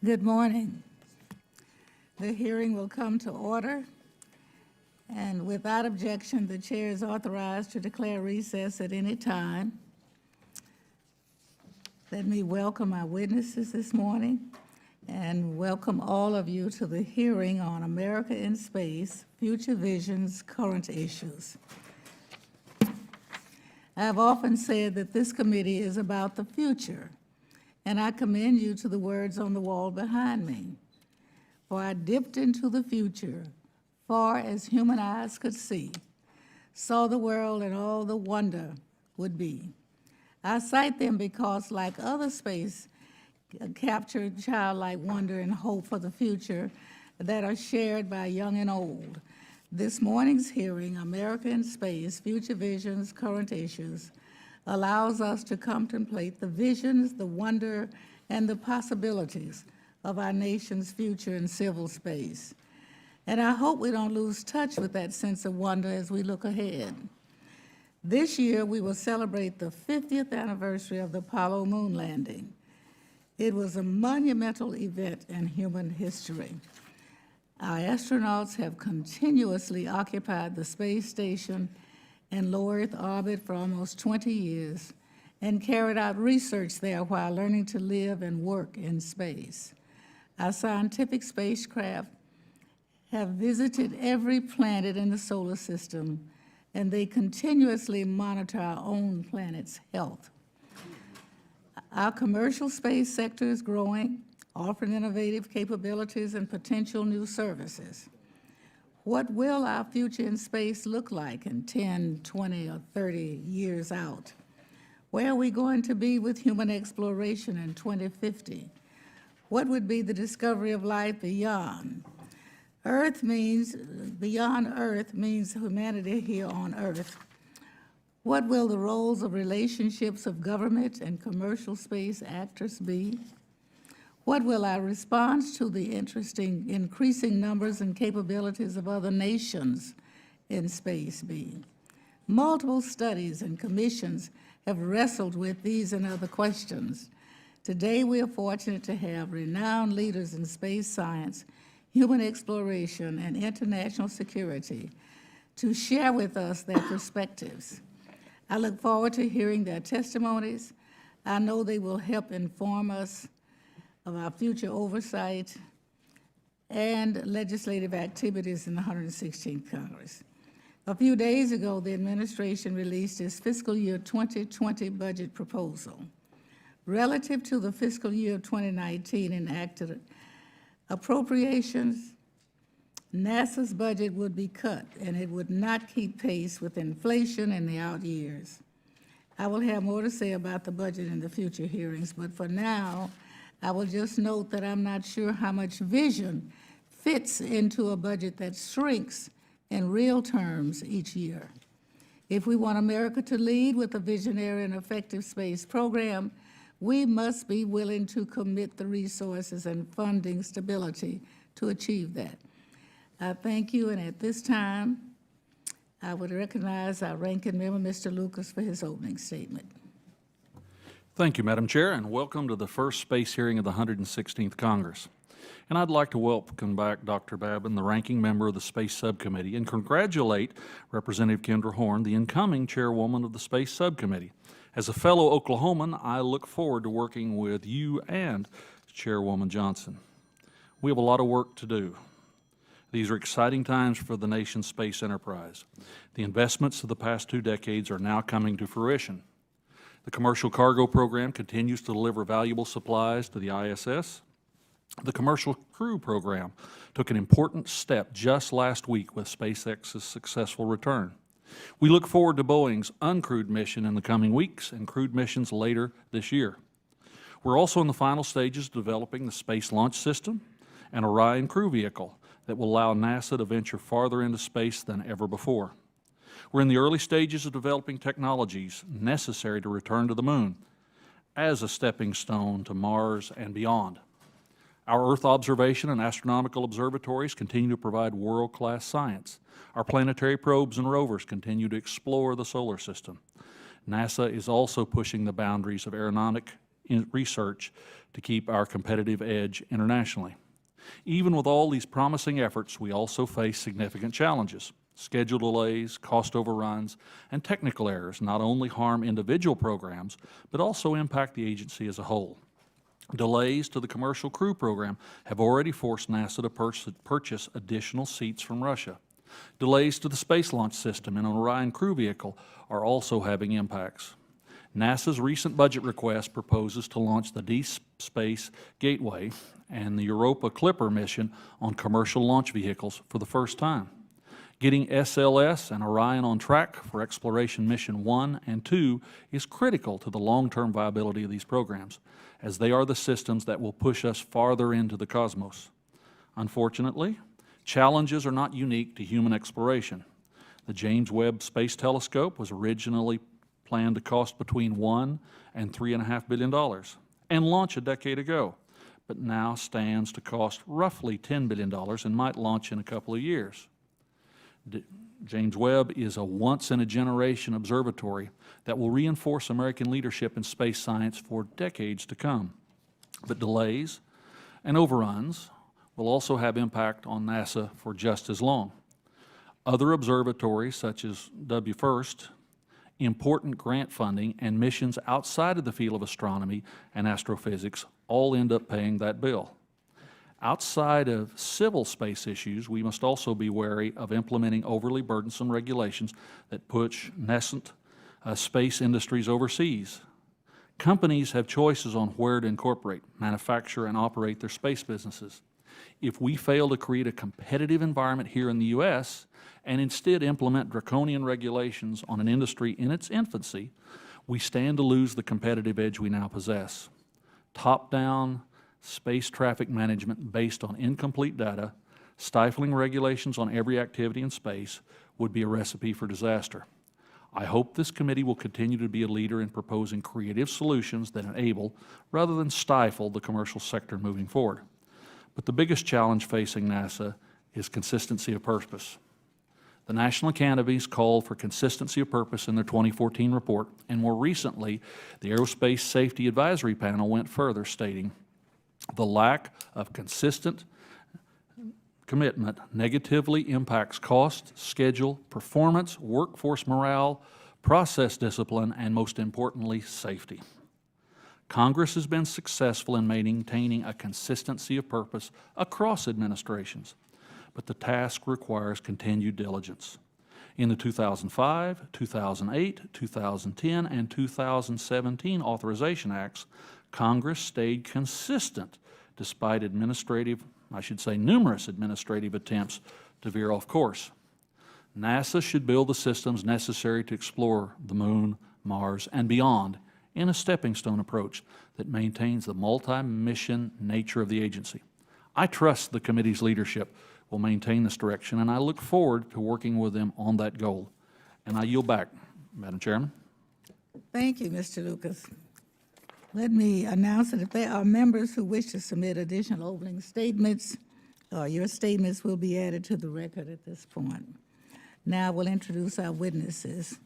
Good morning. The hearing will come to order, and without objection, the chair is authorized to declare recess at any time. Let me welcome our witnesses this morning and welcome all of you to the hearing on America in Space, Future Visions, Current Issues. I have often said that this committee is about the future, and I commend you to the words on the wall behind me. For I dipped into the future, far as human eyes could see, saw the world and all the wonder would be. I cite them because, like other space, captured childlike wonder and hope for the future that are shared by young and old. This morning's hearing, America in Space, Future Visions, Current Issues, allows us to contemplate the visions, the wonder, and the possibilities of our nation's future in civil space. And I hope we don't lose touch with that sense of wonder as we look ahead. This year, we will celebrate the 50th anniversary of the Apollo moon landing. It was a monumental event in human history. Our astronauts have continuously occupied the space station in low Earth orbit for almost 20 years and carried out research there while learning to live and work in space. Our scientific spacecraft have visited every planet in the solar system, and they continuously monitor our own planet's health. Our commercial space sector is growing, offering innovative capabilities and potential new services. What will our future in space look like in 10, 20, or 30 years out? Where are we going to be with human exploration in 2050? What would be the discovery of life beyond? Beyond Earth means humanity here on Earth. What will the roles of relationships of government and commercial space actors be? What will our response to the increasing numbers and capabilities of other nations in space be? Multiple studies and commissions have wrestled with these and other questions. Today, we are fortunate to have renowned leaders in space science, human exploration, and international security to share with us their perspectives. I look forward to hearing their testimonies. I know they will help inform us of our future oversight and legislative activities in the 116th Congress. A few days ago, the administration released its fiscal year 2020 budget proposal. Relative to the fiscal year 2019 enacted appropriations, NASA's budget would be cut, and it would not keep pace with inflation in the out years. I will have more to say about the budget in the future hearings, but for now, I will just note that I'm not sure how much vision fits into a budget that shrinks in real terms each year. If we want America to lead with a visionary and effective space program, we must be willing to commit the resources and funding stability to achieve that. I thank you, and at this time, I would recognize our ranking member, Mr. Lucas, for his opening statement. Thank you, Madam Chair, and welcome to the first space hearing of the 116th Congress. And I'd like to welcome back Dr. Babin, the ranking member of the Space Subcommittee, and congratulate Representative Kendra Horn, the incoming chairwoman of the Space Subcommittee. As a fellow Oklahoman, I look forward to working with you and Chairwoman Johnson. We have a lot of work to do. These are exciting times for the nation's space enterprise. The investments of the past 2 decades are now coming to fruition. The commercial cargo program continues to deliver valuable supplies to the ISS. The commercial crew program took an important step just last week with SpaceX's successful return. We look forward to Boeing's uncrewed mission in the coming weeks and crewed missions later this year. We're also in the final stages of developing the Space Launch System and Orion crew vehicle that will allow NASA to venture farther into space than ever before. We're in the early stages of developing technologies necessary to return to the moon as a stepping stone to Mars and beyond. Our Earth observation and astronomical observatories continue to provide world-class science. Our planetary probes and rovers continue to explore the solar system. NASA is also pushing the boundaries of aeronautic research to keep our competitive edge internationally. Even with all these promising efforts, we also face significant challenges. Schedule delays, cost overruns, and technical errors not only harm individual programs, but also impact the agency as a whole. Delays to the Commercial Crew Program have already forced NASA to purchase additional seats from Russia. Delays to the Space Launch System and an Orion crew vehicle are also having impacts. NASA's recent budget request proposes to launch the Deep Space Gateway and the Europa Clipper mission on commercial launch vehicles for the first time. Getting SLS and Orion on track for Exploration Mission 1 and 2 is critical to the long-term viability of these programs, as they are the systems that will push us farther into the cosmos. Unfortunately, challenges are not unique to human exploration. The James Webb Space Telescope was originally planned to cost between $1 and $3.5 billion and launch a decade ago, but now stands to cost roughly $10 billion and might launch in a couple of years. James Webb is a once-in-a-generation observatory that will reinforce American leadership in space science for decades to come. But delays and overruns will also have impact on NASA for just as long. Other observatories, such as WFIRST, important grant funding, and missions outside of the field of astronomy and astrophysics all end up paying that bill. Outside of civil space issues, we must also be wary of implementing overly burdensome regulations that push nascent space industries overseas. Companies have choices on where to incorporate, manufacture, and operate their space businesses. If we fail to create a competitive environment here in the U.S. and instead implement draconian regulations on an industry in its infancy, we stand to lose the competitive edge we now possess. Top-down space traffic management based on incomplete data, stifling regulations on every activity in space would be a recipe for disaster. I hope this committee will continue to be a leader in proposing creative solutions that enable, rather than stifle, the commercial sector moving forward. But the biggest challenge facing NASA is consistency of purpose. The National Academies called for consistency of purpose in their 2014 report, and more recently, the Aerospace Safety Advisory Panel went further, stating, "The lack of consistent commitment negatively impacts cost, schedule, performance, workforce morale, process discipline, and most importantly, safety." Congress has been successful in maintaining a consistency of purpose across administrations, but the task requires continued diligence. In the 2005, 2008, 2010, and 2017 Authorization Acts, Congress stayed consistent despite numerous administrative attempts to veer off course. NASA should build the systems necessary to explore the Moon, Mars, and beyond in a stepping stone approach that maintains the multi-mission nature of the agency. I trust the committee's leadership will maintain this direction, and I look forward to working with them on that goal. And I yield back, Madam Chairman. Thank you, Mr. Lucas. Let me announce that if there are members who wish to submit additional opening statements, your statements will be added to the record at this point. Now we'll introduce our witnesses.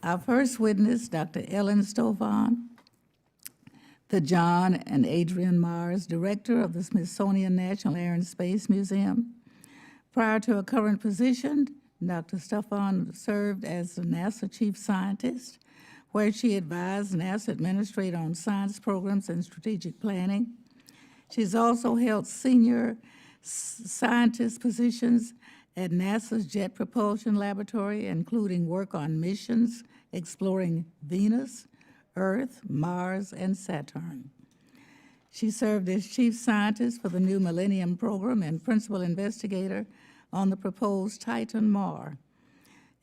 Our first witness, Dr. Ellen Stofan, the John and Adrienne Mars, Director of the Smithsonian National Air and Space Museum. Prior to her current position, Dr. Stofan served as the NASA Chief Scientist, where she advised NASA administrators on science programs and strategic planning. She's also held senior scientist positions at NASA's Jet Propulsion Laboratory, including work on missions exploring Venus, Earth, Mars, and Saturn. She served as chief scientist for the New Millennium Program and principal investigator on the proposed Titan Mars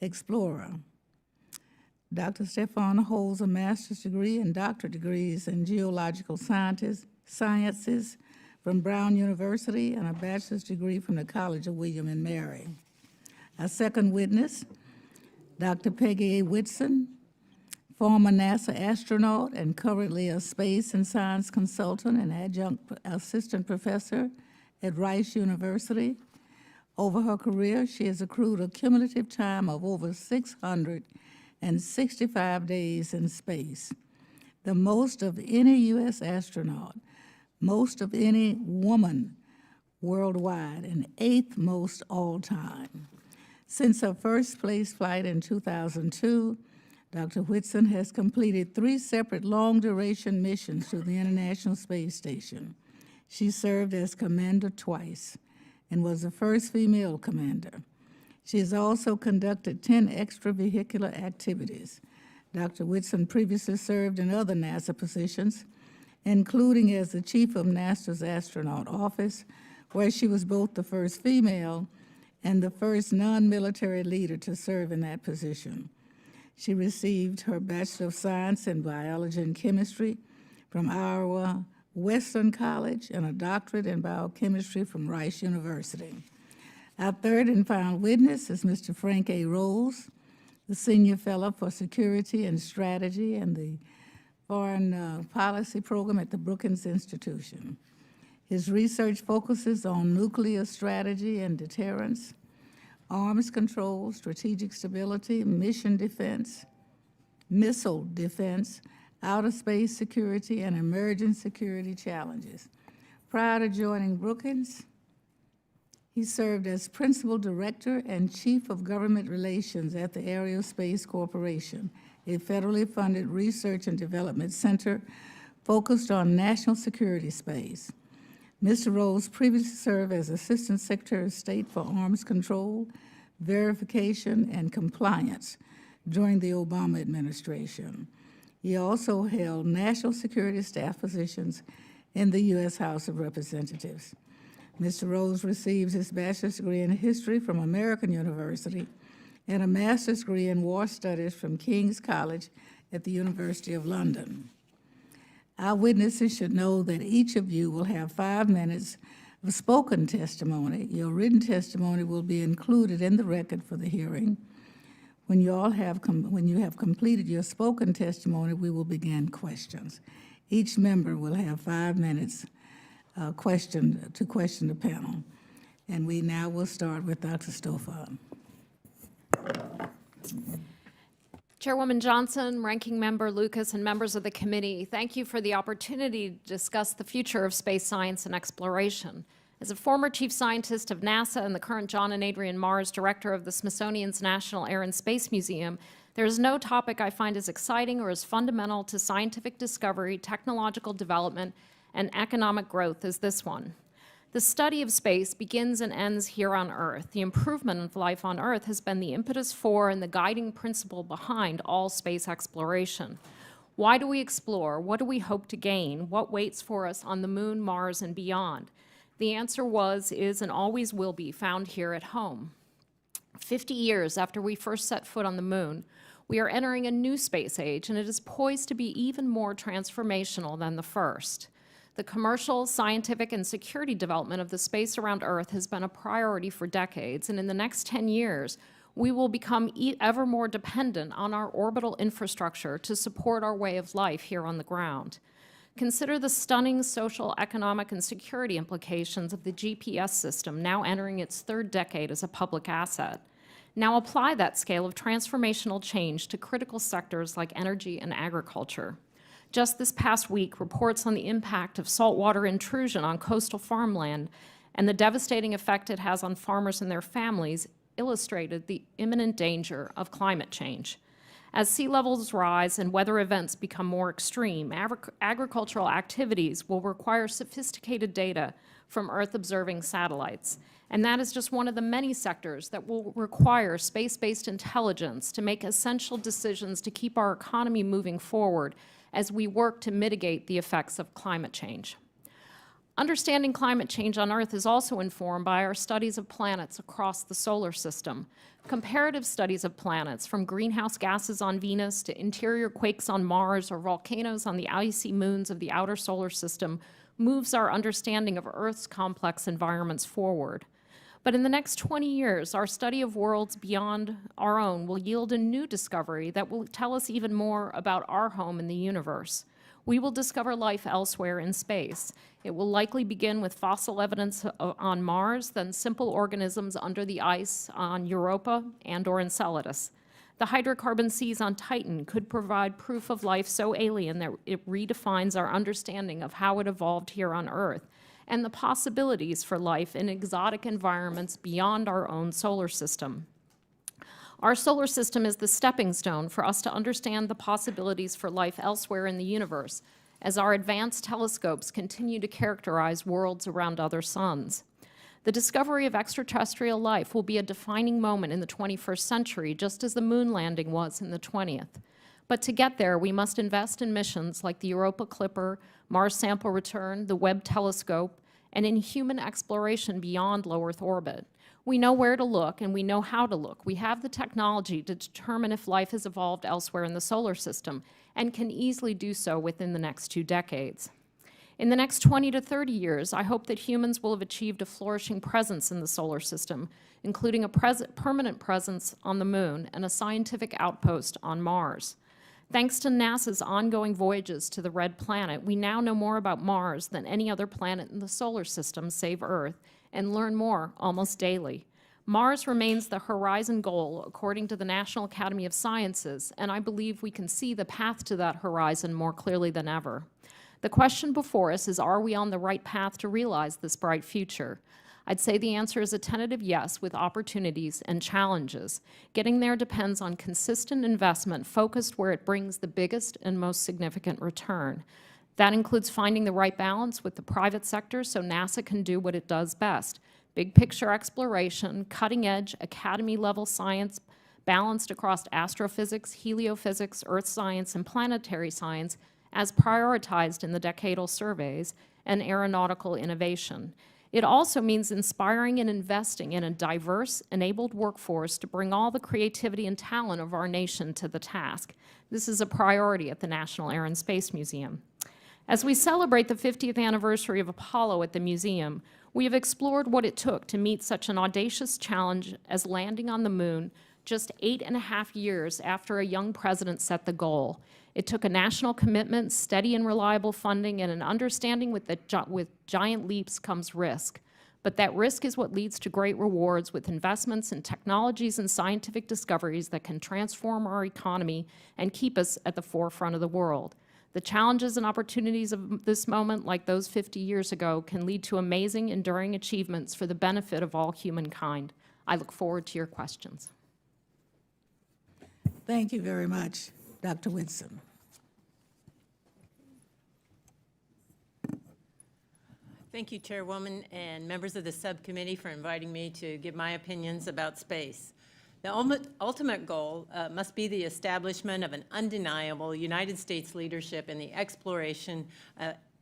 Explorer. Dr. Stofan holds a master's degree and doctorate degrees in geological sciences from Brown University and a bachelor's degree from the College of William and Mary. Our second witness, Dr. Peggy A. Whitson, former NASA astronaut and currently a space and science consultant and adjunct assistant professor at Rice University. Over her career, she has accrued a cumulative time of over 665 days in space. the most of any U.S. astronaut, most of any woman worldwide, and 8th most all time. Since her first place flight in 2002, Dr. Whitson has completed 3 separate long-duration missions to the International Space Station. She served as commander twice and was the first female commander. She has also conducted 10 extravehicular activities. Dr. Whitson previously served in other NASA positions, including as the chief of NASA's astronaut office, where she was both the first female and the first non-military leader to serve in that position. She received her Bachelor of Science in Biology and Chemistry from Iowa Western College and a doctorate in biochemistry from Rice University. Our third and final witness is Mr. Frank A. Rose, the Senior Fellow for Security and Strategy and the Foreign Policy Program at the Brookings Institution. His research focuses on nuclear strategy and deterrence, arms control, strategic stability, mission defense, missile defense, outer space security, and emerging security challenges. Prior to joining Brookings, he served as Principal Director and Chief of Government Relations at the Aerospace Corporation, a federally funded research and development center focused on national security space. Mr. Rose previously served as Assistant Secretary of State for Arms Control, Verification, and Compliance during the Obama administration. He also held national security staff positions in the U.S. House of Representatives. Mr. Rose received his bachelor's degree in history from American University and a master's degree in war studies from King's College at the University of London. Our witnesses should know that each of you will have 5 minutes of spoken testimony. Your written testimony will be included in the record for the hearing. When you have completed your spoken testimony, we will begin questions. Each member will have 5 minutes to question the panel. And we now will start with Dr. Stofan. Chairwoman Johnson, Ranking Member Lucas, and members of the committee, thank you for the opportunity to discuss the future of space science and exploration. As a former chief scientist of NASA and the current John and Adrienne Mars director of the Smithsonian's National Air and Space Museum, there is no topic I find as exciting or as fundamental to scientific discovery, technological development, and economic growth as this one. The study of space begins and ends here on Earth. The improvement of life on Earth has been the impetus for and the guiding principle behind all space exploration. Why do we explore? What do we hope to gain? What waits for us on the Moon, Mars, and beyond? The answer was, is, and always will be found here at home. 50 years after we first set foot on the Moon, we are entering a new space age, and it is poised to be even more transformational than the first. The commercial, scientific, and security development of the space around Earth has been a priority for decades, and in the next 10 years, we will become ever more dependent on our orbital infrastructure to support our way of life here on the ground. Consider the stunning social, economic, and security implications of the GPS system now entering its 3rd decade as a public asset. Now apply that scale of transformational change to critical sectors like energy and agriculture. Just this past week, reports on the impact of saltwater intrusion on coastal farmland and the devastating effect it has on farmers and their families illustrated the imminent danger of climate change. As sea levels rise and weather events become more extreme, agricultural activities will require sophisticated data from Earth-observing satellites. And that is just one of the many sectors that will require space-based intelligence to make essential decisions to keep our economy moving forward as we work to mitigate the effects of climate change. Understanding climate change on Earth is also informed by our studies of planets across the solar system. Comparative studies of planets, from greenhouse gases on Venus to interior quakes on Mars or volcanoes on the icy moons of the outer solar system, moves our understanding of Earth's complex environments forward. But in the next 20 years, our study of worlds beyond our own will yield a new discovery that will tell us even more about our home in the universe. We will discover life elsewhere in space. It will likely begin with fossil evidence on Mars, then simple organisms under the ice on Europa and/or Enceladus. The hydrocarbon seas on Titan could provide proof of life so alien that it redefines our understanding of how it evolved here on Earth and the possibilities for life in exotic environments beyond our own solar system. Our solar system is the stepping stone for us to understand the possibilities for life elsewhere in the universe, as our advanced telescopes continue to characterize worlds around other suns. The discovery of extraterrestrial life will be a defining moment in the 21st century, just as the moon landing was in the 20th. But to get there, we must invest in missions like the Europa Clipper, Mars Sample Return, the Webb Telescope, and in human exploration beyond low Earth orbit. We know where to look and we know how to look. We have the technology to determine if life has evolved elsewhere in the solar system and can easily do so within the next 2 decades. In the next 20 to 30 years, I hope that humans will have achieved a flourishing presence in the solar system, including a permanent presence on the moon and a scientific outpost on Mars. Thanks to NASA's ongoing voyages to the Red Planet, we now know more about Mars than any other planet in the solar system save Earth, and learn more almost daily. Mars remains the horizon goal according to the National Academy of Sciences, and I believe we can see the path to that horizon more clearly than ever. The question before us is, are we on the right path to realize this bright future? I'd say the answer is a tentative yes, with opportunities and challenges. Getting there depends on consistent investment focused where it brings the biggest and most significant return. That includes finding the right balance with the private sector so NASA can do what it does best: big picture exploration, cutting edge, academy level science balanced across astrophysics, heliophysics, earth science, and planetary science as prioritized in the decadal surveys, and aeronautical innovation. It also means inspiring and investing in a diverse, enabled workforce to bring all the creativity and talent of our nation to the task. This is a priority at the National Air and Space Museum. As we celebrate the 50th anniversary of Apollo at the museum, we have explored what it took to meet such an audacious challenge as landing on the moon just 8.5 years after a young president set the goal. It took a national commitment, steady and reliable funding, and an understanding with giant leaps comes risk. But that risk is what leads to great rewards, with investments in technologies and scientific discoveries that can transform our economy and keep us at the forefront of the world. The challenges and opportunities of this moment, like those 50 years ago, can lead to amazing, enduring achievements for the benefit of all humankind. I look forward to your questions. Thank you very much, Dr. Whitson. Thank you, Chairwoman and members of the subcommittee, for inviting me to give my opinions about space. The ultimate goal must be the establishment of an undeniable United States leadership in the exploration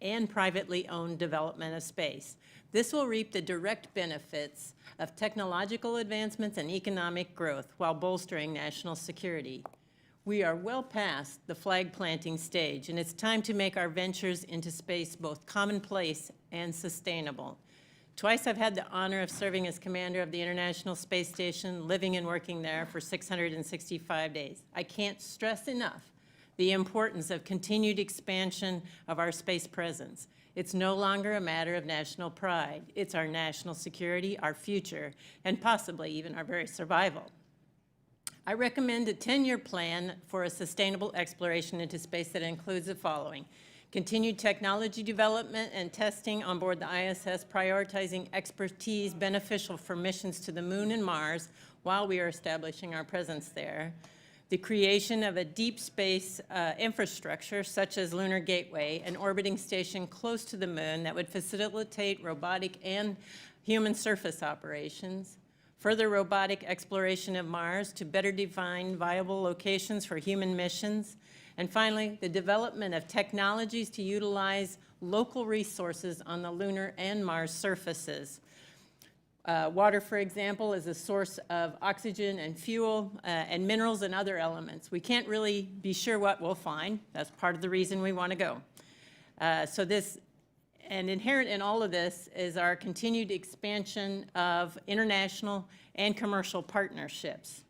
and privately owned development of space. This will reap the direct benefits of technological advancements and economic growth while bolstering national security. We are well past the flag planting stage, and it's time to make our ventures into space both commonplace and sustainable. Twice I've had the honor of serving as commander of the International Space Station, living and working there for 665 days. I can't stress enough the importance of continued expansion of our space presence. It's no longer a matter of national pride. It's our national security, our future, and possibly even our very survival. I recommend a 10-year plan for a sustainable exploration into space that includes the following: continued technology development and testing on board the ISS, prioritizing expertise beneficial for missions to the Moon and Mars while we are establishing our presence there. The creation of a deep space infrastructure, such as Lunar Gateway, an orbiting station close to the Moon that would facilitate robotic and human surface operations. Further robotic exploration of Mars to better define viable locations for human missions. And finally, the development of technologies to utilize local resources on the lunar and Mars surfaces. Water, for example, is a source of oxygen and fuel and minerals and other elements. We can't really be sure what we'll find. That's part of the reason we want to go. And inherent in all of this is our continued expansion of international and commercial partnerships.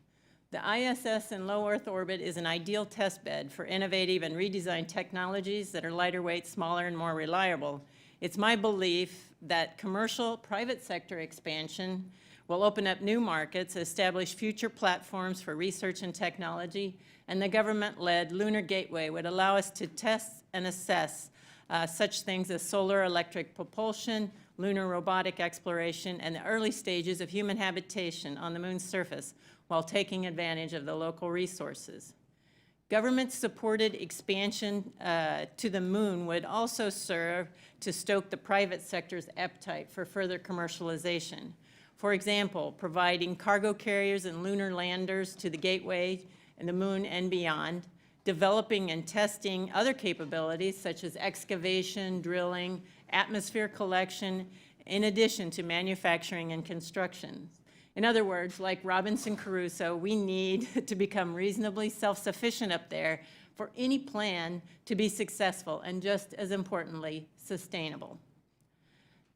The ISS in low Earth orbit is an ideal test bed for innovative and redesigned technologies that are lighter weight, smaller, and more reliable. It's my belief that commercial private sector expansion will open up new markets, establish future platforms for research and technology, and the government-led Lunar Gateway would allow us to test and assess such things as solar electric propulsion, lunar robotic exploration, and the early stages of human habitation on the moon's surface while taking advantage of the local resources. Government-supported expansion to the moon would also serve to stoke the private sector's appetite for further commercialization. For example, providing cargo carriers and lunar landers to the Gateway and the moon and beyond, developing and testing other capabilities such as excavation, drilling, atmosphere collection, in addition to manufacturing and construction. In other words, like Robinson Crusoe, we need to become reasonably self-sufficient up there for any plan to be successful and, just as importantly, sustainable.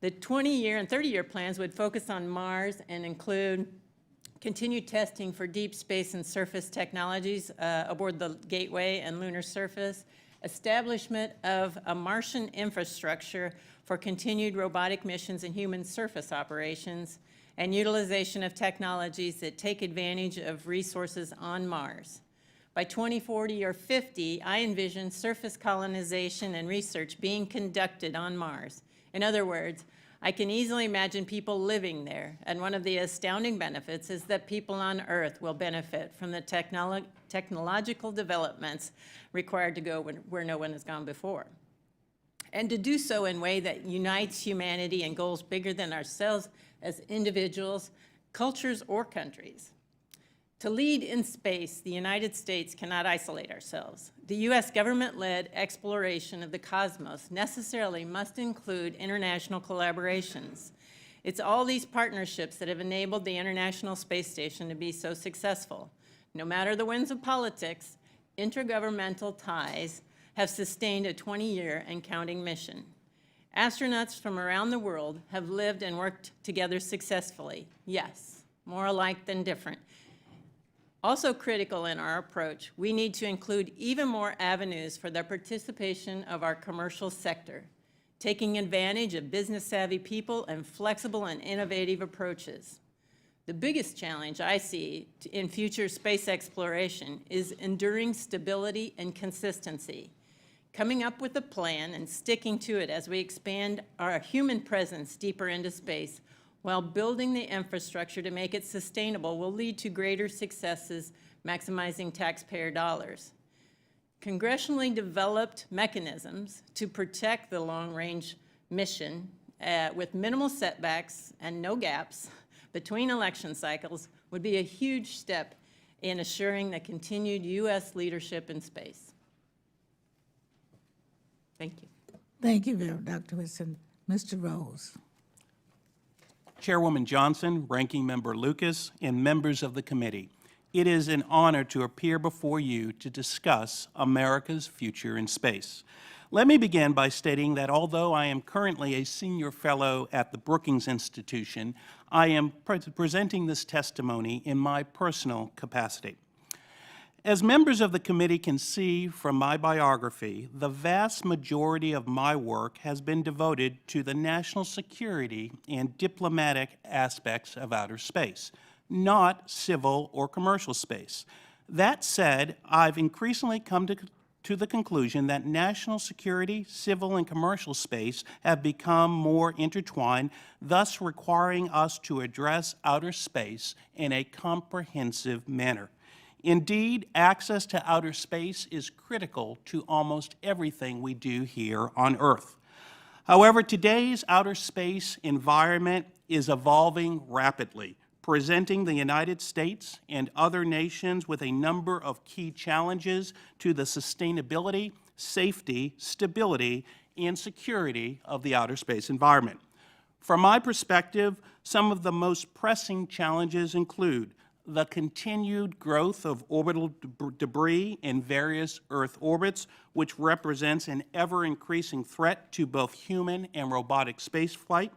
The 20-year and 30-year plans would focus on Mars and include continued testing for deep space and surface technologies aboard the Gateway and lunar surface, establishment of a Martian infrastructure for continued robotic missions and human surface operations, and utilization of technologies that take advantage of resources on Mars. By 2040 or 50, I envision surface colonization and research being conducted on Mars. In other words, I can easily imagine people living there, and one of the astounding benefits is that people on Earth will benefit from the technological developments required to go where no one has gone before. And to do so in a way that unites humanity and goals bigger than ourselves as individuals, cultures, or countries. To lead in space, the United States cannot isolate ourselves. The U.S. government-led exploration of the cosmos necessarily must include international collaborations. It's all these partnerships that have enabled the International Space Station to be so successful. No matter the winds of politics, intergovernmental ties have sustained a 20-year and counting mission. Astronauts from around the world have lived and worked together successfully. Yes, more alike than different. Also critical in our approach, we need to include even more avenues for the participation of our commercial sector, taking advantage of business-savvy people and flexible and innovative approaches. The biggest challenge I see in future space exploration is enduring stability and consistency, coming up with a plan and sticking to it as we expand our human presence deeper into space, while building the infrastructure to make it sustainable will lead to greater successes, maximizing taxpayer dollars. Congressionally developed mechanisms to protect the long-range mission with minimal setbacks and no gaps between election cycles would be a huge step in assuring the continued U.S. leadership in space. Thank you. Thank you, Dr. Whitson. Mr. Rose. Chairwoman Johnson, Ranking Member Lucas, and members of the committee, it is an honor to appear before you to discuss America's future in space. Let me begin by stating that although I am currently a senior fellow at the Brookings Institution, I am presenting this testimony in my personal capacity. As members of the committee can see from my biography, the vast majority of my work has been devoted to the national security and diplomatic aspects of outer space, not civil or commercial space. That said, I've increasingly come to the conclusion that national security, civil and commercial space have become more intertwined, thus requiring us to address outer space in a comprehensive manner. Indeed, access to outer space is critical to almost everything we do here on Earth. However, today's outer space environment is evolving rapidly, presenting the United States and other nations with a number of key challenges to the sustainability, safety, stability, and security of the outer space environment. From my perspective, some of the most pressing challenges include the continued growth of orbital debris in various Earth orbits, which represents an ever-increasing threat to both human and robotic spaceflight,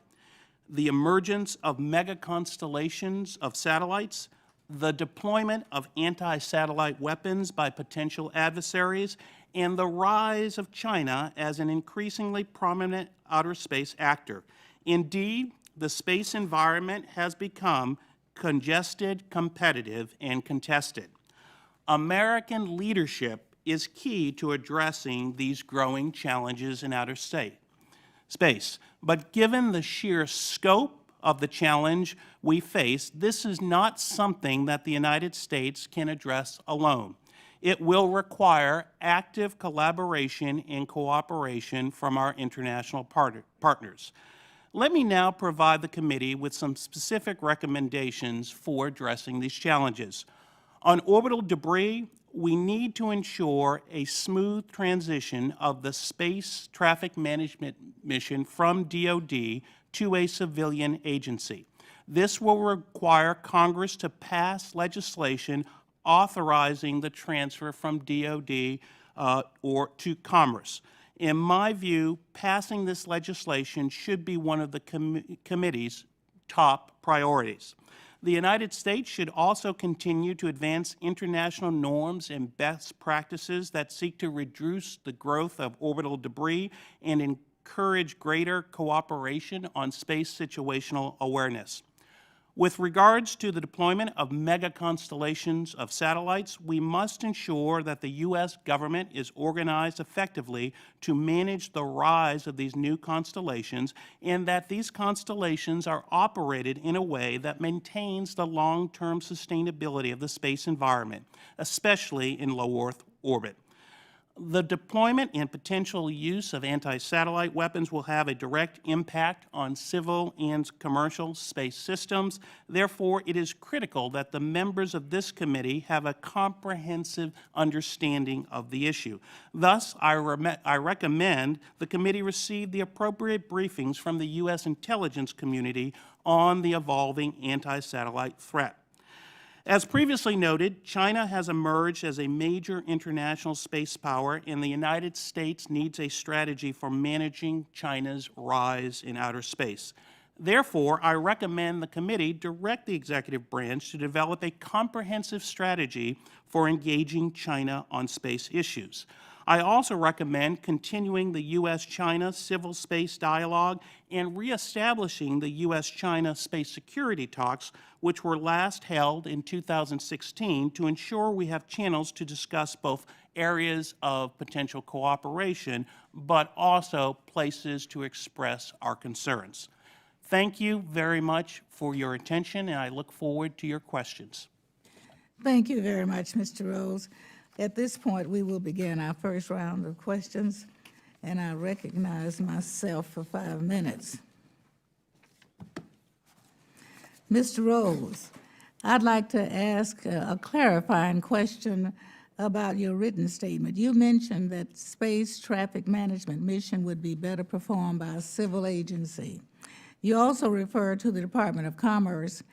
the emergence of mega-constellations of satellites, the deployment of anti-satellite weapons by potential adversaries, and the rise of China as an increasingly prominent outer space actor. Indeed, the space environment has become congested, competitive, and contested. American leadership is key to addressing these growing challenges in outer space. But given the sheer scope of the challenge we face, this is not something that the United States can address alone. It will require active collaboration and cooperation from our international partners. Let me now provide the committee with some specific recommendations for addressing these challenges. On orbital debris, we need to ensure a smooth transition of the space traffic management mission from DoD to a civilian agency. This will require Congress to pass legislation authorizing the transfer from DoD or to Commerce. In my view, passing this legislation should be one of the committee's top priorities. The United States should also continue to advance international norms and best practices that seek to reduce the growth of orbital debris and encourage greater cooperation on space situational awareness. With regards to the deployment of mega constellations of satellites, we must ensure that the U.S. government is organized effectively to manage the rise of these new constellations and that these constellations are operated in a way that maintains the long-term sustainability of the space environment, especially in low Earth orbit. The deployment and potential use of anti-satellite weapons will have a direct impact on civil and commercial space systems. Therefore, it is critical that the members of this committee have a comprehensive understanding of the issue. Thus, I recommend the committee receive the appropriate briefings from the U.S. intelligence community on the evolving anti-satellite threat. As previously noted, China has emerged as a major international space power, and the United States needs a strategy for managing China's rise in outer space. Therefore, I recommend the committee direct the executive branch to develop a comprehensive strategy for engaging China on space issues. I also recommend continuing the U.S.-China civil space dialogue and reestablishing the U.S.-China space security talks, which were last held in 2016, to ensure we have channels to discuss both areas of potential cooperation, but also places to express our concerns. Thank you very much for your attention, and I look forward to your questions. Thank you very much, Mr. Rose. At this point, we will begin our first round of questions, and I recognize myself for 5 minutes. Mr. Rose, I'd like to ask a clarifying question about your written statement. You mentioned that space traffic management mission would be better performed by a civil agency. You also referred to the Department of Commerce.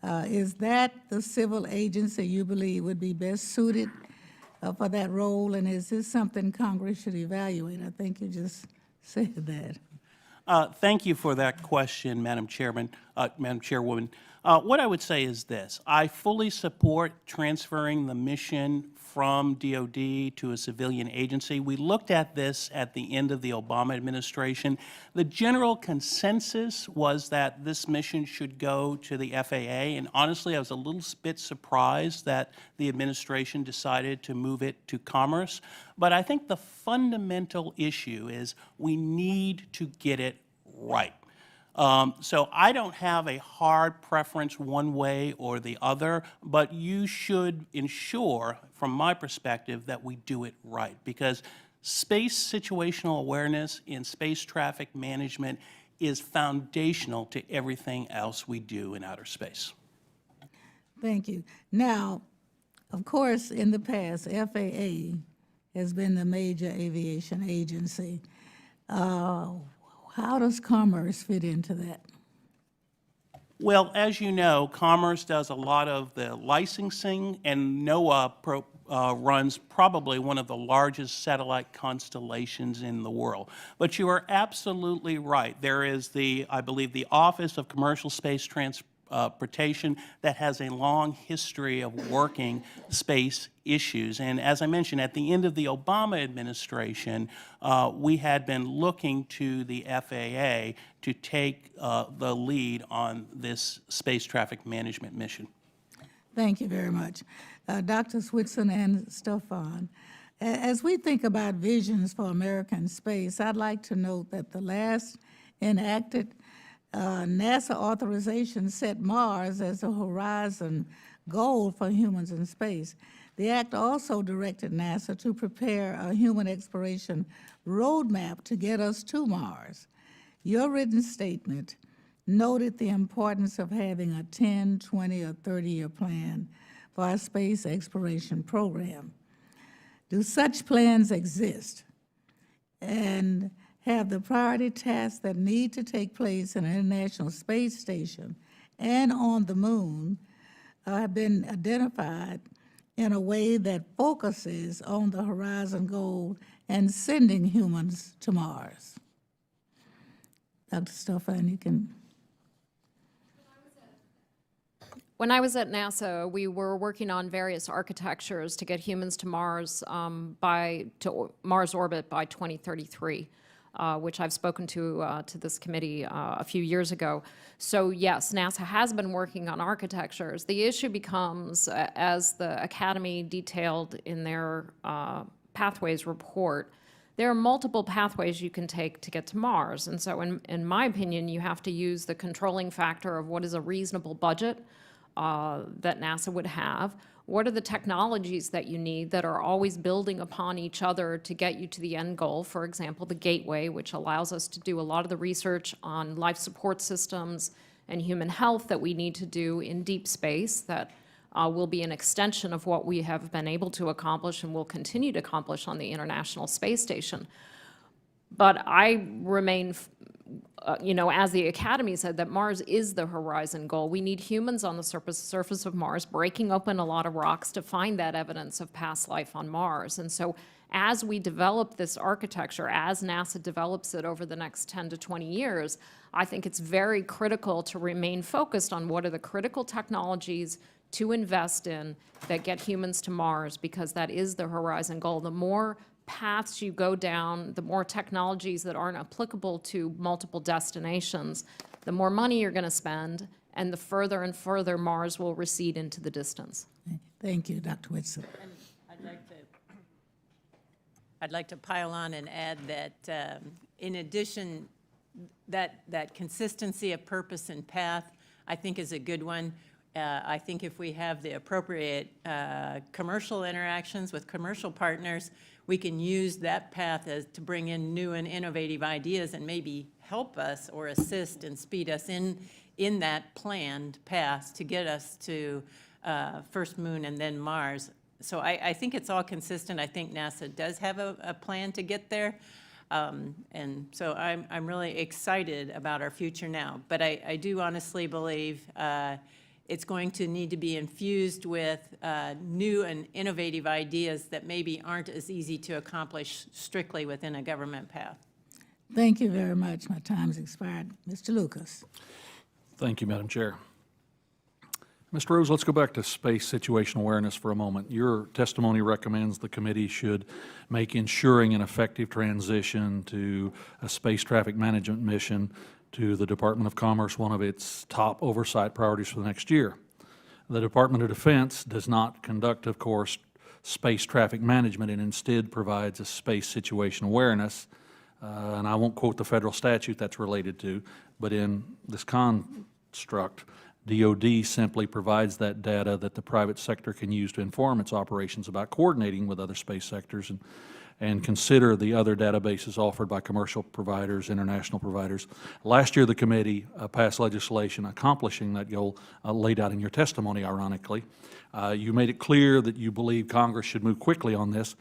Is that the civil agency you believe would be best suited for that role, and is this something Congress should evaluate? I think you just said that. Thank you for that question, Madam Chairwoman. What I would say is this. I fully support transferring the mission from DoD to a civilian agency. We looked at this at the end of the Obama administration. The general consensus was that this mission should go to the FAA, and honestly, I was a little bit surprised that the administration decided to move it to Commerce. But I think the fundamental issue is we need to get it right. So I don't have a hard preference one way or the other, but you should ensure, from my perspective, that we do it right, because space situational awareness and space traffic management is foundational to everything else we do in outer space. Thank you. Now, of course, in the past, FAA has been the major aviation agency. How does Commerce fit into that? Well, as you know, Commerce does a lot of the licensing, and NOAA runs probably one of the largest satellite constellations in the world. But you are absolutely right. There is I believe, the Office of Commercial Space transportation that has a long history of working space issues. And as I mentioned, at the end of the Obama administration, we had been looking to the FAA to take the lead on this space traffic management mission. Thank you very much. Drs. Whitson and Stofan, as we think about visions for American space, I'd like to note that the last enacted NASA authorization set Mars as a horizon goal for humans in space. The act also directed NASA to prepare a human exploration roadmap to get us to Mars. Your written statement noted the importance of having a 10, 20, or 30-year plan for our space exploration program. Do such plans exist? And have the priority tasks that need to take place in an International Space Station and on the moon have been identified in a way that focuses on the horizon goal and sending humans to Mars? Dr. Stofan, you can. When I was at NASA, we were working on various architectures to get humans to Mars to Mars orbit by 2033, which I've spoken to this committee a few years ago. So yes, NASA has been working on architectures. The issue becomes, as the Academy detailed in their Pathways report, there are multiple pathways you can take to get to Mars. And so in my opinion, you have to use the controlling factor of what is a reasonable budget that NASA would have. What are the technologies that you need that are always building upon each other to get you to the end goal? For example, the Gateway, which allows us to do a lot of the research on life support systems and human health that we need to do in deep space that will be an extension of what we have been able to accomplish and will continue to accomplish on the International Space Station. But I remain as the Academy said, that Mars is the horizon goal. We need humans on the surface of Mars, breaking open a lot of rocks to find that evidence of past life on Mars. And so as we develop this architecture, as NASA develops it over the next 10 to 20 years, I think it's very critical to remain focused on what are the critical technologies to invest in that get humans to Mars, because that is the horizon goal. The more paths you go down, the more technologies that aren't applicable to multiple destinations, the more money you're going to spend, and the further and further Mars will recede into the distance. Thank you, Dr. Whitson. And I'd like to pile on and add that in addition, that consistency of purpose and path, I think is a good one. I think if we have the appropriate commercial interactions with commercial partners, we can use that path to bring in new and innovative ideas and maybe help us or assist and speed us in that planned path to get us to first moon and then Mars. So I think it's all consistent. I think NASA does have a plan to get there. And so I'm really excited about our future now. But I do honestly believe it's going to need to be infused with new and innovative ideas that maybe aren't as easy to accomplish strictly within a government path. Thank you very much. My time's expired. Mr. Lucas. Thank you, Madam Chair. Mr. Rose, let's go back to space situational awareness for a moment. Your testimony recommends the committee should make ensuring an effective transition to a space traffic management mission to the Department of Commerce one of its top oversight priorities for the next year. The Department of Defense does not conduct, of course, space traffic management and instead provides a space situation awareness. And I won't quote the federal statute that's related to, but in this construct, DOD simply provides that data that the private sector can use to inform its operations about coordinating with other space sectors and consider the other databases offered by commercial providers, international providers. Last year, the committee passed legislation accomplishing that goal laid out in your testimony, ironically. You made it clear that you believe Congress should move quickly on this.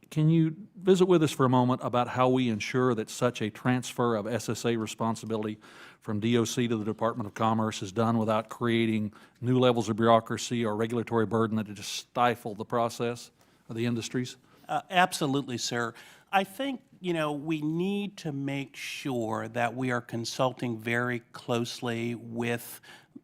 Can you visit with us for a moment about how we ensure that such a transfer of SSA responsibility from DOC to the Department of Commerce is done without creating new levels of bureaucracy or regulatory burden that just stifle the process of the industries? Absolutely, sir. I think, we need to make sure that we are consulting very closely with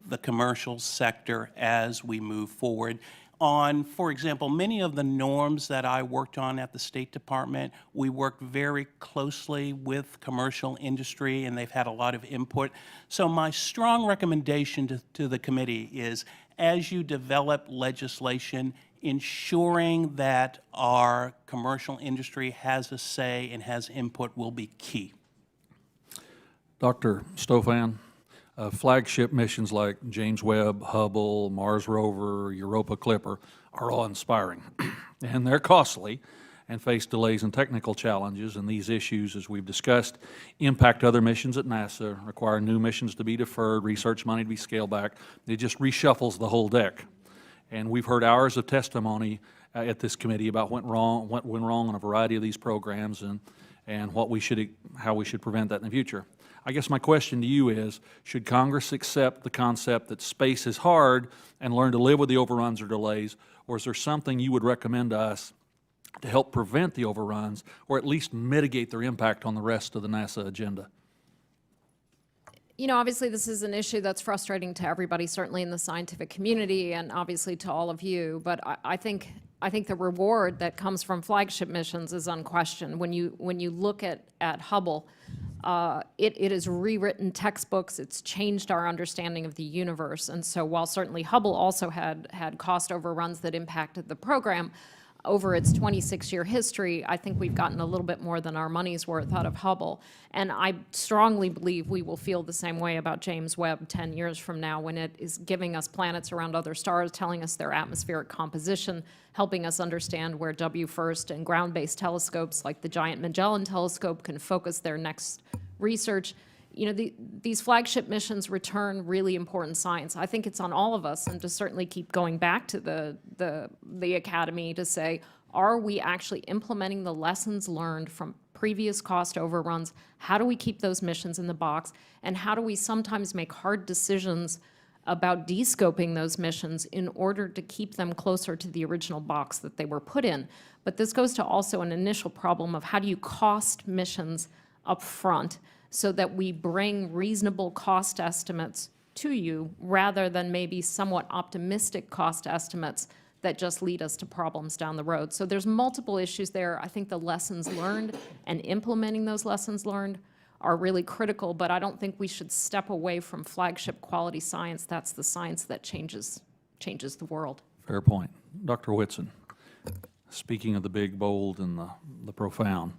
the commercial sector as we move forward. On, for example, many of the norms that I worked on at the State Department, we worked very closely with commercial industry, and they've had a lot of input. So my strong recommendation to the committee is, as you develop legislation, ensuring that our commercial industry has a say and has input will be key. Dr. Stofan, flagship missions like James Webb, Hubble, Mars Rover, Europa Clipper are all inspiring, and they're costly and face delays and technical challenges, and these issues, as we've discussed, impact other missions at NASA, require new missions to be deferred, research money to be scaled back. It just reshuffles the whole deck. And we've heard hours of testimony at this committee about what went wrong on a variety of these programs and how we should prevent that in the future. I guess my question to you is, should Congress accept the concept that space is hard and learn to live with the overruns or delays, or is there something you would recommend to us to help prevent the overruns or at least mitigate their impact on the rest of the NASA agenda? Obviously this is an issue that's frustrating to everybody, certainly in the scientific community and obviously to all of you, but I think the reward that comes from flagship missions is unquestioned. When you look at Hubble, it has rewritten textbooks, it's changed our understanding of the universe, and so while certainly Hubble also had cost overruns that impacted the program, over its 26-year history, I think we've gotten a little bit more than our money's worth out of Hubble. And I strongly believe we will feel the same way about James Webb 10 years from now, when it is giving us planets around other stars, telling us their atmospheric composition, helping us understand where WFIRST and ground-based telescopes like the Giant Magellan Telescope can focus their next research. These flagship missions return really important science. I think it's on all of us, and to certainly keep going back to the Academy to say, are we actually implementing the lessons learned from previous cost overruns? How do we keep those missions in the box? And how do we sometimes make hard decisions about descoping those missions in order to keep them closer to the original box that they were put in? But this goes to also an initial problem of how do you cost missions up front, so that we bring reasonable cost estimates to you rather than maybe somewhat optimistic cost estimates that just lead us to problems down the road. So there's multiple issues there. I think the lessons learned and implementing those lessons learned are really critical, but I don't think we should step away from flagship quality science. That's the science that changes the world. Fair point. Dr. Whitson, speaking of the big, bold, and the profound,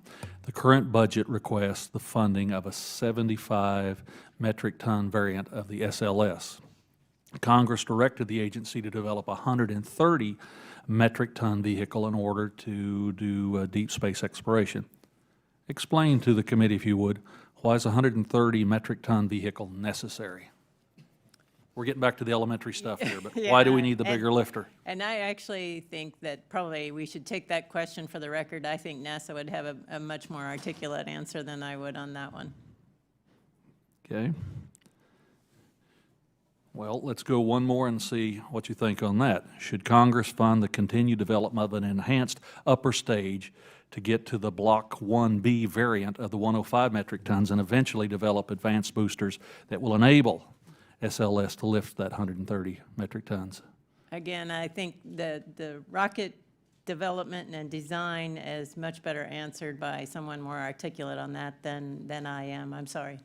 the current budget requests the funding of a 75 metric ton variant of the SLS. Congress directed the agency to develop a 130 metric ton vehicle in order to do deep space exploration. Explain to the committee, if you would, why is a 130 metric ton vehicle necessary? We're getting back to the elementary stuff here, but why do we need the bigger lifter? And I actually think that probably we should take that question for the record. I think NASA would have a much more articulate answer than I would on that one. Okay. Well, let's go one more and see what you think on that. Should Congress fund the continued development of an enhanced upper stage to get to the Block 1B variant of the 105 metric tons and eventually develop advanced boosters that will enable SLS to lift that 130 metric tons? Again, I think the rocket development and design is much better answered by someone more articulate on that than I am. I'm sorry.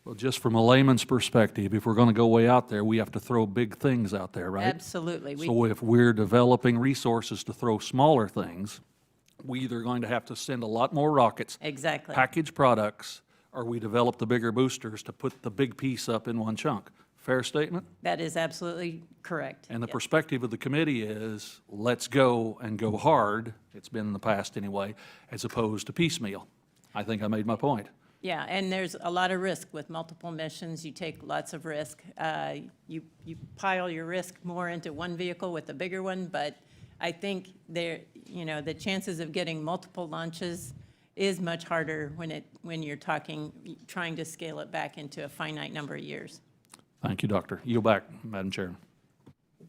Well, just from a layman's perspective, if we're going to go way out there, we have to throw big things out there, right? Absolutely. So if we're developing resources to throw smaller things, we either going to have to send a lot more rockets, Exactly. package products, or we develop the bigger boosters to put the big piece up in one chunk. Fair statement? That is absolutely correct. And the Yes. perspective of the committee is, let's go and go hard, it's been in the past anyway, as opposed to piecemeal. I think I made my point. Yeah, and there's a lot of risk with multiple missions. You take lots of risk. You pile your risk more into one vehicle with a bigger one, but I think the chances of getting multiple launches is much harder when you're trying to scale it back into a finite number of years. Thank you, Doctor. Yield back, Madam Chair.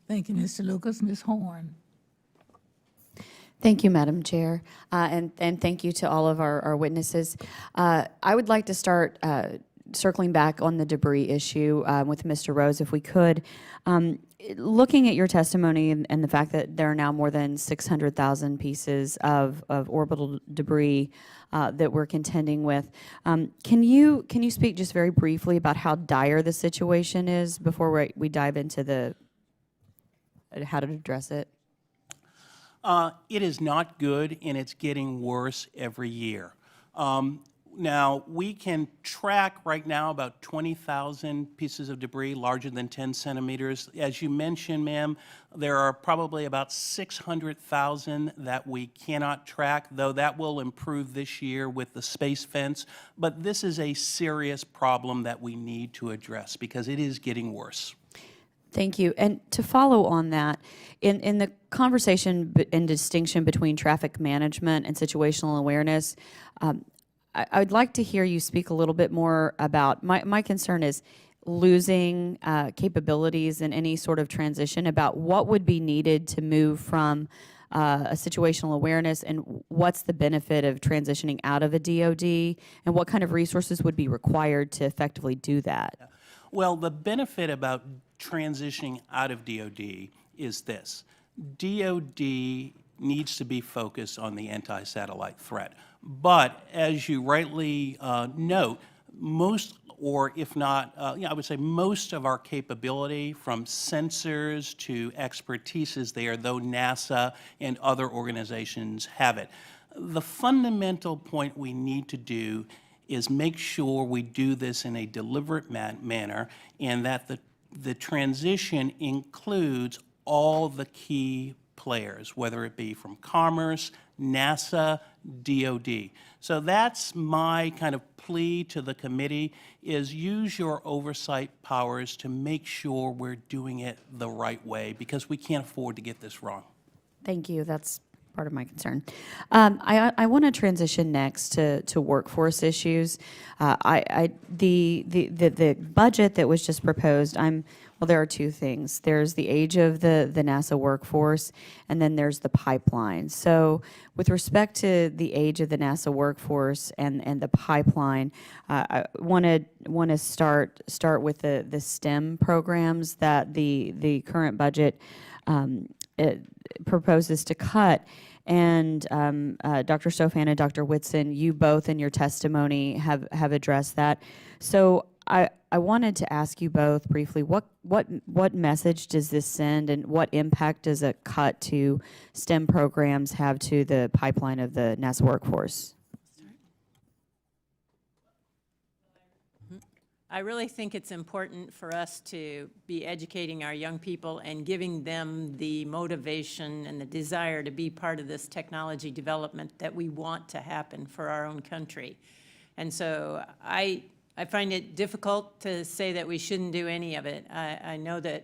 Thank you, Mr. Lucas. Ms. Horn. Thank you, Madam Chair, and thank you to all of our witnesses. I would like to start circling back on the debris issue with Mr. Rose, if we could. Looking at your testimony and the fact that there are now more than 600,000 pieces of orbital debris that we're contending with, can you speak just very briefly about how dire the situation is before we dive into how to address it? It is not good, and it's getting worse every year. Now, we can track right now about 20,000 pieces of debris larger than 10 centimeters. As you mentioned, ma'am, there are probably about 600,000 that we cannot track, though that will improve this year with the space fence. But this is a serious problem that we need to address because it is getting worse. Thank you. And to follow on that, in the conversation and distinction between traffic management and situational awareness, I'd like to hear you speak a little bit more about, my concern is losing capabilities in any sort of transition, about what would be needed to move from a situational awareness, and what's the benefit of transitioning out of a DOD, and what kind of resources would be required to effectively do that? Well, the benefit about transitioning out of DOD is this. DOD needs to be focused on the anti-satellite threat. But as you rightly note, most, or if not, I would say most of our capability, from sensors to expertise, is there, though NASA and other organizations have it. The fundamental point we need to do is make sure we do this in a deliberate manner, and that the transition includes all the key players, whether it be from Commerce, NASA, DOD. So that's my kind of plea to the committee, is use your oversight powers to make sure we're doing it the right way, because we can't afford to get this wrong. Thank you. That's part of my concern. I want to transition next to workforce issues. The budget that was just proposed, well, there are two things. There's the age of the NASA workforce, and then there's the pipeline. So with respect to the age of the NASA workforce and the pipeline, I want to start with the STEM programs that the current budget it proposes to cut. And Dr. Stofan and Dr. Whitson, you both in your testimony have addressed that. So I wanted to ask you both briefly, what message does this send, and what impact does a cut to STEM programs have to the pipeline of the NASA workforce? I really think it's important for us to be educating our young people and giving them the motivation and the desire to be part of this technology development that we want to happen for our own country. And so I find it difficult to say that we shouldn't do any of it. I know that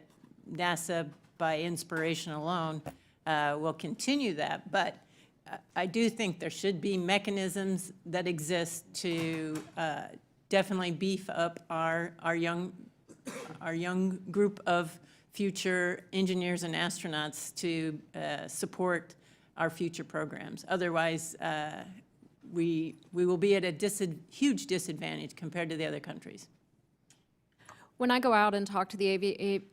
NASA, by inspiration alone, will continue that, but I do think there should be mechanisms that exist to definitely beef up our young group of future engineers and astronauts to support our future programs. Otherwise, we will be at a huge disadvantage compared to the other countries. When I go out and talk to the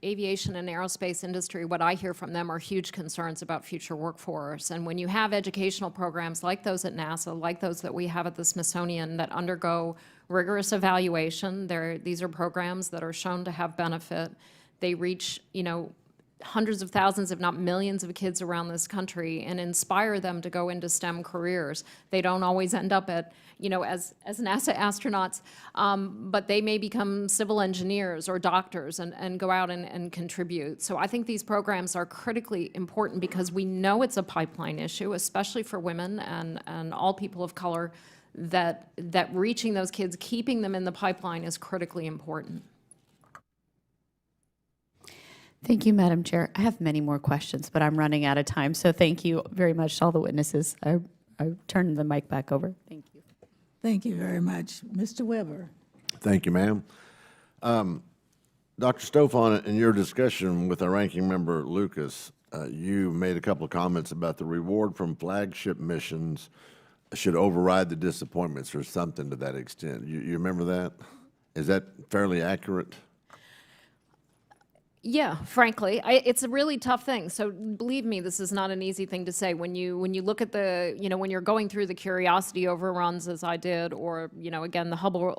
aviation and aerospace industry, what I hear from them are huge concerns about future workforce. And when you have educational programs like those at NASA, like those that we have at the Smithsonian, that undergo rigorous evaluation, these are programs that are shown to have benefit. They reach, hundreds of thousands, if not millions of kids around this country, and inspire them to go into STEM careers. They don't always end up at, as NASA astronauts, but they may become civil engineers or doctors and go out and contribute. So I think these programs are critically important because we know it's a pipeline issue, especially for women and all people of color, that reaching those kids, keeping them in the pipeline is critically important. Thank you, Madam Chair. I have many more questions, but I'm running out of time, so thank you very much to all the witnesses. I turn the mic back over. Thank you. Thank you very much. Mr. Weber. Thank you, ma'am. Dr. Stofan, in your discussion with our ranking member, Lucas, you made a couple of comments about the reward from flagship missions should override the disappointments or something to that extent. You remember that? Is that fairly accurate? Yeah, frankly, it's a really tough thing. So believe me, this is not an easy thing to say. When you look at the, when you're going through the Curiosity overruns as I did, or, again, the Hubble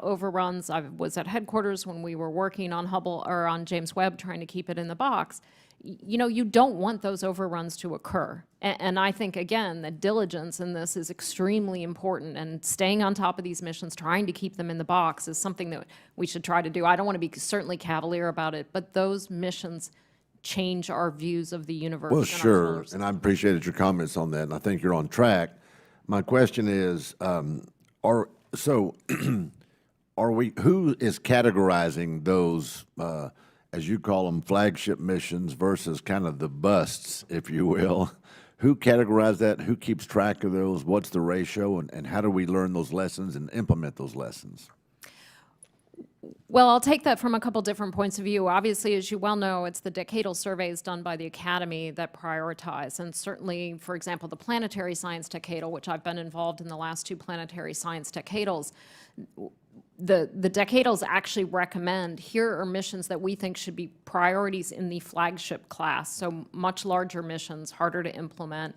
overruns, I was at headquarters when we were working on Hubble or on James Webb, trying to keep it in the box. You don't want those overruns to occur. And I think, again, that diligence in this is extremely important, and staying on top of these missions, trying to keep them in the box is something that we should try to do. I don't want to be certainly cavalier about it, but those missions change our views of the universe. Well, and our sure, solar system. and I appreciated your comments on that, and I think you're on track. My question is, who is categorizing those, as you call them, flagship missions versus kind of the busts, if you will? Who categorizes that? Who keeps track of those? What's the ratio? And how do we learn those lessons and implement those lessons? Well, I'll take that from a couple different points of view. Obviously, as you well know, it's the decadal surveys done by the Academy that prioritize. And certainly, for example, the planetary science decadal, which I've been involved in the last 2 planetary science decadals, the decadals actually recommend, here are missions that we think should be priorities in the flagship class, so much larger missions, harder to implement.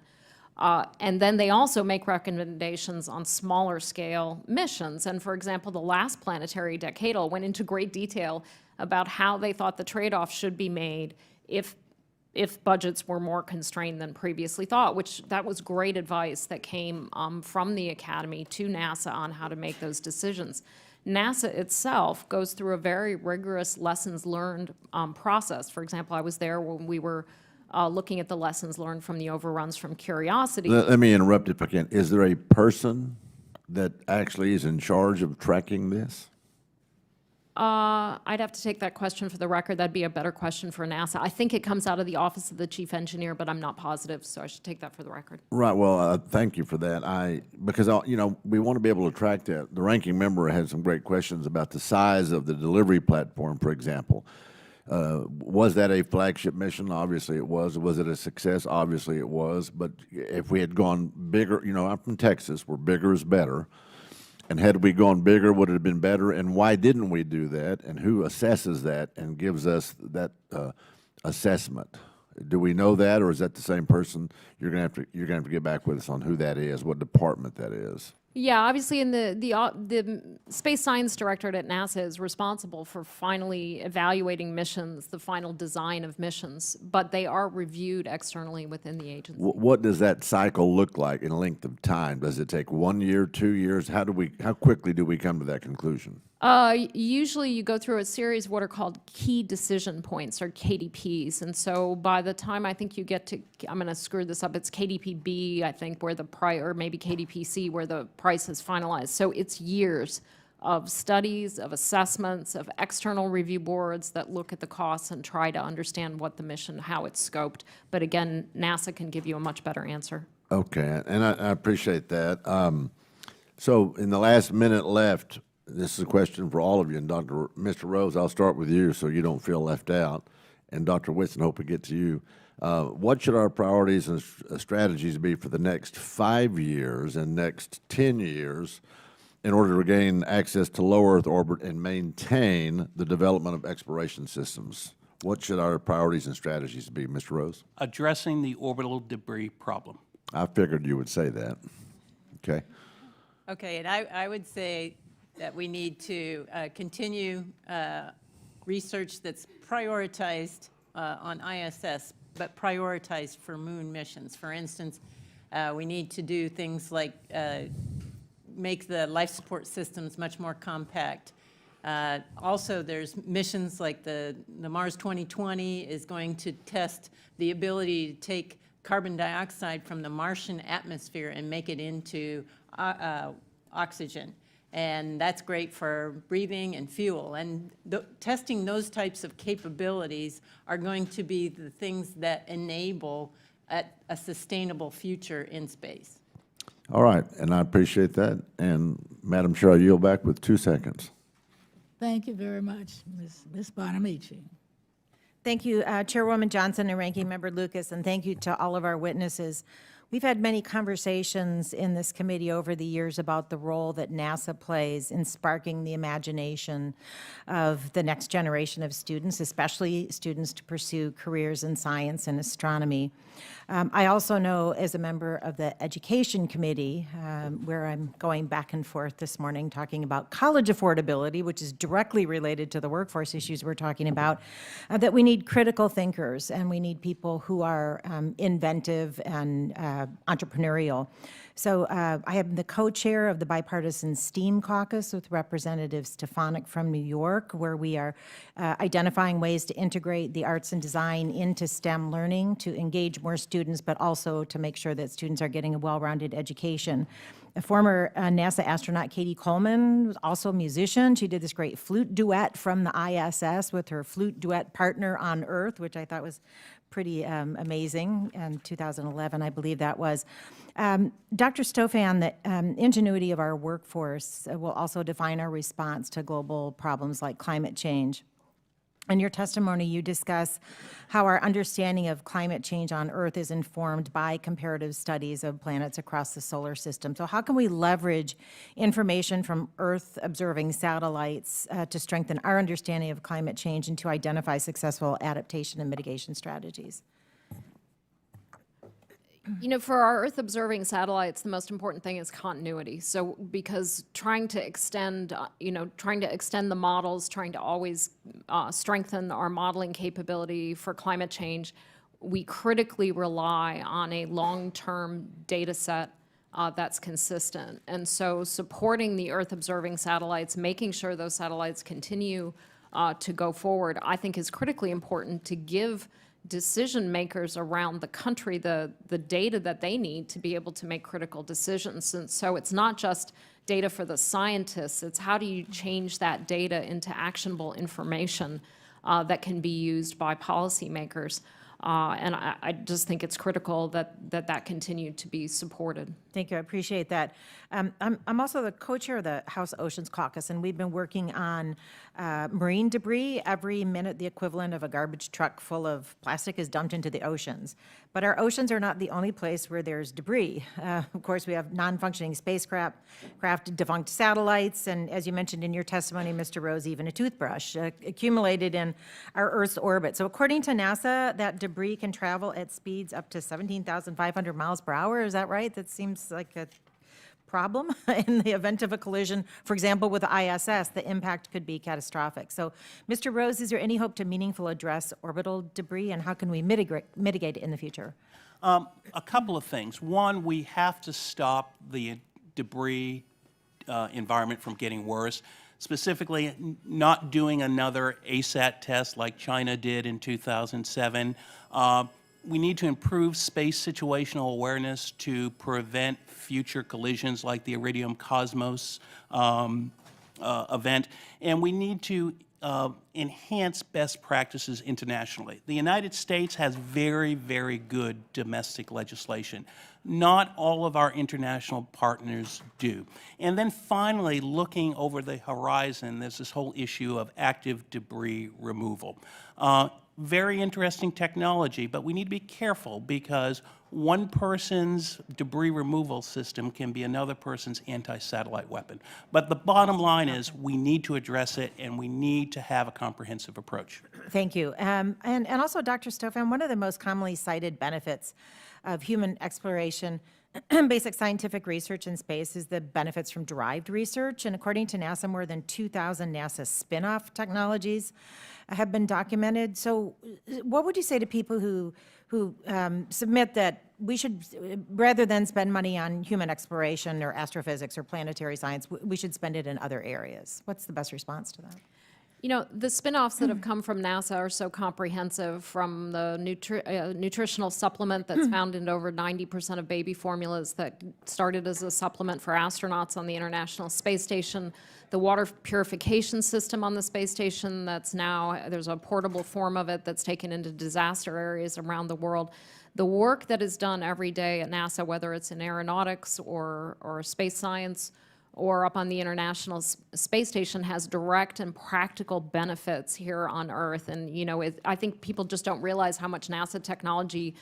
And then they also make recommendations on smaller scale missions. And for example, the last planetary decadal went into great detail about how they thought the trade-off should be made if budgets were more constrained than previously thought, which that was great advice that came from the Academy to NASA on how to make those decisions. NASA itself goes through a very rigorous lessons learned process. For example, I was there when we were looking at the lessons learned from the overruns from Curiosity. Let me interrupt if I can. Is there a person that actually is in charge of tracking this? I'd have to take that question for the record. That'd be a better question for NASA. I think it comes out of the Office of the Chief Engineer, but I'm not positive, so I should take that for the record. Right. Well, thank you for that. Because we want to be able to track that. The ranking member had some great questions about the size of the delivery platform, for example. Was that a flagship mission? Obviously it was. Was it a success? Obviously it was. But if we had gone bigger, I'm from Texas, where bigger is better. And had we gone bigger, would it have been better? And why didn't we do that? And who assesses that and gives us that assessment? Do we know that, or is that the same person? You're gonna have to get back with us on who that is, what department that is. Yeah, obviously, in the Space Science Directorate at NASA is responsible for finally evaluating missions, the final design of missions, but they are reviewed externally within the agency. What does that cycle look like in length of time? Does it take 1 year, 2 years? How quickly do we come to that conclusion? Usually you go through a series of what are called key decision points, or KDPs. And so by the time I think you get to, I'm going to screw this up, it's KDP-B, I think, where the or maybe KDP-C, where the price is finalized. So it's years of studies, of assessments, of external review boards that look at the costs and try to understand what the mission, how it's scoped. But again, NASA can give you a much better answer. Okay, and I appreciate that. So in the last minute left, this is a question for all of you, and Mr. Rose, I'll start with you so you don't feel left out, and Dr. Whitson, hope we get to you. What should our priorities and strategies be for the next 5 years and next 10 years in order to gain access to low Earth orbit and maintain the development of exploration systems? What should our priorities and strategies be, Mr. Rose? Addressing the orbital debris problem. I figured you would say that. Okay. Okay, and I would say that we need to continue research that's prioritized on ISS, but prioritized for moon missions. For instance, we need to do things like make the life support systems much more compact. Also, there's missions like the Mars 2020 is going to test the ability to take carbon dioxide from the Martian atmosphere and make it into oxygen. And that's great for breathing and fuel. And testing those types of capabilities are going to be the things that enable a sustainable future in space. All right, and I appreciate that. And Madam Chair, I yield back with 2 seconds. Thank you very much, Ms. Bonamici. Thank you, Chairwoman Johnson and Ranking Member Lucas, and thank you to all of our witnesses. We've had many conversations in this committee over the years about the role that NASA plays in sparking the imagination of the next generation of students, especially students to pursue careers in science and astronomy. I also know, as a member of the Education Committee, where I'm going back and forth this morning talking about college affordability, which is directly related to the workforce issues we're talking about, that we need critical thinkers and we need people who are inventive and entrepreneurial. So I am the co-chair of the Bipartisan STEAM Caucus with Representative Stofan from New York, where we are identifying ways to integrate the arts and design into STEM learning to engage more students, but also to make sure that students are getting a well-rounded education. A former NASA astronaut, Katie Coleman, was also a musician. She did this great flute duet from the ISS with her flute duet partner on Earth, which I thought was pretty amazing, in 2011, I believe that was. Dr. Stofan, the ingenuity of our workforce will also define our response to global problems like climate change. In your testimony, you discuss how our understanding of climate change on Earth is informed by comparative studies of planets across the solar system. So how can we leverage information from Earth-observing satellites to strengthen our understanding of climate change and to identify successful adaptation and mitigation strategies? You know, for our Earth-observing satellites, the most important thing is continuity. So, because trying to extend, trying to extend the models, trying to always strengthen our modeling capability for climate change, we critically rely on a long-term data set that's consistent. And so supporting the Earth-observing satellites, making sure those satellites continue to go forward, I think is critically important to give decision makers around the country the data that they need to be able to make critical decisions. And so it's not just data for the scientists, it's how do you change that data into actionable information that can be used by policymakers. And I just think it's critical that continue to be supported. Thank you, I appreciate that. I'm also the co-chair of the House Oceans Caucus, and we've been working on marine debris. Every minute, the equivalent of a garbage truck full of plastic is dumped into the oceans. But our oceans are not the only place where there's debris. Of course, we have non-functioning spacecraft, defunct satellites, and as you mentioned in your testimony, Mr. Rose, even a toothbrush accumulated in our Earth's orbit. So according to NASA, that debris can travel at speeds up to 17,500 miles per hour. Is that right? That seems like a problem. In the event of a collision, for example, with the ISS, the impact could be catastrophic. So, Mr. Rose, is there any hope to meaningfully address orbital debris, and how can we mitigate it in the future? A couple of things. One, we have to stop the debris environment from getting worse. Specifically, not doing another ASAT test like China did in 2007. We need to improve space situational awareness to prevent future collisions like the Iridium Cosmos event. And we need to enhance best practices internationally. The United States has very, very good domestic legislation. Not all of our international partners do. And then finally, looking over the horizon, there's this whole issue of active debris removal. Very interesting technology, but we need to be careful because one person's debris removal system can be another person's anti-satellite weapon. But the bottom line is we need to address it and we need to have a comprehensive approach. Thank you. And also, Dr. Stofan, one of the most commonly cited benefits of human exploration basic scientific research in space is the benefits from derived research. And according to NASA, more than 2,000 NASA spin-off technologies have been documented. So what would you say to people who submit that we should, rather than spend money on human exploration or astrophysics or planetary science, we should spend it in other areas? What's the best response to that? You know, the spin-offs that have come from NASA are so comprehensive, from the nutritional supplement that's found in over 90% of baby formulas that started as a supplement for astronauts on the International Space Station, the water purification system on the space station that's now, there's a portable form of it that's taken into disaster areas around the world. The work that is done every day at NASA, whether it's in aeronautics or space science, or up on the International Space Station has direct and practical benefits here on Earth. And, you know, I think people just don't realize how much NASA technology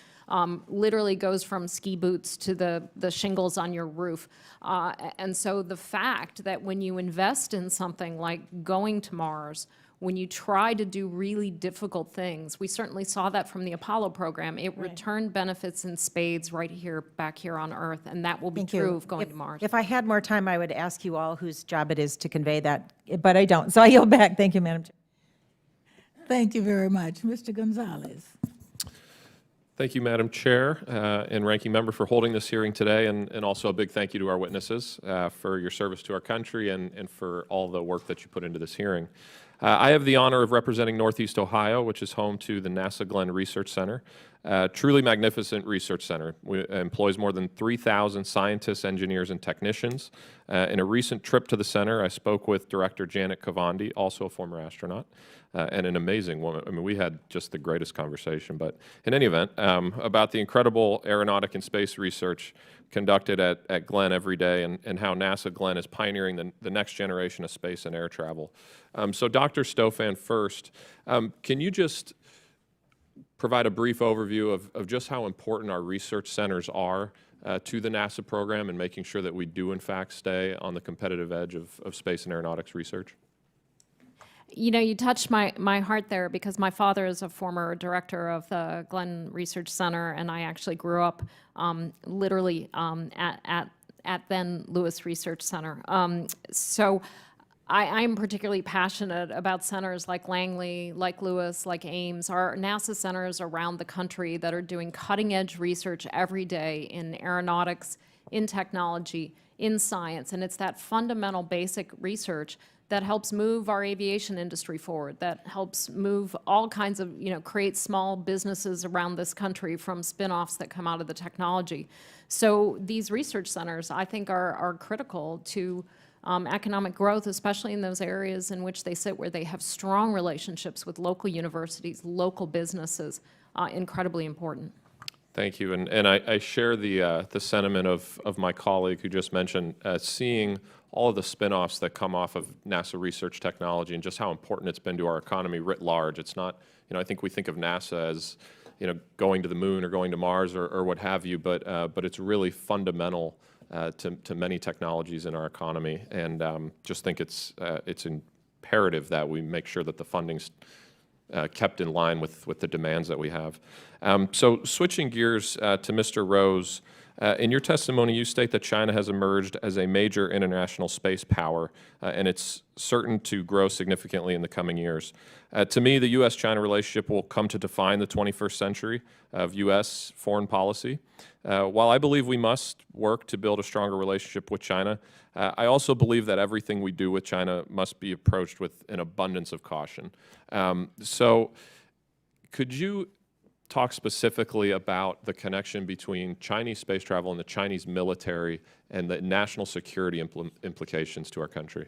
literally goes from ski boots to the shingles on your roof. And so the fact that when you invest in something like going to Mars, when you try to do really difficult things, we certainly saw that from the Apollo program. It returned benefits in spades right here, back here on Earth, and that will be Thank you. true of going to Mars. If I had more time, I would ask you all whose job it is to convey that, but I don't. So I yield back. Thank you, Madam Chair. Thank you very much. Mr. Gonzalez. Thank you, Madam Chair and Ranking Member, for holding this hearing today, and also a big thank you to our witnesses for your service to our country and for all the work that you put into this hearing. I have the honor of representing Northeast Ohio, which is home to the NASA Glenn Research Center. Truly magnificent research center. It employs more than 3,000 scientists, engineers, and technicians. In a recent trip to the center, I spoke with Director Janet Cavandi, also a former astronaut, and an amazing woman. I mean, we had just the greatest conversation. But in any event, about the incredible aeronautic and space research conducted at Glenn every day, and how NASA Glenn is pioneering the next generation of space and air travel. So Dr. Stofan, first, can you just provide a brief overview of just how important our research centers are to the NASA program and making sure that we do in fact stay on the competitive edge of space and aeronautics research? You know, you touched my heart there, because my father is a former director of the Glenn Research Center, and I actually grew up literally at then Lewis Research Center. So I'm particularly passionate about centers like Langley, like Lewis, like Ames, our NASA centers around the country that are doing cutting-edge research every day in aeronautics, in technology, in science. And it's that fundamental basic research that helps move our aviation industry forward, that helps move all kinds of, you know, create small businesses around this country from spin-offs that come out of the technology. So these research centers, I think, are critical to economic growth, especially in those areas in which they sit, where they have strong relationships with local universities, local businesses, incredibly important. Thank you, and I share the sentiment of my colleague who just mentioned seeing all of the spin-offs that come off of NASA research technology and just how important it's been to our economy writ large. It's not, you know, I think we think of NASA as, you know, going to the moon or going to Mars or what have you, but it's really fundamental to many technologies in our economy, and just think it's imperative that we make sure that the funding's kept in line with the demands that we have. So switching gears to Mr. Rose, in your testimony you state that China has emerged as a major international space power, and it's certain to grow significantly in the coming years. To me, the U.S.-China relationship will come to define the 21st century of U.S. foreign policy. While I believe we must work to build a stronger relationship with China, I also believe that everything we do with China must be approached with an abundance of caution. So could you talk specifically about the connection between Chinese space travel and the Chinese military and the national security implications to our country?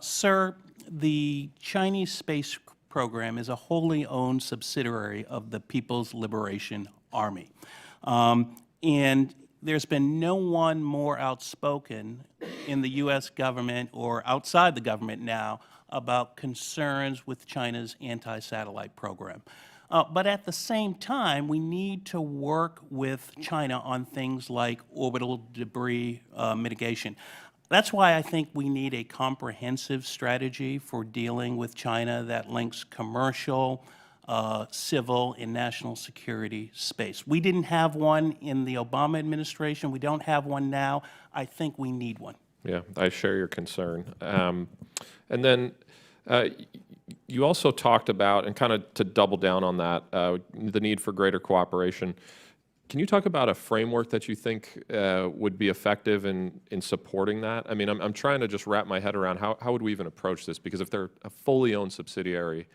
Sir, the Chinese space program is a wholly owned subsidiary of the People's Liberation Army. And there's been no one more outspoken in the U.S. government or outside the government now about concerns with China's anti-satellite program. But at the same time, we need to work with China on things like orbital debris mitigation. That's why I think we need a comprehensive strategy for dealing with China that links commercial, civil, and national security space. We didn't have one in the Obama administration. We don't have one now. I think we need one. Yeah, I share your concern. And then you also talked about, and kind of to double down on that, the need for greater cooperation. Can you talk about a framework that you think would be effective in supporting that? I mean, I'm trying to just wrap my head around how would we even approach this? Because if they're a fully owned subsidiary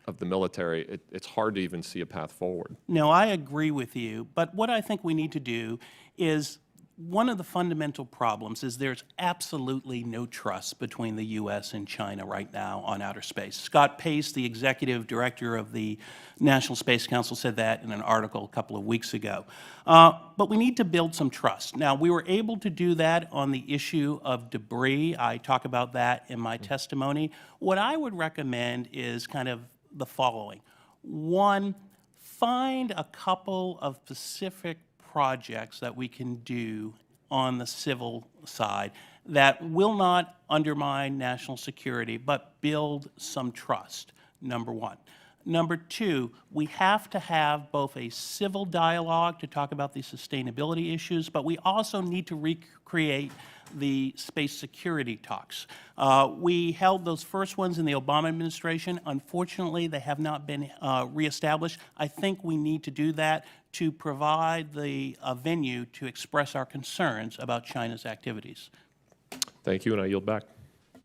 of the military, it's hard to even see a path forward. No, I agree with you. But what I think we need to do is one of the fundamental problems is there's absolutely no trust between the U.S. and China right now on outer space. Scott Pace, the executive director of the National Space Council, said that in an article a couple of weeks ago. But we need to build some trust. Now, we were able to do that on the issue of debris. I talk about that in my testimony. What I would recommend is kind of the following. One, find a couple of specific projects that we can do on the civil side that will not undermine national security, but build some trust, number one. Number two, we have to have both a civil dialogue to talk about the sustainability issues, but we also need to recreate the space security talks. We held those first ones in the Obama administration. Unfortunately, they have not been reestablished. I think we need to do that to provide the venue to express our concerns about China's activities. Thank you, and I yield back.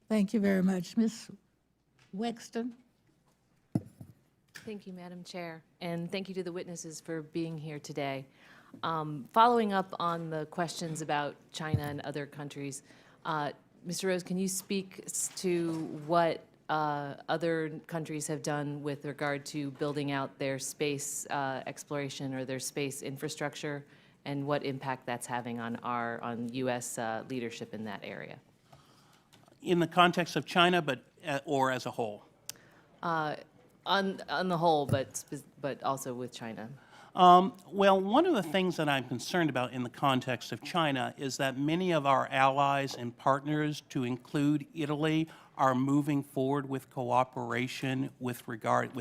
Thank you very much. Ms. Wexton? Thank you, Madam Chair, and thank you to the witnesses for being here today. Following up on the questions about China and other countries, Mr. Rose, can you speak to what other countries have done with regard to building out their space exploration or their space infrastructure, and what impact that's having on U.S. leadership in that area? In the context of China, or as a whole? On the whole, but also with China. Well, one of the things that I'm concerned about in the context of China is that many of our allies and partners, to include Italy, are moving forward with cooperation with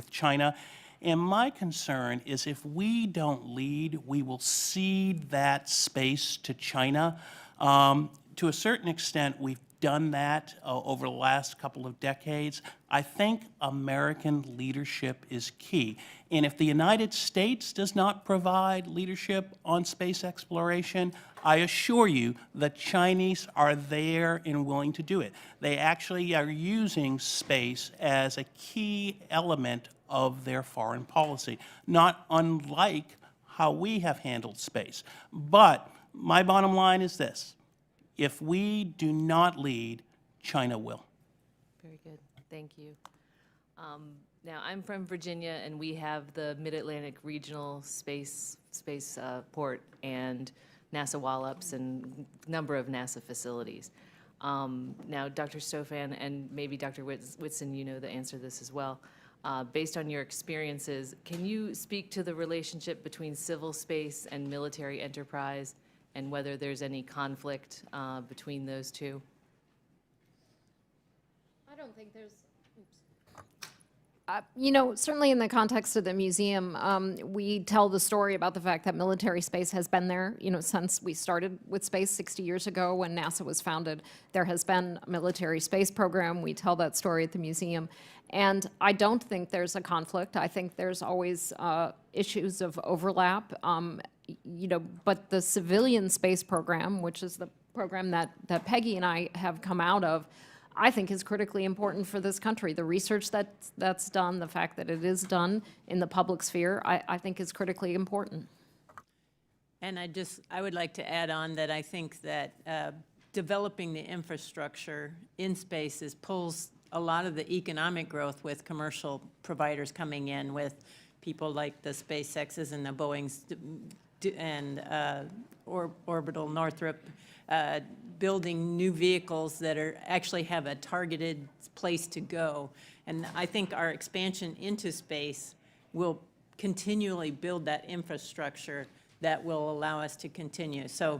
China. And my concern is if we don't lead, we will cede that space to China. To a certain extent, we've done that over the last couple of decades. I think American leadership is key. And if the United States does not provide leadership on space exploration, I assure you the Chinese are there and willing to do it. They actually are using space as a key element of their foreign policy, not unlike how we have handled space. But my bottom line is this: if we do not lead, China will. Very good. Thank you. Now, I'm from Virginia, and we have the Mid-Atlantic Regional Space Port and NASA Wallops and a number of NASA facilities. Now, Dr. Stofan and maybe Dr. Whitson, you know the answer to this as well. Based on your experiences, can you speak to the relationship between civil space and military enterprise, and whether there's any conflict between those two? I don't think there's, certainly in the context of the museum, we tell the story about the fact that military space has been there, since we started with space 60 years ago when NASA was founded. There has been a military space program. We tell that story at the museum. And I don't think there's a conflict. I think there's always issues of overlap. But the civilian space program, which is the program that Peggy and I have come out of, I think is critically important for this country. The research that's done, the fact that it is done in the public sphere, I think is critically important. And I would like to add on that I think that developing the infrastructure in space pulls a lot of the economic growth with commercial providers coming in, with people like the SpaceX's and the Boeing's and Orbital Northrop building new vehicles that actually have a targeted place to go. And I think our expansion into space will continually build that infrastructure that will allow us to continue. So,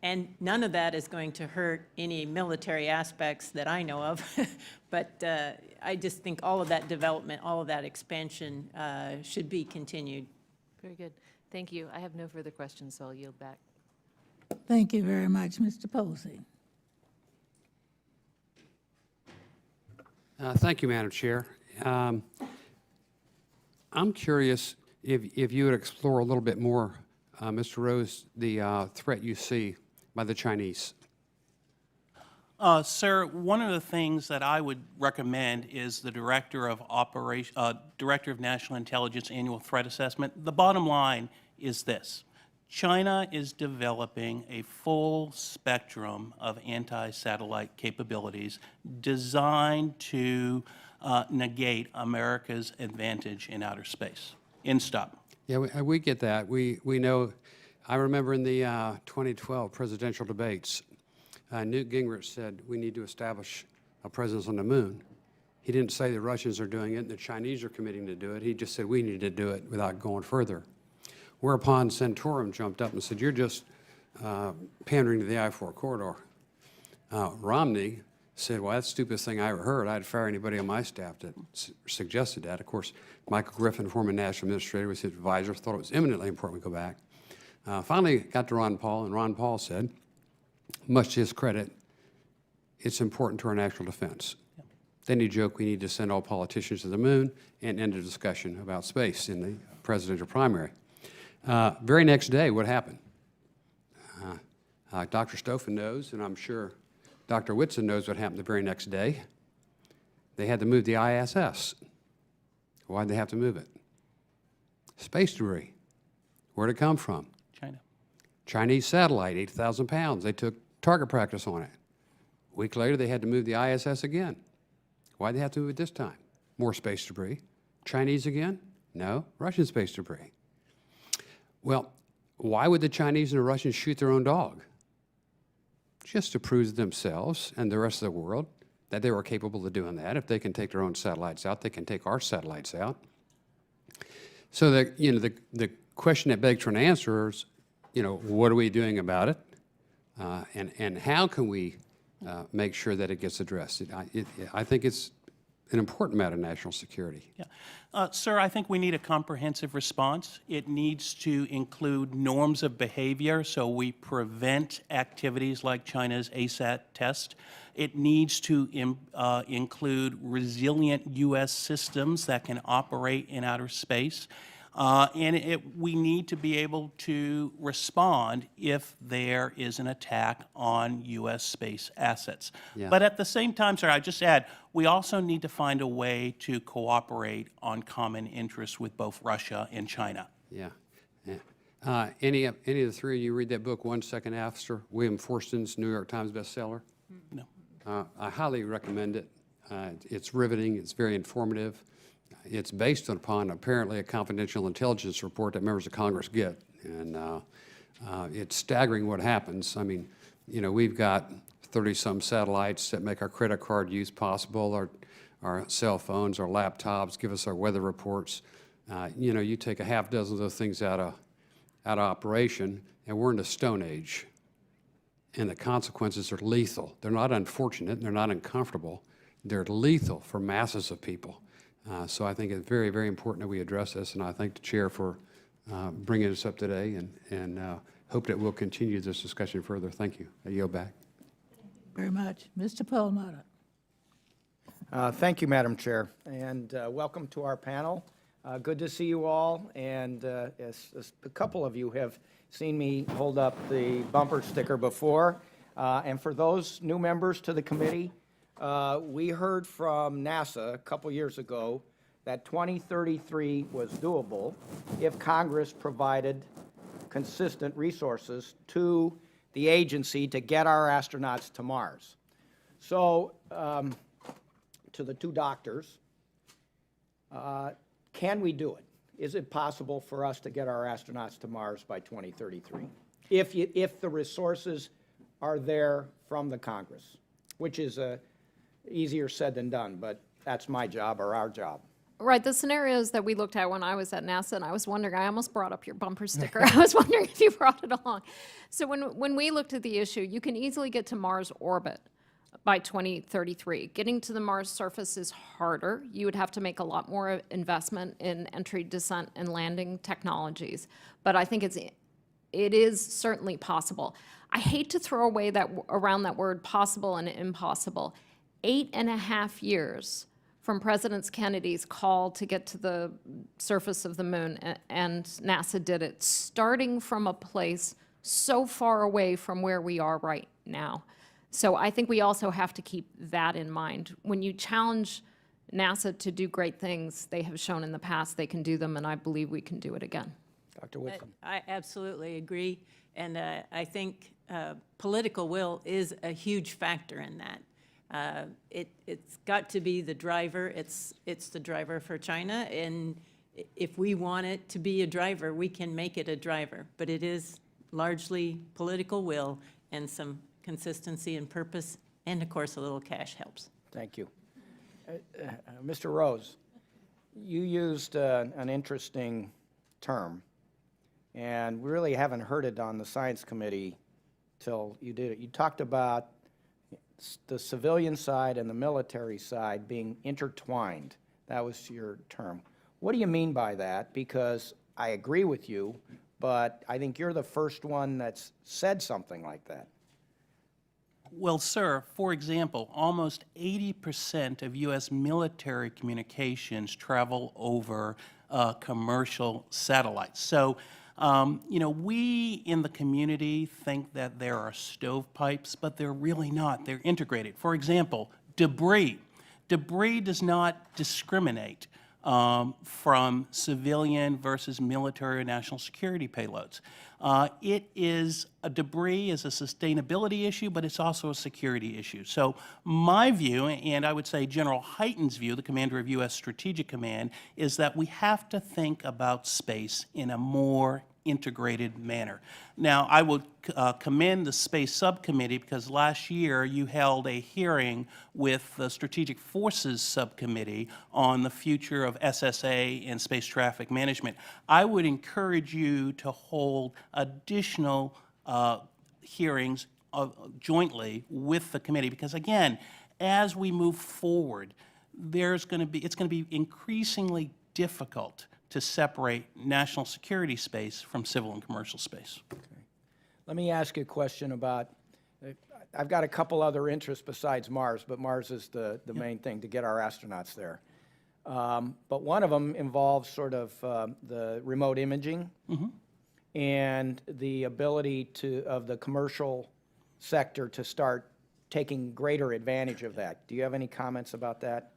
and none of that is going to hurt any military aspects that I know of, but I just think all of that development, all of that expansion should be continued. Very good. Thank you. I have no further questions, so I'll yield back. Thank you very much, Mr. Posey. Thank you, Madam Chair. I'm curious if you would explore a little bit more, Mr. Rose, the threat you see by the Chinese. Sir, one of the things that I would recommend is the Director of National Intelligence Annual Threat Assessment. The bottom line is this: China is developing a full spectrum of anti-satellite capabilities designed to negate America's advantage in outer space. In stop. Yeah, we get that. We know, I remember in the 2012 presidential debates, Newt Gingrich said we need to establish a presence on the moon. He didn't say the Russians are doing it and the Chinese are committing to do it. He just said we need to do it without going further. Whereupon Centaurum jumped up and said, you're just pandering to the I-4 corridor. Romney said, well, that's the stupidest thing I ever heard. I'd fire anybody on my staff that suggested that. Of course, Michael Griffin, former national administrator, was his advisor, thought it was eminently important we go back. Finally got to Ron Paul, and Ron Paul said, much to his credit, it's important to our national defense. Yep. Then he joked we need to send all politicians to the moon and end the discussion about space in the presidential primary. Very next day, what happened? Dr. Stofan knows, and I'm sure Dr. Whitson knows what happened the very next day. They had to move the ISS. Why'd they have to move it? Space debris. Where'd it come from? China. Chinese satellite, 8,000 pounds. They took target practice on it. A week later, they had to move the ISS again. Why'd they have to move it this time? More space debris. Chinese again? No, Russian space debris. Well, why would the Chinese and the Russians shoot their own dog? Just to prove to themselves and the rest of the world that they were capable of doing that. If they can take their own satellites out, they can take our satellites out. So the question that begs for an answer is, what are we doing about it? And how can we make sure that it gets addressed? I think it's an important matter of national security. Yeah. Sir, I think we need a comprehensive response. It needs to include norms of behavior so we prevent activities like China's ASAT test. It needs to include resilient U.S. systems that can operate in outer space. And we need to be able to respond if there is an attack on U.S. space assets. Yeah. But at the same time, sir, I just add, we also need to find a way to cooperate on common interests with both Russia and China. Yeah. Yeah. Any of the three of you read that book, 1 Second After, William Forsten's New York Times bestseller? No. I highly recommend it. It's riveting. It's very informative. It's based upon apparently a confidential intelligence report that members of Congress get, and it's staggering what happens. I mean, we've got 30-some satellites that make our credit card use possible, our cell phones, our laptops, give us our weather reports. You take a half dozen of those things out of operation, and we're in the Stone Age, and the consequences are lethal. They're not unfortunate, they're not uncomfortable, they're lethal for masses of people. So I think it's very, very important that we address this, and I thank the chair for bringing us up today, and hope that we'll continue this discussion further. Thank you. I yield back. Very much. Mr. Perlmutter. Thank you, Madam Chair, and welcome to our panel. Good to see you all, and as a couple of you have seen me hold up the bumper sticker before, and for those new members to the committee, we heard from NASA a couple years ago that 2033 was doable if Congress provided consistent resources to the agency to get our astronauts to Mars. So, to the two doctors, can we do it? Is it possible for us to get our astronauts to Mars by 2033? If the resources are there from the Congress, which is easier said than done, but that's my job or our job. Right, the scenarios that we looked at when I was at NASA, and I was wondering, I almost brought up your bumper sticker. I was wondering if you brought it along. So when we looked at the issue, you can easily get to Mars orbit by 2033. Getting to the Mars surface is harder. You would have to make a lot more investment in entry, descent, and landing technologies. But I think it is certainly possible. I hate to throw away around that word possible and impossible. 8.5 years from President Kennedy's call to get to the surface of the moon, and NASA did it, starting from a place so far away from where we are right now. So I think we also have to keep that in mind. When you challenge NASA to do great things, they have shown in the past they can do them, and I believe we can do it again. Dr. Whitson. I absolutely agree, and I think political will is a huge factor in that. It's got to be the driver. It's the driver for China, and if we want it to be a driver, we can make it a driver. But it is largely political will and some consistency and purpose, and of course, a little cash helps. Thank you. Mr. Rose, you used an interesting term, and we really haven't heard it on the Science Committee till you did it. You talked about the civilian side and the military side being intertwined. That was your term. What do you mean by that? Because I agree with you, but I think you're the first one that's said something like that. Well, sir, for example, almost 80% of U.S. military communications travel over commercial satellites. So, you know, we in the community think that there are stovepipes, but they're really not. They're integrated. For example, debris. Debris does not discriminate from civilian versus military or national security payloads. Debris is a sustainability issue, but it's also a security issue. So my view, and I would say General Hyten's view, the commander of U.S. Strategic Command, is that we have to think about space in a more integrated manner. Now, I would commend the Space Subcommittee because last year you held a hearing with the Strategic Forces Subcommittee on the future of SSA and space traffic management. I would encourage you to hold additional hearings jointly with the committee because, again, as we move forward, it's going to be increasingly difficult to separate national security space from civil and commercial space. Okay. Let me ask you a question about, I've got a couple other interests besides Mars, but Mars is the main thing to get our astronauts there. But one of them involves sort of the remote imaging and the ability of the commercial sector to start taking greater advantage of that. Do you have any comments about that?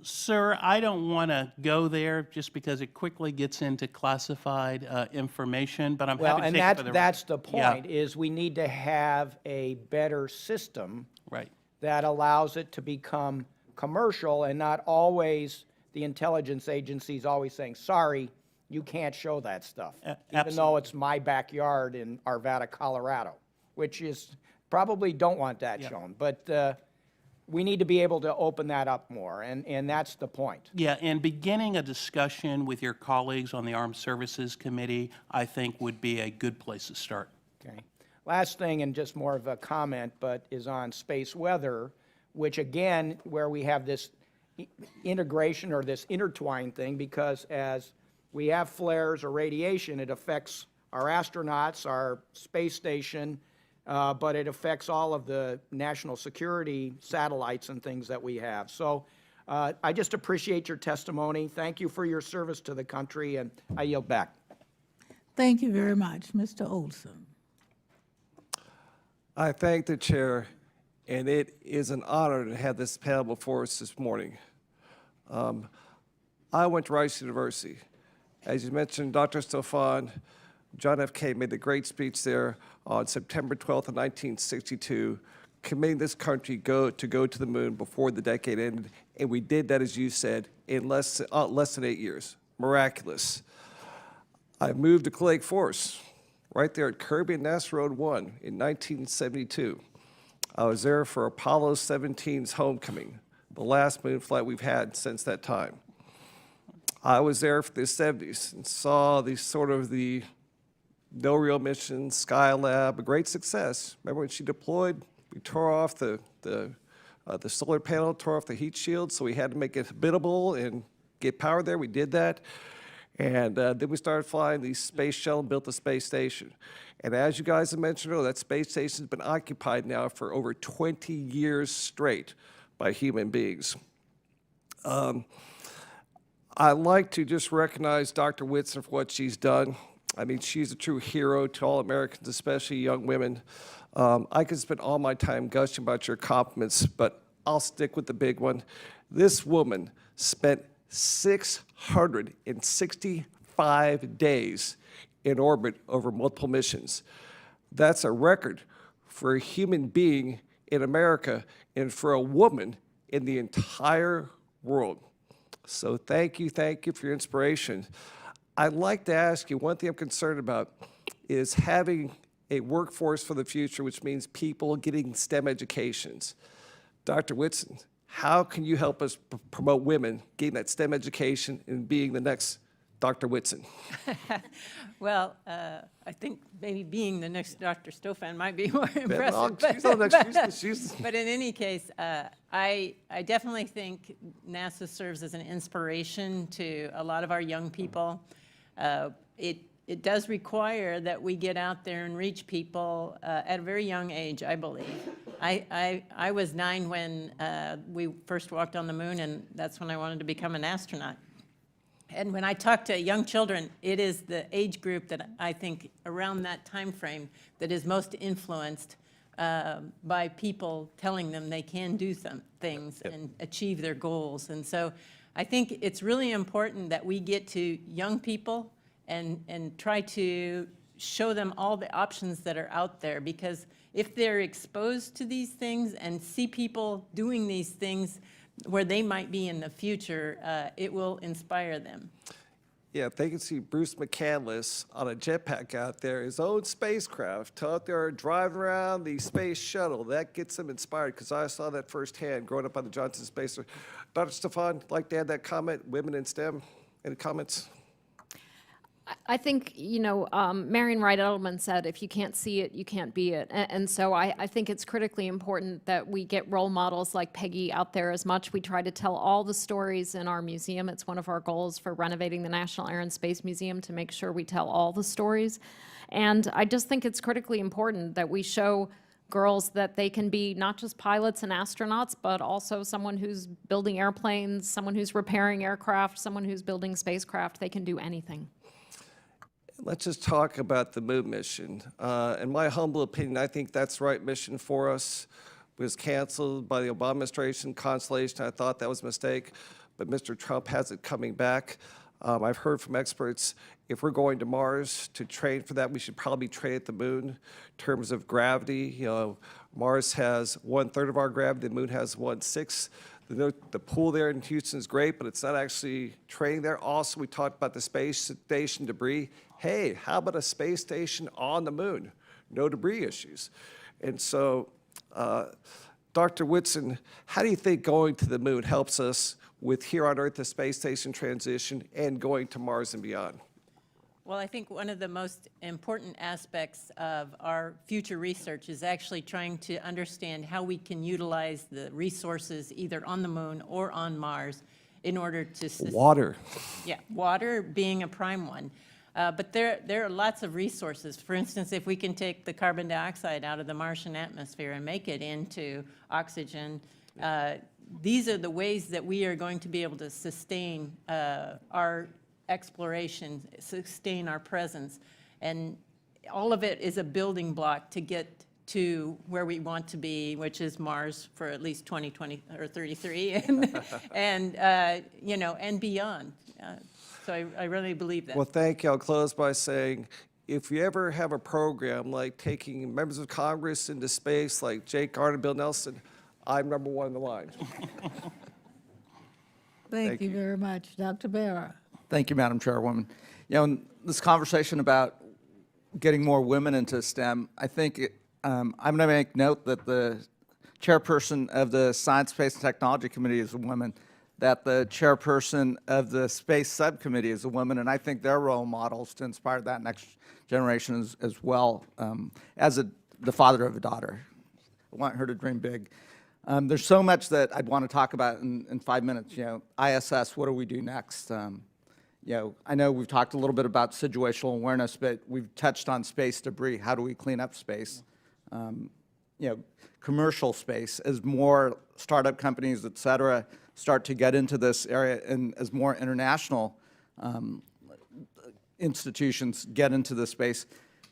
Sir, I don't want to go there just because it quickly gets into classified information, but I'm happy to take it for the... That's the point, is we need to have a better system that allows it to become commercial and not always the intelligence agencies always saying, sorry, you can't show that stuff, even though it's my backyard in Arvada, Colorado, which is, probably don't want that shown. But we need to be able to open that up more, and that's the point. Yeah, and beginning a discussion with your colleagues on the Armed Services Committee, I think would be a good place to start. Okay. Last thing, and just more of a comment, but is on space weather, which again, where we have this integration or this intertwined thing, because as we have flares or radiation, it affects our astronauts, our space station, but it affects all of the national security satellites and things that we have. So I just appreciate your testimony. Thank you for your service to the country, and I yield back. Thank you very much. Mr. Olson. I thank the chair, and it is an honor to have this panel before us this morning. I went to Rice University. As you mentioned, Dr. Stofan, John F. Kennedy made the great speech there on September 12th of 1962, committing this country to go to the moon before the decade ended, and we did that, as you said, in less than 8 years. Miraculous. I moved to Lake Forest, right there at Kirby and NASA Road 1 in 1972. I was there for Apollo 17's homecoming, the last moon flight we've had since that time. I was there for the 70s and saw the no real mission, Skylab, a great success. Remember when she deployed, we tore off the solar panel, tore off the heat shield, so we had to make it habitable and get power there. We did that. And then we started flying the space shuttle and built the space station. And as you guys have mentioned earlier, that space station's been occupied now for over 20 years straight by human beings. I'd like to just recognize Dr. Whitson for what she's done. I mean, she's a true hero to all Americans, especially young women. I could spend all my time gushing about your compliments, but I'll stick with the big one. This woman spent 5 days in orbit over multiple missions. That's a record for a human being in America and for a woman in the entire world. So thank you for your inspiration. I'd like to ask you, one thing I'm concerned about is having a workforce for the future, which means people getting STEM educations. Dr. Whitson, how can you help us promote women getting that STEM education and being the next Dr. Whitson? Well, I think maybe being the next Dr. Stofan might be more impressive. Well, she's not the next, she's But in any case, I definitely think NASA serves as an inspiration to a lot of our young people. It does require that we get out there and reach people at a very young age, I believe. I was 9 when we first walked on the moon, and that's when I wanted to become an astronaut. And when I talk to young children, it is the age group that I think around that time frame that is most influenced by people telling them they can do some things and achieve their goals. And so I think it's really important that we get to young people and try to show them all the options that are out there, because if they're exposed to these things and see people doing these things where they might be in the future, it will inspire them. Yeah, if they can see Bruce McCandless on a jetpack out there, his own spacecraft, out there driving around the space shuttle, that gets them inspired, because I saw that firsthand growing up on the Johnson Space Center. Dr. Stofan, like to add that comment, women in STEM, any comments? I think, you know, Marion Wright Edelman said, if you can't see it, you can't be it. And so I think it's critically important that we get role models like Peggy out there as much. We try to tell all the stories in our museum. It's one of our goals for renovating the National Air and Space Museum, to make sure we tell all the stories. And I just think it's critically important that we show girls that they can be not just pilots and astronauts, but also someone who's building airplanes, someone who's repairing aircraft, someone who's building spacecraft. They can do anything. Let's just talk about the moon mission. In my humble opinion, I think that's the right mission for us. It was canceled by the Obama administration, Constellation. I thought that was a mistake, but Mr. Trump has it coming back. I've heard from experts, if we're going to Mars to train for that, we should probably train at the moon in terms of gravity. You know, Mars has 1/3 of our gravity, the moon has 1/6. The pool there in Houston is great, but it's not actually training there. Also, we talked about the space station debris. Hey, how about a space station on the moon? No debris issues. And so, Dr. Whitson, how do you think going to the moon helps us with here on Earth, the space station transition, and going to Mars and beyond? Well, I think one of the most important aspects of our future research is actually trying to understand how we can utilize the resources either on the moon or on Mars in order to... Water. Yeah, water being a prime one. But there are lots of resources. For instance, if we can take the carbon dioxide out of the Martian atmosphere and make it into oxygen, these are the ways that we are going to be able to sustain our exploration, sustain our presence. And all of it is a building block to get to where we want to be, which is Mars for at least 2020 or 33, and you know, and beyond. So I really believe that. Well, thank you. I'll close by saying, if you ever have a program like taking members of Congress into space, like Jake Garner, Bill Nelson, I'm number one in the line. Thank you very much. Dr. Barra. Thank you, Madam Chairwoman. You know, this conversation about getting more women into STEM, I think I'm going to make note that the chairperson of the Science, Space, and Technology Committee is a woman, that the chairperson of the Space Subcommittee is a woman, and I think they're role models to inspire that next generation as well. As the father of a daughter, I want her to dream big. There's so much that I'd want to talk about in 5 minutes. You know, ISS, what do we do next? You know, I know we've talked a little bit about situational awareness, but we've touched on space debris. How do we clean up space? You know, commercial space, as more startup companies, et cetera, start to get into this area, and as more international institutions get into this space,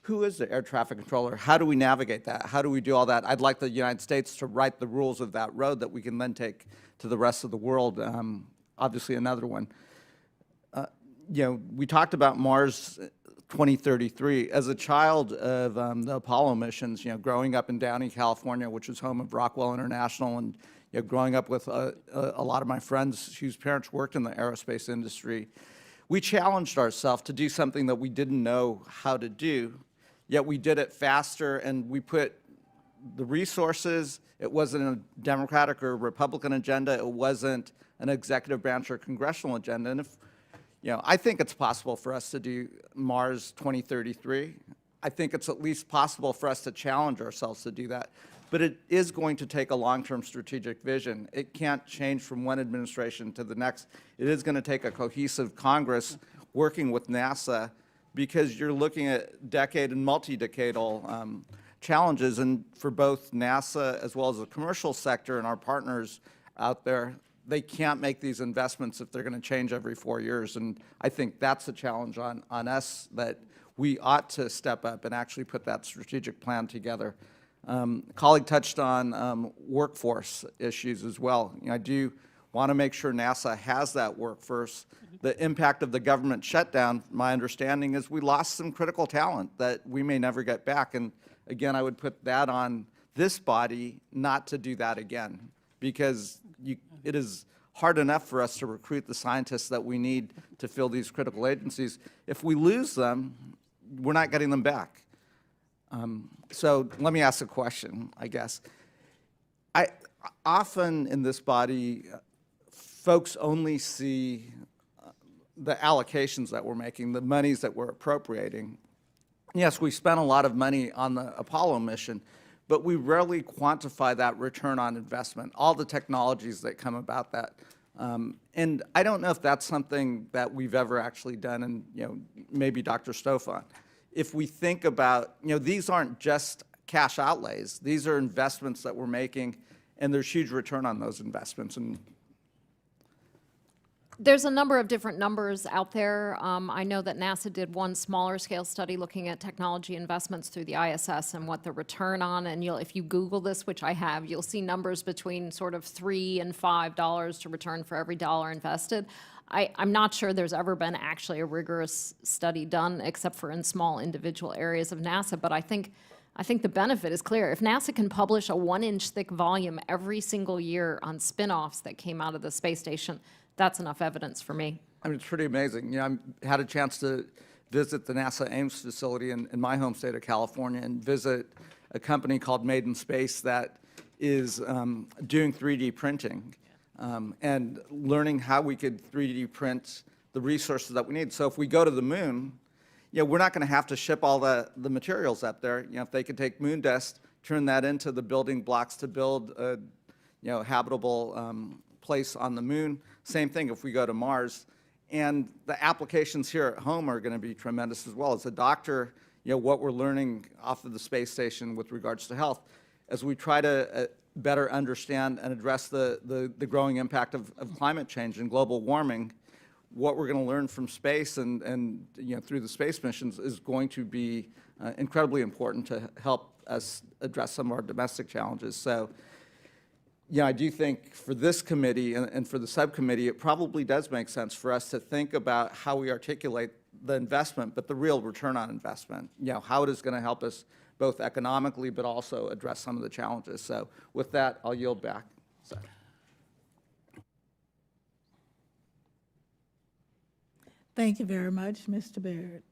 who is the air traffic controller? How do we navigate that? How do we do all that? I'd like the United States to write the rules of that road that we can then take to the rest of the world. Obviously, another one. we talked about Mars 2033. As a child of the Apollo missions, growing up in Downey, California, which is home of Rockwell International, and growing up with a lot of my friends whose parents worked in the aerospace industry, we challenged ourselves to do something that we didn't know how to do, yet we did it faster, and we put the resources. It wasn't a Democratic or Republican agenda. It wasn't an executive branch or congressional agenda. And if, I think it's possible for us to do Mars 2033. I think it's at least possible for us to challenge ourselves to do that. But it is going to take a long-term strategic vision. It can't change from one administration to the next. It is going to take a cohesive Congress working with NASA, because you're looking at decade and multi-decadal challenges. And for both NASA as well as the commercial sector and our partners out there, they can't make these investments if they're going to change every 4 years. And I think that's a challenge on us, that we ought to step up and actually put that strategic plan together. A colleague touched on workforce issues as well. I do want to make sure NASA has that workforce. The impact of the government shutdown, my understanding is we lost some critical talent that we may never get back. And again, I would put that on this body not to do that again, because it is hard enough for us to recruit the scientists that we need to fill these critical agencies. If we lose them, we're not getting them back. So let me ask a question, I guess. Often in this body, folks only see the allocations that we're making, the monies that we're appropriating. Yes, we spent a lot of money on the Apollo mission, but we rarely quantify that return on investment, all the technologies that come about that. And I don't know if that's something that we've ever actually done, and maybe Dr. Stofan. If we think about, these aren't just cash outlays. These are investments that we're making, and there's huge return on those investments. And there's a number of different numbers out there. I know that NASA did one smaller scale study looking at technology investments through the ISS and what the return on, and if you Google this, which I have, you'll see numbers between sort of $3 and $5 to return for every dollar invested. I'm not sure there's ever been actually a rigorous study done, except for in small individual areas of NASA, but I think the benefit is clear. If NASA can publish a 1-inch thick volume every single year on spin-offs that came out of the space station, that's enough evidence for me. I mean, it's pretty amazing. I had a chance to visit the NASA Ames facility in my home state of California and visit a company called Made in Space that is doing 3D printing and learning how we could 3D print the resources that we need. So if we go to the moon, we're not going to have to ship all the materials up there. If they could take moon dust, turn that into the building blocks to build a habitable place on the moon. Same thing if we go to Mars. And the applications here at home are going to be tremendous as well. As a doctor, what we're learning off of the space station with regards to health, as we try to better understand and address the growing impact of climate change and global warming, what we're going to learn from space and through the space missions is going to be incredibly important to help us address some of our domestic challenges. So, I do think for this committee and for the subcommittee, it probably does make sense for us to think about how we articulate the investment, but the real return on investment, how it is going to help us both economically but also address some of the challenges. So with that, I'll yield back. So. Thank you very much, Mr. Barrett.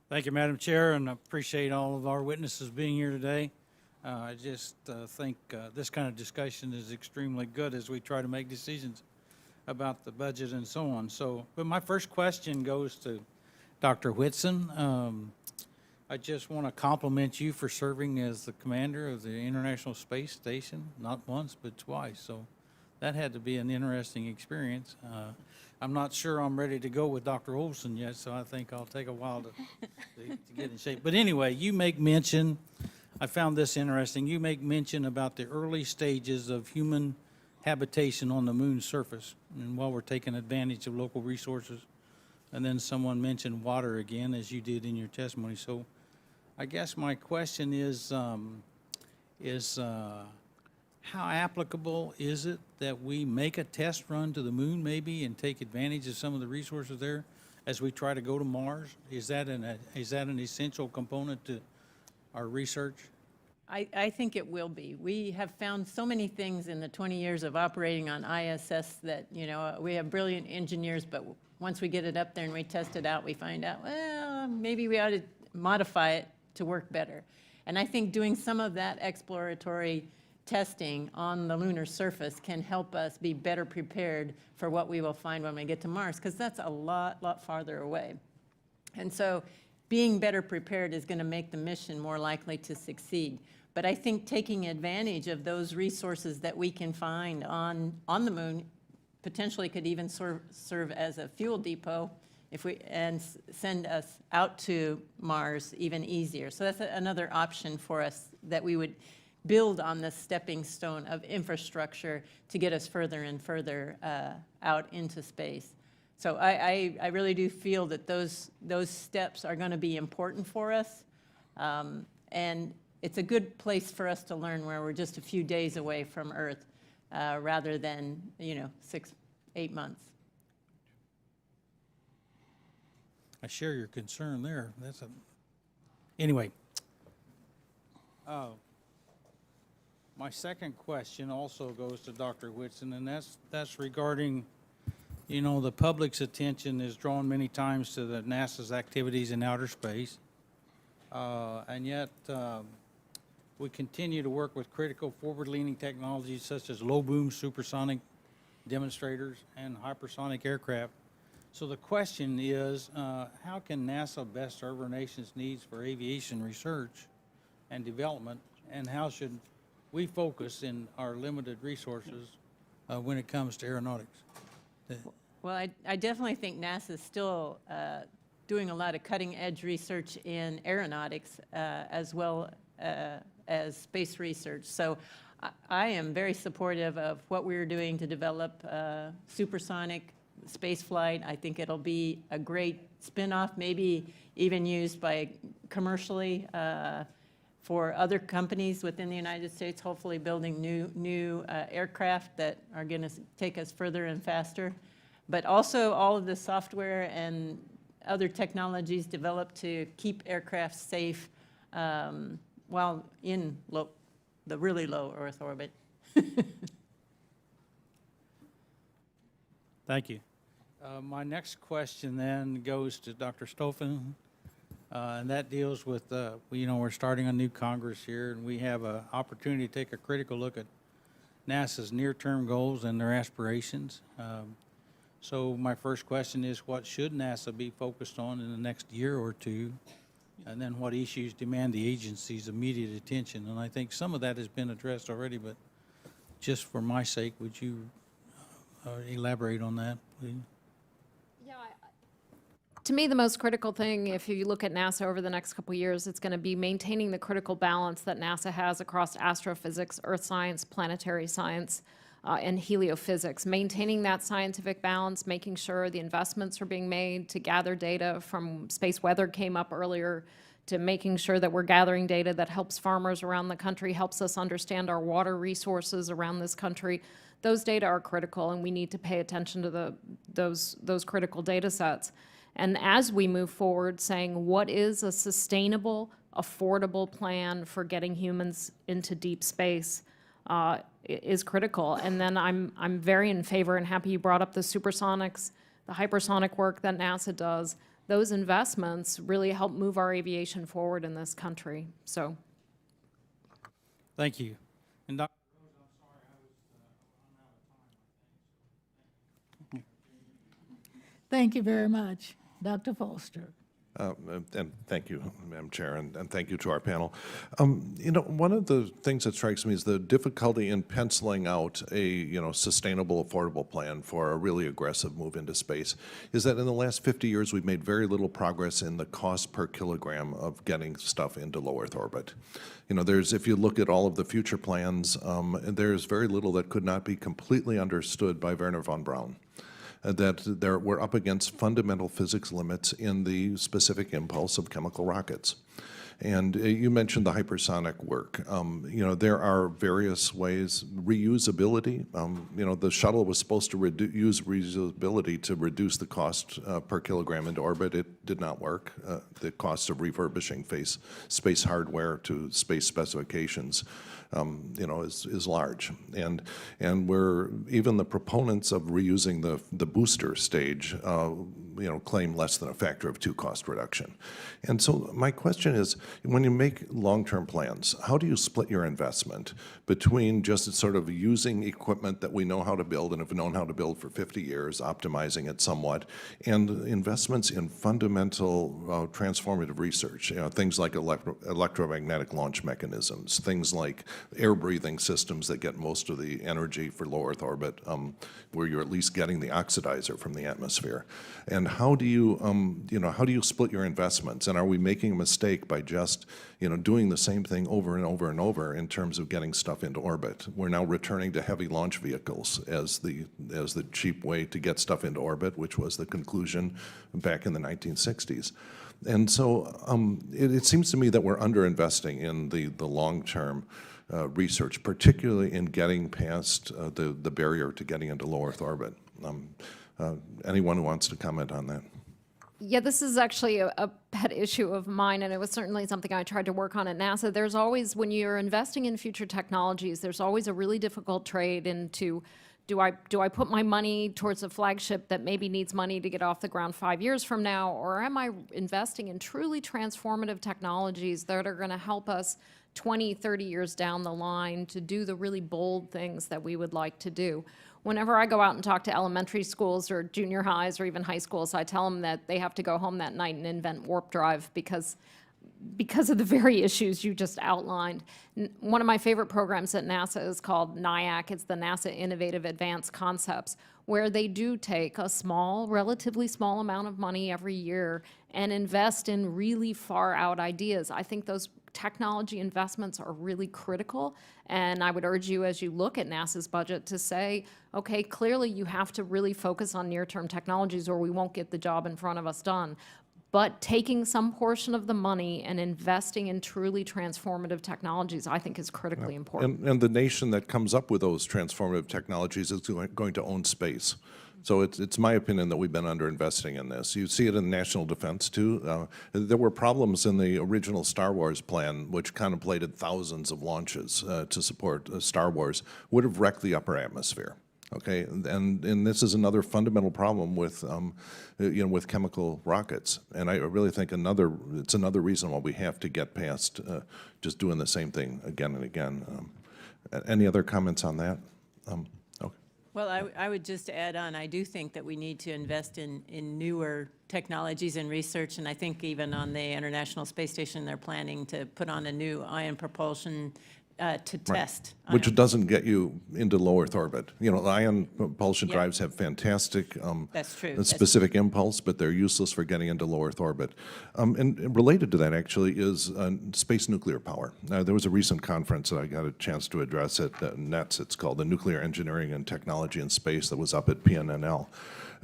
Thank you, Madam Chair, and I appreciate all of our witnesses being here today. I just think this kind of discussion is extremely good as we try to make decisions about the budget and so on. But my first question goes to Dr. Whitson. I just want to compliment you for serving as the commander of the International Space Station, not once, but twice. So that had to be an interesting experience. I'm not sure I'm ready to go with Dr. Olson yet, so I think I'll take a while to get in shape. But anyway, you make mention, I found this interesting, you make mention about the early stages of human habitation on the moon's surface, and while we're taking advantage of local resources. And then someone mentioned water again, as you did in your testimony. So I guess my question is how applicable is it that we make a test run to the moon maybe and take advantage of some of the resources there as we try to go to Mars? Is that an essential component to our research? I think it will be. We have found so many things in the 20 years of operating on ISS that, you know, we have brilliant engineers, but once we get it up there and we test it out, we find out, well, maybe we ought to modify it to work better. And I think doing some of that exploratory testing on the lunar surface can help us be better prepared for what we will find when we get to Mars, because that's a lot farther away. And so being better prepared is going to make the mission more likely to succeed. But I think taking advantage of those resources that we can find on the moon potentially could even serve as a fuel depot and send us out to Mars even easier. So that's another option for us, that we would build on this stepping stone of infrastructure to get us further and further out into space. So I really do feel that those steps are going to be important for us. And it's a good place for us to learn, where we're just a few days away from Earth rather than, 6-8 months. I share your concern there. Anyway. My second question also goes to Dr. Whitson, and that's regarding, the public's attention is drawn many times to the NASA's activities in outer space, and yet we continue to work with critical forward-leaning technologies such as low-boom supersonic demonstrators and hypersonic aircraft. So the question is, how can NASA best serve our nation's needs for aviation research and development, and how should we focus in our limited resources when it comes to aeronautics? Well, I definitely think NASA is still doing a lot of cutting-edge research in aeronautics as well as space research. So I am very supportive of what we're doing to develop supersonic space flight. I think it'll be a great spin-off, maybe even used by commercially for other companies within the United States, hopefully building new aircraft that are going to take us further and faster. But also all of the software and other technologies developed to keep aircraft safe while in the really low Earth orbit. Thank you. My next question then goes to Dr. Stofan, and that deals with, we're starting a new Congress here, and we have an opportunity to take a critical look at NASA's near-term goals and their aspirations. So my first question is, what should NASA be focused on in the next year or two? And then what issues demand the agency's immediate attention? And I think some of that has been addressed already, but just for my sake, would you elaborate on that, please? Yeah, to me, the most critical thing, if you look at NASA over the next couple of years, it's going to be maintaining the critical balance that NASA has across astrophysics, earth science, planetary science, and heliophysics. Maintaining that scientific balance, making sure the investments are being made to gather data from space weather came up earlier, to making sure that we're gathering data that helps farmers around the country, helps us understand our water resources around this country. Those data are critical, and we need to pay attention to those critical data sets. And as we move forward, saying what is a sustainable, affordable plan for getting humans into deep space is critical. And then I'm very in favor and happy you brought up the supersonics, the hypersonic work that NASA does. Those investments really help move our aviation forward in this country. So, thank you. And Dr. Rose, I'm sorry, I'm out of time. Thank you very much, Dr. Foster. And thank you, Madam Chair, and thank you to our panel. One of the things that strikes me is the difficulty in penciling out a, sustainable, affordable plan for a really aggressive move into space is that in the last 50 years, we've made very little progress in the cost per kilogram of getting stuff into low Earth orbit. If you look at all of the future plans, there's very little that could not be completely understood by Wernher von Braun. That we're up against fundamental physics limits in the specific impulse of chemical rockets. And you mentioned the hypersonic work. You know, there are various ways, reusability. You know, the shuttle was supposed to use reusability to reduce the cost per kilogram into orbit. It did not work. The cost of refurbishing space hardware to space specifications, you know, is large. And we're, even the proponents of reusing the booster stage, you know, claim less than a factor of 2 cost reduction. And so my question is, when you make long-term plans, how do you split your investment between just sort of using equipment that we know how to build and have known how to build for 50 years, optimizing it somewhat, and investments in fundamental transformative research, you know, things like electromagnetic launch mechanisms, things like air-breathing systems that get most of the energy for low Earth orbit, where you're at least getting the oxidizer from the atmosphere. And how do you, you know, how do you split your investments? And are we making a mistake by just, you know, doing the same thing over and over and over in terms of getting stuff into orbit? We're now returning to heavy launch vehicles as the cheap way to get stuff into orbit, which was the conclusion back in the 1960s. And so it seems to me that we're underinvesting in the long-term research, particularly in getting past the barrier to getting into low Earth orbit. Anyone who wants to comment on that? Yeah, this is actually a pet issue of mine, and it was certainly something I tried to work on at NASA. There's always, when you're investing in future technologies, there's always a really difficult trade into, do I put my money towards a flagship that maybe needs money to get off the ground 5 years from now, or am I investing in truly transformative technologies that are going to help us 20, 30 years down the line to do the really bold things that we would like to do? Whenever I go out and talk to elementary schools or junior highs or even high schools, I tell them that they have to go home that night and invent warp drive because of the very issues you just outlined. One of my favorite programs at NASA is called NIAC. It's the NASA Innovative Advanced Concepts, where they do take a small, relatively small amount of money every year and invest in really far out ideas. I think those technology investments are really critical, and I would urge you, as you look at NASA's budget, to say, okay, clearly you have to really focus on near-term technologies or we won't get the job in front of us done. But taking some portion of the money and investing in truly transformative technologies, I think, is critically important. And the nation that comes up with those transformative technologies is going to own space. So it's my opinion that we've been underinvesting in this. You see it in national defense, too. There were problems in the original Star Wars plan, which contemplated thousands of launches to support Star Wars, would have wrecked the upper atmosphere. Okay, and this is another fundamental problem with, you know, with chemical rockets. And I really think it's another reason why we have to get past just doing the same thing again and again. Any other comments on that? Okay. Well, I would just add on, I do think that we need to invest in newer technologies and research, and I think even on the International Space Station, they're planning to put on a new ion propulsion to test. Which doesn't get you into low Earth orbit. You know, ion propulsion drives have fantastic That's true. specific impulse, but they're useless for getting into low Earth orbit. And related to that, actually, is space nuclear power. There was a recent conference that I got a chance to address at NETS. It's called the Nuclear Engineering and Technology in Space, that was up at PNNL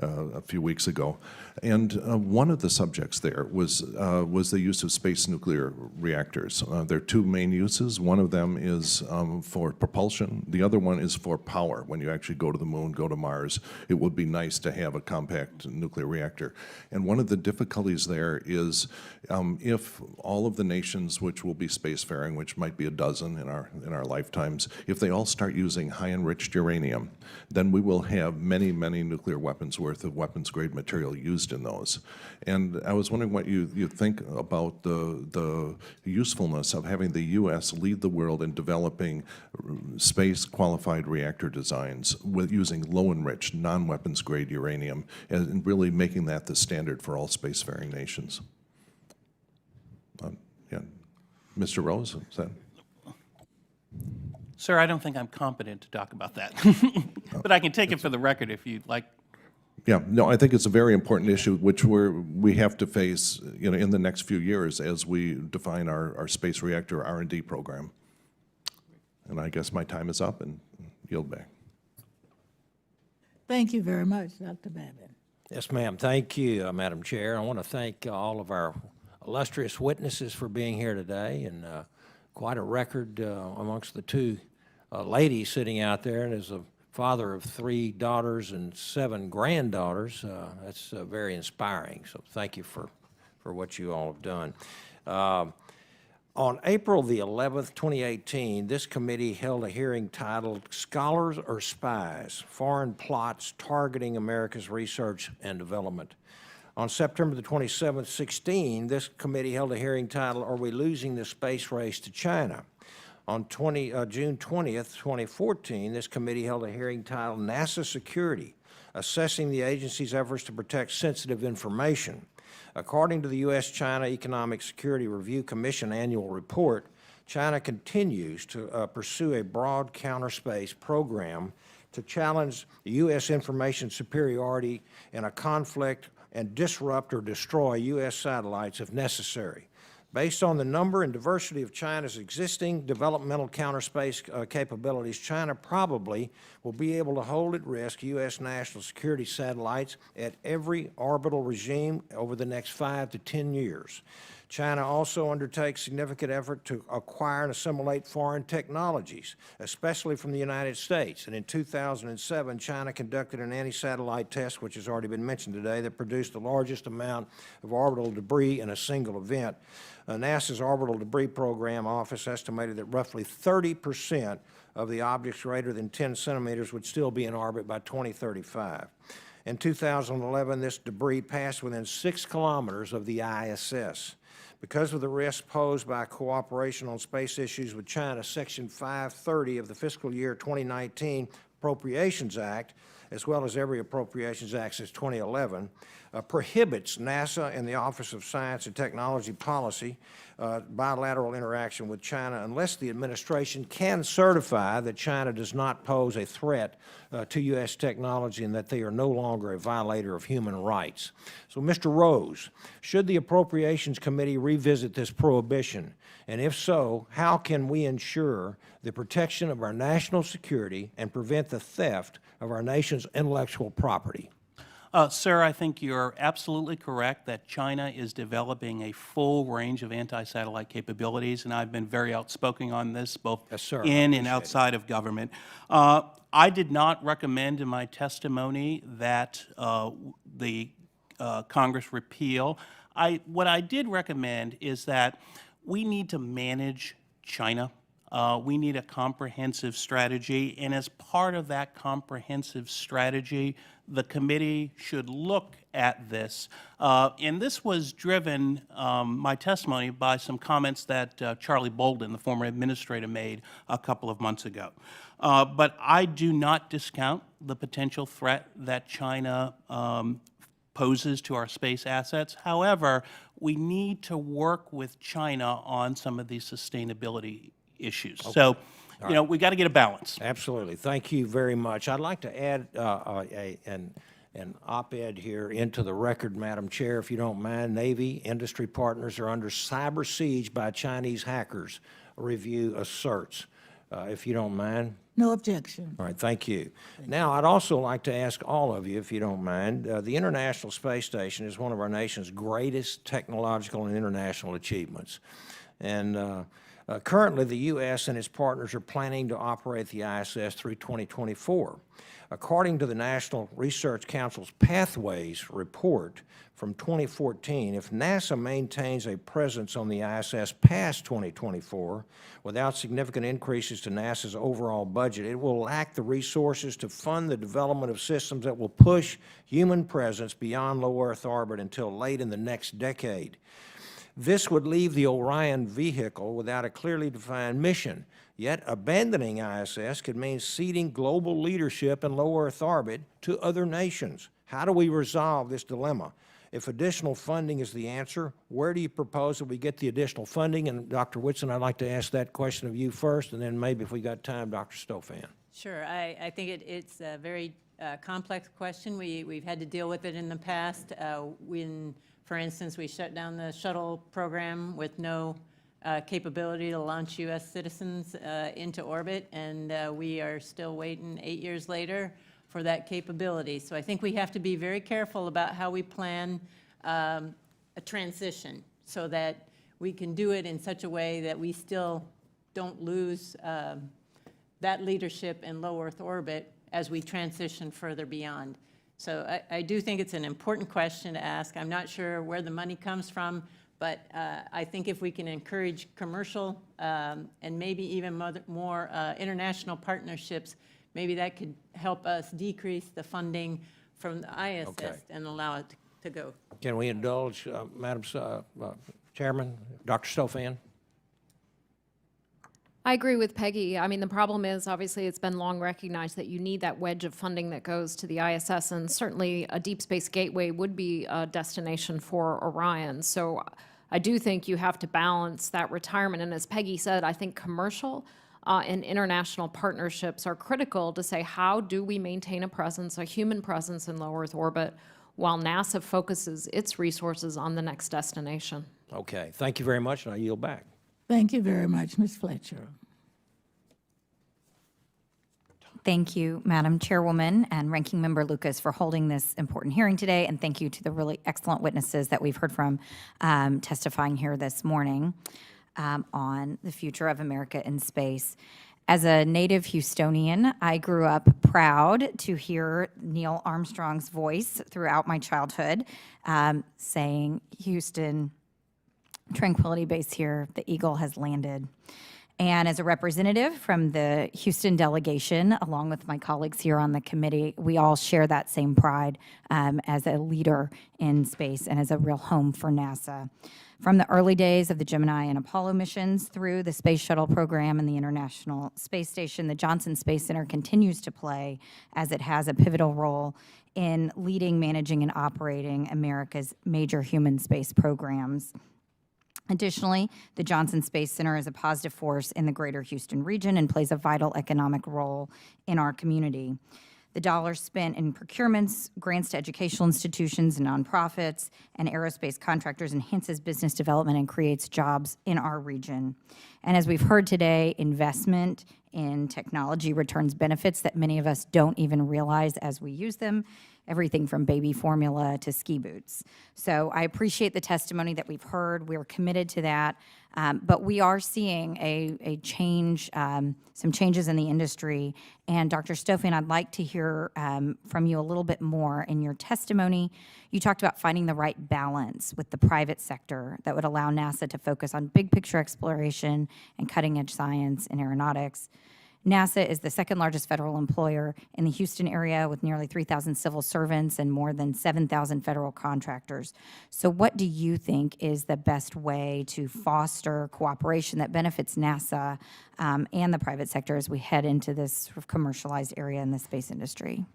a few weeks ago. And one of the subjects there was the use of space nuclear reactors. There are two main uses. One of them is for propulsion. The other one is for power. When you actually go to the moon, go to Mars, it would be nice to have a compact nuclear reactor. And one of the difficulties there is if all of the nations which will be spacefaring, which might be a dozen in our lifetimes, if they all start using high enriched uranium, then we will have many, many nuclear weapons worth of weapons-grade material used in those. And I was wondering what you think about the usefulness of having the U.S. lead the world in developing space-qualified reactor designs with using low-enriched, non-weapons-grade uranium, and really making that the standard for all spacefaring nations. Yeah. Mr. Rose, is that? Sir, I don't think I'm competent to talk about that. But I can take it for the record if you'd like. Yeah, no, I think it's a very important issue which we have to face, you know, in the next few years as we define our space reactor R&D program. And I guess my time is up, and yield back. Thank you very much, Dr. Babbitt. Yes, ma'am. Thank you, Madam Chair. I want to thank all of our illustrious witnesses for being here today, and quite a record amongst the two ladies sitting out there. And as a father of 3 daughters and 7 granddaughters, that's very inspiring. So thank you for what you all have done. On April the 11th, 2018, this committee held a hearing titled Scholars or Spies? Foreign Plots Targeting America's Research and Development. On September the 27th, 2016, this committee held a hearing titled Are We Losing the Space Race to China? On June 20th, 2014, this committee held a hearing titled NASA Security, Assessing the Agency's Efforts to Protect Sensitive Information. According to the U.S.-China Economic Security Review Commission annual report, China continues to pursue a broad counterspace program to challenge the U.S. information superiority in a conflict and disrupt or destroy U.S. satellites if necessary. Based on the number and diversity of China's existing developmental counterspace capabilities, China probably will be able to hold at risk U.S. national security satellites at every orbital regime over the next 5 to 10 years. China also undertakes significant effort to acquire and assimilate foreign technologies, especially from the United States. And in 2007, China conducted an anti-satellite test, which has already been mentioned today, that produced the largest amount of orbital debris in a single event. NASA's Orbital Debris Program Office estimated that roughly 30% of the objects greater than 10 centimeters would still be in orbit by 2035. In 2011, this debris passed within 6 kilometers of the ISS. Because of the risk posed by cooperation on space issues with China, Section 530 of the fiscal year 2019 Appropriations Act, as well as every Appropriations Act since 2011, prohibits NASA and the Office of Science and Technology Policy bilateral interaction with China unless the administration can certify that China does not pose a threat to U.S. technology and that they are no longer a violator of human rights. So, Mr. Rose, should the Appropriations Committee revisit this prohibition? And if so, how can we ensure the protection of our national security and prevent the theft of our nation's intellectual property? Sir, I think you're absolutely correct that China is developing a full range of anti-satellite capabilities, and I've been very outspoken on this, both in and outside of government. I did not recommend in my testimony that the Congress repeal. What I did recommend is that we need to manage China. We need a comprehensive strategy, and as part of that comprehensive strategy, the committee should look at this. And this was driven, my testimony, by some comments that Charlie Bolden, the former administrator, made a couple of months ago. But I do not discount the potential threat that China poses to our space assets. However, we need to work with China on some of these sustainability issues. Okay. So, you know, we got to get a balance. Absolutely. Thank you very much. I'd like to add an op-ed here into the record, Madam Chair, if you don't mind. Navy industry partners are under cyber siege by Chinese hackers, a review asserts. If you don't mind. No objection. All right, thank you. Now, I'd also like to ask all of you, if you don't mind, the International Space Station is one of our nation's greatest technological and international achievements. And currently, the U.S. and its partners are planning to operate the ISS through 2024. According to the National Research Council's Pathways report from 2014, if NASA maintains a presence on the ISS past 2024 without significant increases to NASA's overall budget, it will lack the resources to fund the development of systems that will push human presence beyond low Earth orbit until late in the next decade. This would leave the Orion vehicle without a clearly defined mission. Yet abandoning ISS could mean ceding global leadership in low Earth orbit to other nations. How do we resolve this dilemma? If additional funding is the answer, where do you propose that we get the additional funding? And Dr. Whitson, I'd like to ask that question of you first, and then maybe if we got time, Dr. Stofan. Sure. I think it's a very complex question. We've had to deal with it in the past when, for instance, we shut down the shuttle program with no capability to launch U.S. citizens into orbit, and we are still waiting 8 years later for that capability. So I think we have to be very careful about how we plan a transition. so that we can do it in such a way that we still don't lose that leadership in low Earth orbit as we transition further beyond. So I do think it's an important question to ask. I'm not sure where the money comes from, but I think if we can encourage commercial and maybe even more international partnerships, maybe that could help us decrease the funding from the ISS and allow it to go. Can we indulge, Madam Chairman, Dr. Stofan? I agree with Peggy. I mean, the problem is, obviously, it's been long recognized that you need that wedge of funding that goes to the ISS, and certainly a deep space gateway would be a destination for Orion. So I do think you have to balance that retirement. And as Peggy said, I think commercial and international partnerships are critical to say, how do we maintain a presence, a human presence in low Earth orbit, while NASA focuses its resources on the next destination? Okay, thank you very much, and I yield back. Thank you very much, Ms. Fletcher. Thank you, Madam Chairwoman and Ranking Member Lucas, for holding this important hearing today, and thank you to the really excellent witnesses that we've heard from testifying here this morning on the future of America in space. As a native Houstonian, I grew up proud to hear Neil Armstrong's voice throughout my childhood saying, "Houston, Tranquility Base here, the Eagle has landed." And as a representative from the Houston delegation, along with my colleagues here on the committee, we all share that same pride as a leader in space and as a real home for NASA. From the early days of the Gemini and Apollo missions through the Space Shuttle program and the International Space Station, the Johnson Space Center continues to play, as it has, a pivotal role in leading, managing, and operating America's major human space programs. Additionally, the Johnson Space Center is a positive force in the greater Houston region and plays a vital economic role in our community. The dollars spent in procurements, grants to educational institutions and nonprofits, and aerospace contractors enhances business development and creates jobs in our region. And as we've heard today, investment in technology returns benefits that many of us don't even realize as we use them, everything from baby formula to ski boots. So I appreciate the testimony that we've heard. We're committed to that. But we are seeing a change, some changes in the industry. And Dr. Stofan, I'd like to hear from you a little bit more. In your testimony, you talked about finding the right balance with the private sector that would allow NASA to focus on big picture exploration and cutting edge science and aeronautics. NASA is the second largest federal employer in the Houston area, with nearly 3,000 civil servants and more than 7,000 federal contractors. So what do you think is the best way to foster cooperation that benefits NASA and the private sector as we head into this sort of commercialized area in the space industry?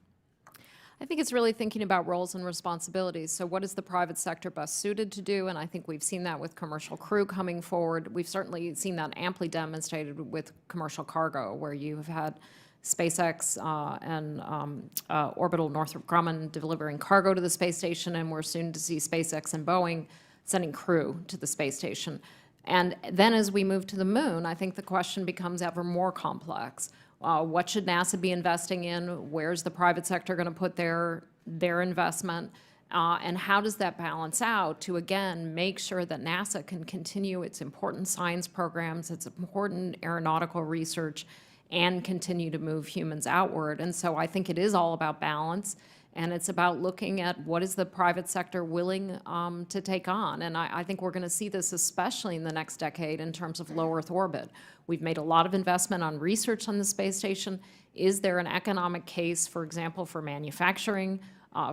I think it's really thinking about roles and responsibilities. So what is the private sector best suited to do? And I think we've seen that with commercial crew coming forward. We've certainly seen that amply demonstrated with commercial cargo, where you've had SpaceX and Orbital Northrop Grumman delivering cargo to the space station, and we're soon to see SpaceX and Boeing sending crew to the space station. And then as we move to the moon, I think the question becomes ever more complex. What should NASA be investing in? Where's the private sector going to put their investment? And how does that balance out to, again, make sure that NASA can continue its important science programs, its important aeronautical research, and continue to move humans outward? And so I think it is all about balance, and it's about looking at what is the private sector willing to take on. And I think we're going to see this especially in the next decade in terms of low Earth orbit. We've made a lot of investment on research on the space station. Is there an economic case, for example, for manufacturing,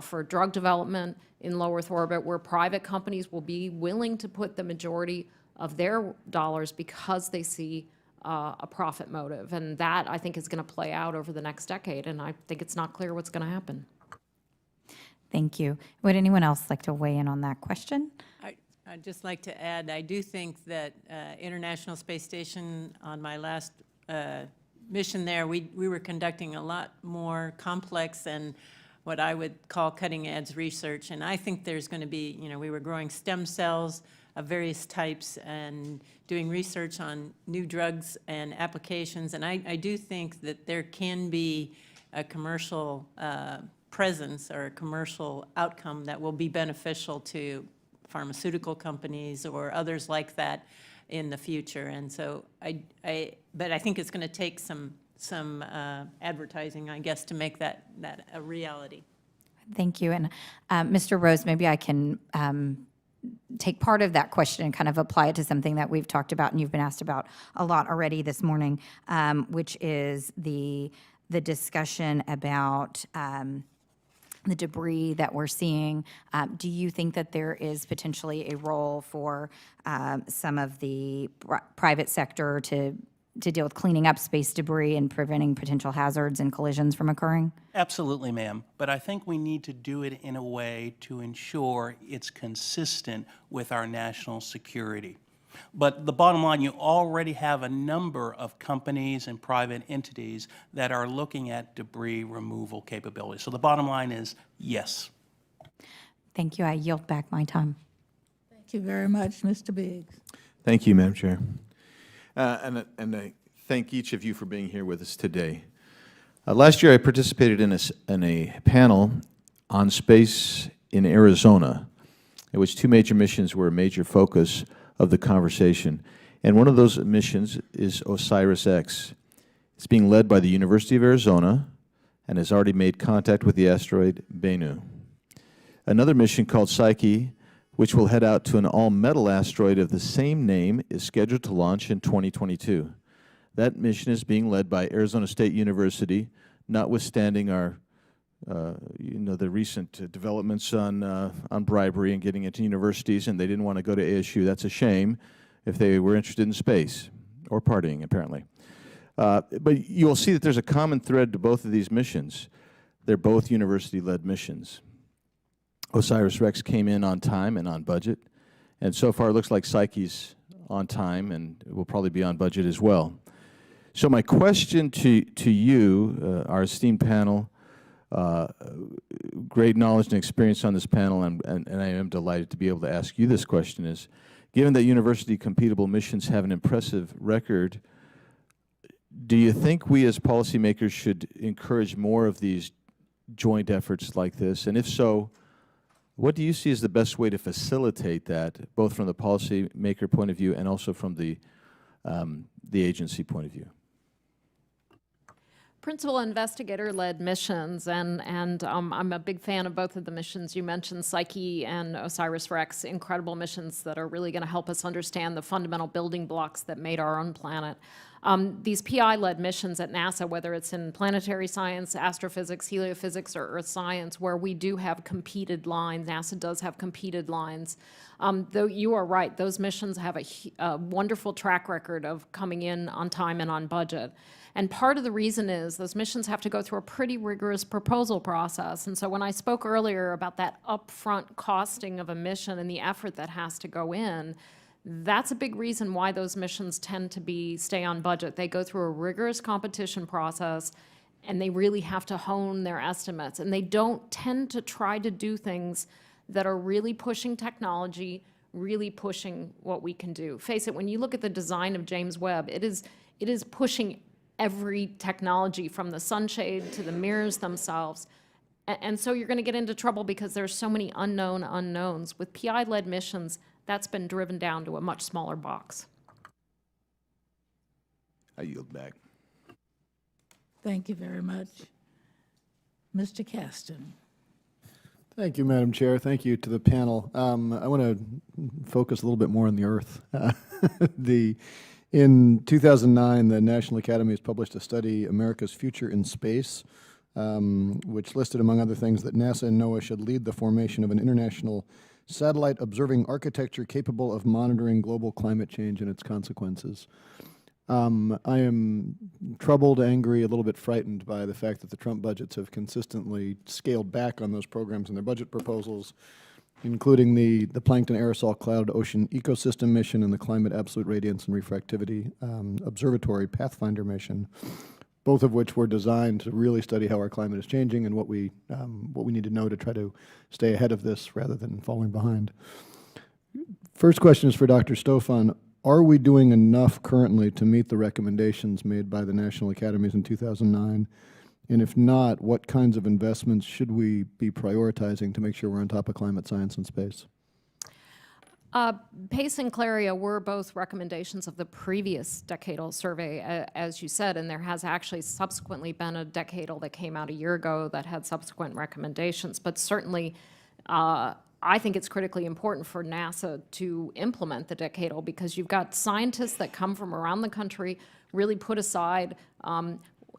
for drug development in low Earth orbit, where private companies will be willing to put the majority of their dollars because they see a profit motive? And that, I think, is going to play out over the next decade, and I think it's not clear what's going to happen. Thank you. Would anyone else like to weigh in on that question? I'd just like to add, I do think that International Space Station, on my last mission there, we were conducting a lot more complex and what I would call cutting-edge research. And I think there's going to be, we were growing stem cells of various types and doing research on new drugs and applications. And I do think that there can be a commercial presence or a commercial outcome that will be beneficial to pharmaceutical companies or others like that in the future. And so but I think it's going to take some advertising, I guess, to make that a reality. Thank you. And Mr. Rose, maybe I can take part of that question and kind of apply it to something that we've talked about and you've been asked about a lot already this morning, which is the discussion about the debris that we're seeing. Do you think that there is potentially a role for some of the private sector to deal with cleaning up space debris and preventing potential hazards and collisions from occurring? Absolutely, ma'am. But I think we need to do it in a way to ensure it's consistent with our national security. But the bottom line, you already have a number of companies and private entities that are looking at debris removal capabilities. So the bottom line is yes. Thank you. I yield back my time. Thank you very much, Mr. Biggs. Thank you, Madam Chair. And I thank each of you for being here with us today. Last year, I participated in a panel on space in Arizona, in which two major missions were a major focus of the conversation. And one of those missions is OSIRIS-X. It's being led by the University of Arizona and has already made contact with the asteroid Bennu. Another mission called Psyche, which will head out to an all-metal asteroid of the same name, is scheduled to launch in 2022. That mission is being led by Arizona State University, notwithstanding our, the recent developments on bribery and getting into universities, and they didn't want to go to ASU. That's a shame if they were interested in space or partying, apparently. But you'll see that there's a common thread to both of these missions. They're both university-led missions. OSIRIS-REx came in on time and on budget, and so far it looks like Psyche's on time and will probably be on budget as well. So my question to you, our esteemed panel, great knowledge and experience on this panel, and I am delighted to be able to ask you this question, is, given that university completable missions have an impressive record, do you think we as policymakers should encourage more of these joint efforts like this? And if so, what do you see as the best way to facilitate that, both from the policymaker point of view and also from the agency point of view? Principal investigator-led missions, and I'm a big fan of both of the missions. You mentioned Psyche and OSIRIS-REx, incredible missions that are really going to help us understand the fundamental building blocks that made our own planet. These PI-led missions at NASA, whether it's in planetary science, astrophysics, heliophysics, or earth science, where we do have competed lines, NASA does have competed lines, though you are right, those missions have a wonderful track record of coming in on time and on budget. And part of the reason is those missions have to go through a pretty rigorous proposal process. And so when I spoke earlier about that upfront costing of a mission and the effort that has to go in, that's a big reason why those missions tend to stay on budget. They go through a rigorous competition process, and they really have to hone their estimates. And they don't tend to try to do things that are really pushing technology, really pushing what we can do. Face it, when you look at the design of James Webb, it is pushing every technology from the sunshade to the mirrors themselves. And so you're going to get into trouble because there's so many unknown unknowns. With PI-led missions, that's been driven down to a much smaller box. I yield back. Thank you very much. Mr. Caston. Thank you, Madam Chair. Thank you to the panel. I want to focus a little bit more on the Earth. In 2009, the National Academy has published a study, America's Future in Space, which listed, among other things, that NASA and NOAA should lead the formation of an international satellite observing architecture capable of monitoring global climate change and its consequences. I am troubled, angry, a little bit frightened by the fact that the Trump budgets have consistently scaled back on those programs in their budget proposals, including the Plankton Aerosol Cloud Ocean Ecosystem Mission and the Climate Absolute Radiance and Refractivity Observatory Pathfinder Mission, both of which were designed to really study how our climate is changing and what we need to know to try to stay ahead of this rather than falling behind. First question is for Dr. Stofan. Are we doing enough currently to meet the recommendations made by the National Academies in 2009? And if not, what kinds of investments should we be prioritizing to make sure we're on top of climate science and space? Pace and Claria were both recommendations of the previous decadal survey, as you said, and there has actually subsequently been a decadal that came out a year ago that had subsequent recommendations. But certainly, I think it's critically important for NASA to implement the decadal, because you've got scientists that come from around the country, really put aside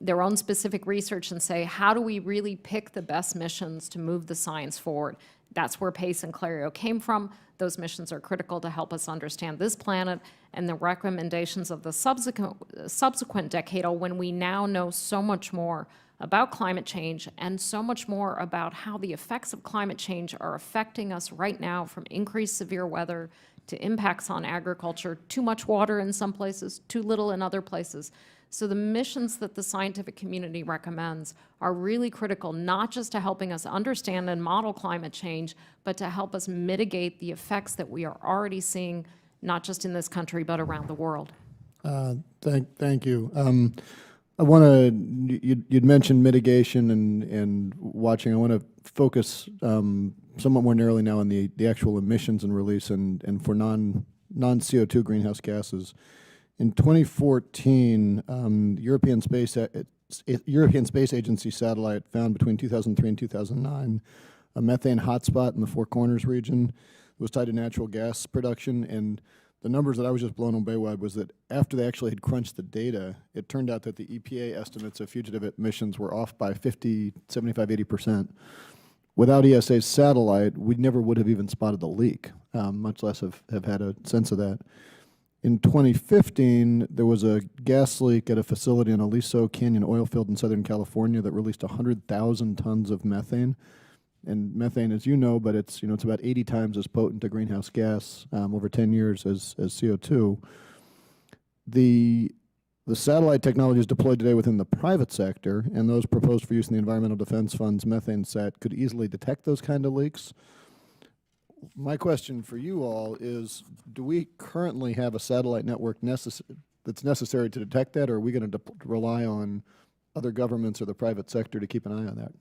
their own specific research and say, how do we really pick the best missions to move the science forward? That's where Pace and Clario came from. Those missions are critical to help us understand this planet, and the recommendations of the subsequent decadal, when we now know so much more about climate change and so much more about how the effects of climate change are affecting us right now, from increased severe weather to impacts on agriculture, too much water in some places, too little in other places. So the missions that the scientific community recommends are really critical, not just to helping us understand and model climate change, but to help us mitigate the effects that we are already seeing, not just in this country, but around the world. Thank you. I want to, you'd mentioned mitigation and watching. I want to focus somewhat more narrowly now on the actual emissions and release and for non-CO2 greenhouse gases. In 2014, European Space Agency satellite found between 2003 and 2009 a methane hotspot in the Four Corners region. It was tied to natural gas production, and the numbers that I was just blown away by was that after they actually had crunched the data, it turned out that the EPA estimates of fugitive emissions were off by 50, 75, 80%. Without ESA's satellite, we never would have even spotted the leak, much less have had a sense of that. In 2015, there was a gas leak at a facility in Aliso Canyon oil field in Southern California that released 100,000 tons of methane. And methane, as you know, but it's about 80 times as potent a greenhouse gas over 10 years as CO2. The satellite technologies deployed today within the private sector and those proposed for use in the Environmental Defense Fund's methane sat could easily detect those kind of leaks. My question for you all is, do we currently have a satellite network that's necessary to detect that, or are we going to rely on other governments or the private sector to keep an eye on that?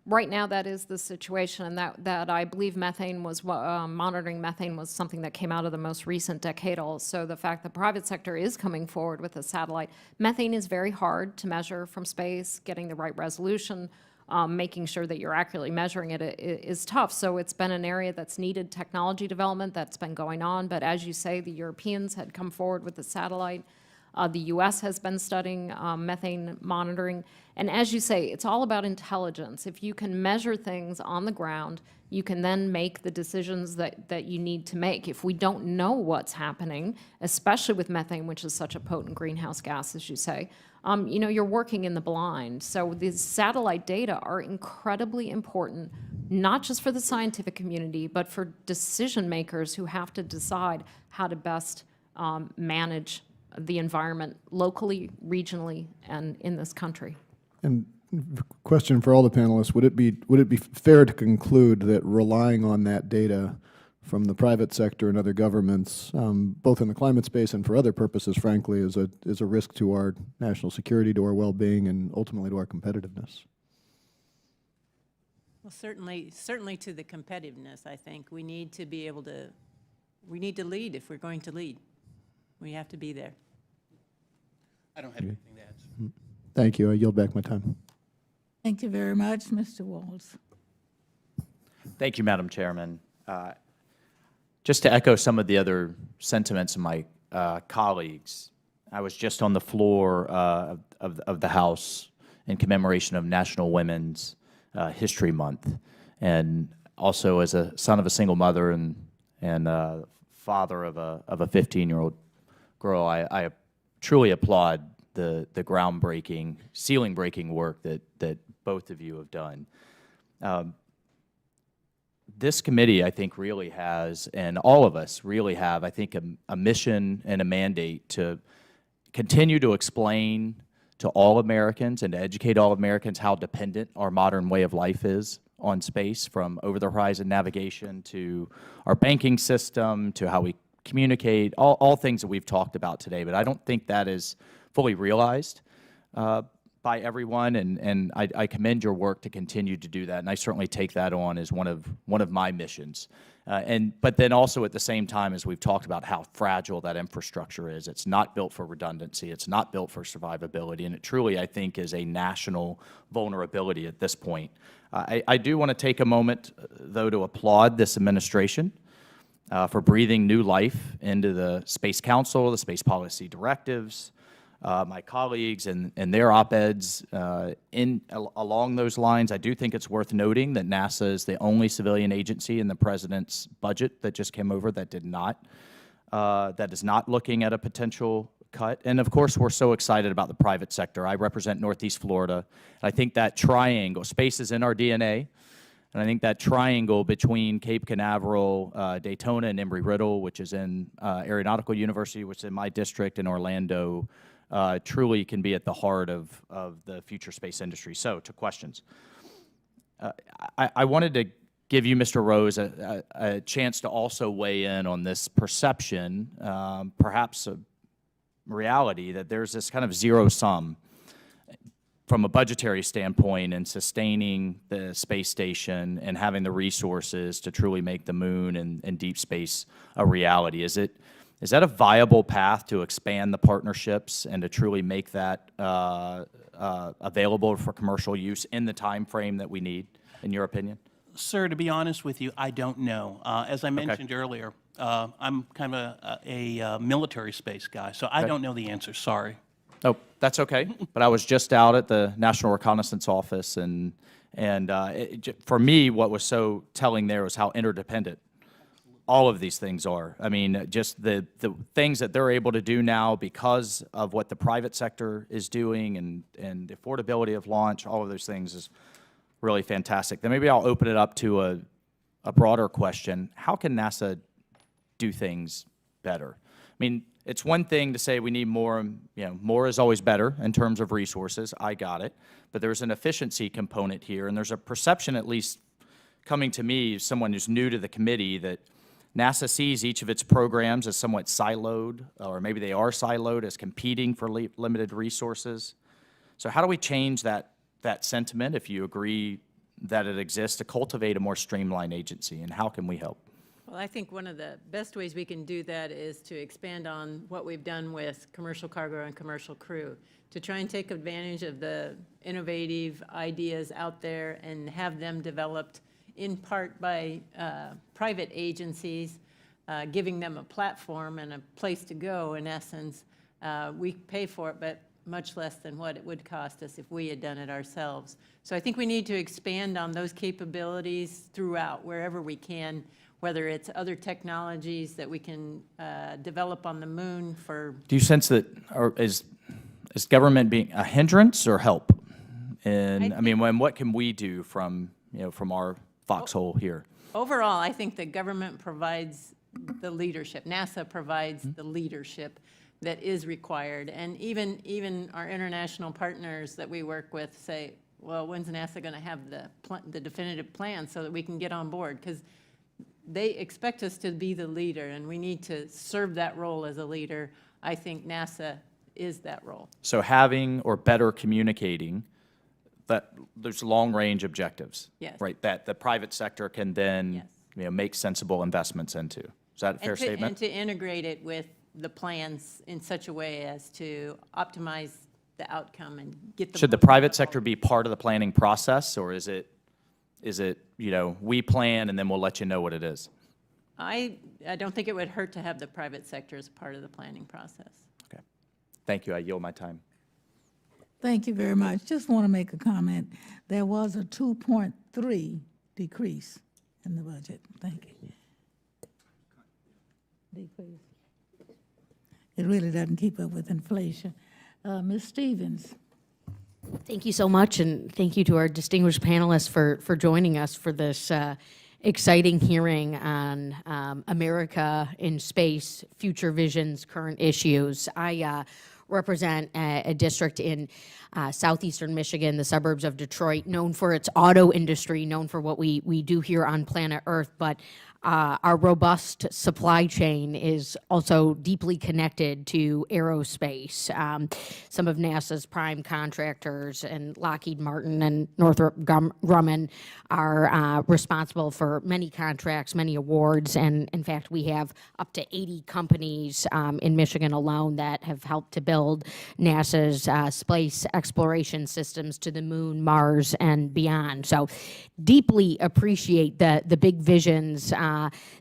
Right now, that is the situation, and that I believe methane was, monitoring methane was something that came out of the most recent decadal. So the fact the private sector is coming forward with a satellite. Methane is very hard to measure from space. Getting the right resolution, making sure that you're accurately measuring it is tough. So it's been an area that's needed technology development that's been going on. But as you say, the Europeans had come forward with the satellite. The U.S. has been studying methane monitoring. And as you say, it's all about intelligence. If you can measure things on the ground, you can then make the decisions that you need to make. If we don't know what's happening, especially with methane, which is such a potent greenhouse gas, as you say, you're working in the blind. So these satellite data are incredibly important, not just for the scientific community, but for decision makers who have to decide how to best manage the environment locally, regionally, and in this country. And question for all the panelists, would it be fair to conclude that relying on that data from the private sector and other governments, both in the climate space and for other purposes, frankly, is a risk to our national security, to our well-being, and ultimately to our competitiveness? Well, certainly to the competitiveness, I think. We need to be able to, we need to lead if we're going to lead. We have to be there. I don't have anything to add. Thank you. I yield back my time. Thank you very much, Mr. Walls. Thank you, Madam Chairman. Just to echo some of the other sentiments of my colleagues, I was just on the floor of the House in commemoration of National Women's History Month, and also as a son of a single mother and father of a 15-year-old girl, I truly applaud the groundbreaking, ceiling-breaking work that both of you have done. This committee, I think, really has, and all of us really have, I think, a mission and a mandate to continue to explain to all Americans and to educate all Americans how dependent our modern way of life is on space, from over-the-horizon navigation to our banking system to how we communicate, all things that we've talked about today. But I don't think that is fully realized by everyone, and I commend your work to continue to do that, and I certainly take that on as one of my missions. But then also at the same time, as we've talked about how fragile that infrastructure is, it's not built for redundancy, it's not built for survivability, and it truly, I think, is a national vulnerability at this point. I do want to take a moment, though, to applaud this administration for breathing new life into the Space Council, the space policy directives, my colleagues and their op-eds along those lines. I do think it's worth noting that NASA is the only civilian agency in the President's budget that just came over that is not looking at a potential cut. And of course, we're so excited about the private sector. I represent Northeast Florida. And I think that triangle, space is in our DNA, and I think that triangle between Cape Canaveral, Daytona, and Embry-Riddle, which is in Aeronautical University, which is in my district, in Orlando, truly can be at the heart of the future space industry. So, to questions. I wanted to give you, Mr. Rose, a chance to also weigh in on this perception, perhaps a reality, that there's this kind of zero sum from a budgetary standpoint in sustaining the space station and having the resources to truly make the moon and deep space a reality. Is that a viable path to expand the partnerships and to truly make that available for commercial use in the time frame that we need, in your opinion? Sir, to be honest with you, I don't know. As I mentioned earlier, I'm kind of a military space guy, so I don't know the answer. Sorry. Oh, that's okay. But I was just out at the National Reconnaissance Office, and for me, what was so telling there was how interdependent all of these things are. I mean, just the things that they're able to do now because of what the private sector is doing and the affordability of launch, all of those things is really fantastic. Then maybe I'll open it up to a broader question. How can NASA do things better? I mean, it's one thing to say we need more, more is always better in terms of resources. I got it. But there's an efficiency component here, and there's a perception, at least coming to me, as someone who's new to the committee, that NASA sees each of its programs as somewhat siloed, or maybe they are siloed as competing for limited resources. So how do we change that sentiment, if you agree that it exists, to cultivate a more streamlined agency, and how can we help? Well, I think one of the best ways we can do that is to expand on what we've done with commercial cargo and commercial crew, to try and take advantage of the innovative ideas out there and have them developed in part by private agencies, giving them a platform and a place to go, in essence. We pay for it, but much less than what it would cost us if we had done it ourselves. So I think we need to expand on those capabilities throughout, wherever we can, whether it's other technologies that we can develop on the moon for. Do you sense that, or is government being a hindrance or help? And I mean, what can we do from our foxhole here? Overall, I think the government provides the leadership. NASA provides the leadership that is required. And even our international partners that we work with say, well, when's NASA going to have the definitive plan so that we can get on board? Because they expect us to be the leader, and we need to serve that role as a leader. I think NASA is that role. So having or better communicating that there's long-range objectives, yes, right, that the private sector can then make sensible investments into. Is that a fair statement? And to integrate it with the plans in such a way as to optimize the outcome and get the. Should the private sector be part of the planning process, or is it we plan and then we'll let you know what it is? I don't think it would hurt to have the private sector as part of the planning process. Okay. Thank you. I yield my time. Thank you very much. Just want to make a comment. There was a 2.3 decrease in the budget. Thank you. Decrease. It really doesn't keep up with inflation. Ms. Stevens. Thank you so much, and thank you to our distinguished panelists for joining us for this exciting hearing on America in space, future visions, current issues. I represent a district in southeastern Michigan, the suburbs of Detroit, known for its auto industry, known for what we do here on planet Earth. But our robust supply chain is also deeply connected to aerospace. Some of NASA's prime contractors and Lockheed Martin and Northrop Grumman are responsible for many contracts, many awards, and in fact, we have up to 80 companies in Michigan alone that have helped to build NASA's space exploration systems to the moon, Mars, and beyond. So deeply appreciate the big visions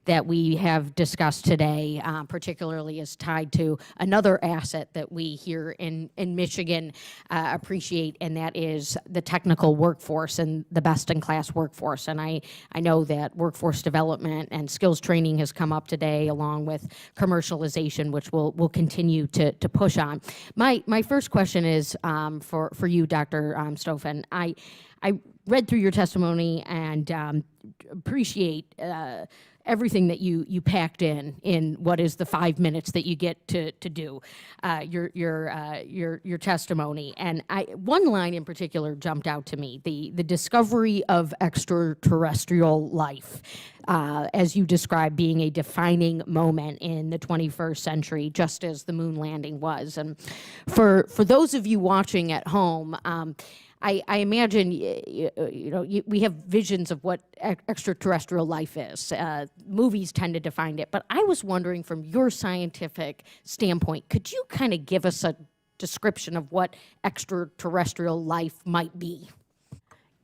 that we have discussed today, particularly as tied to another asset that we here in Michigan appreciate, and that is the technical workforce and the best-in-class workforce. And I know that workforce development and skills training has come up today, along with commercialization, which we'll continue to push on. My first question is for you, Dr. Stofan. I read through your testimony and appreciate everything that you packed in what is the 5 minutes that you get to do your testimony. And one line in particular jumped out to me: the discovery of extraterrestrial life, as you described, being a defining moment in the 21st century, just as the moon landing was. And for those of you watching at home, I imagine, we have visions of what extraterrestrial life is. Movies tend to define it. But I was wondering, from your scientific standpoint, could you kind of give us a description of what extraterrestrial life might be?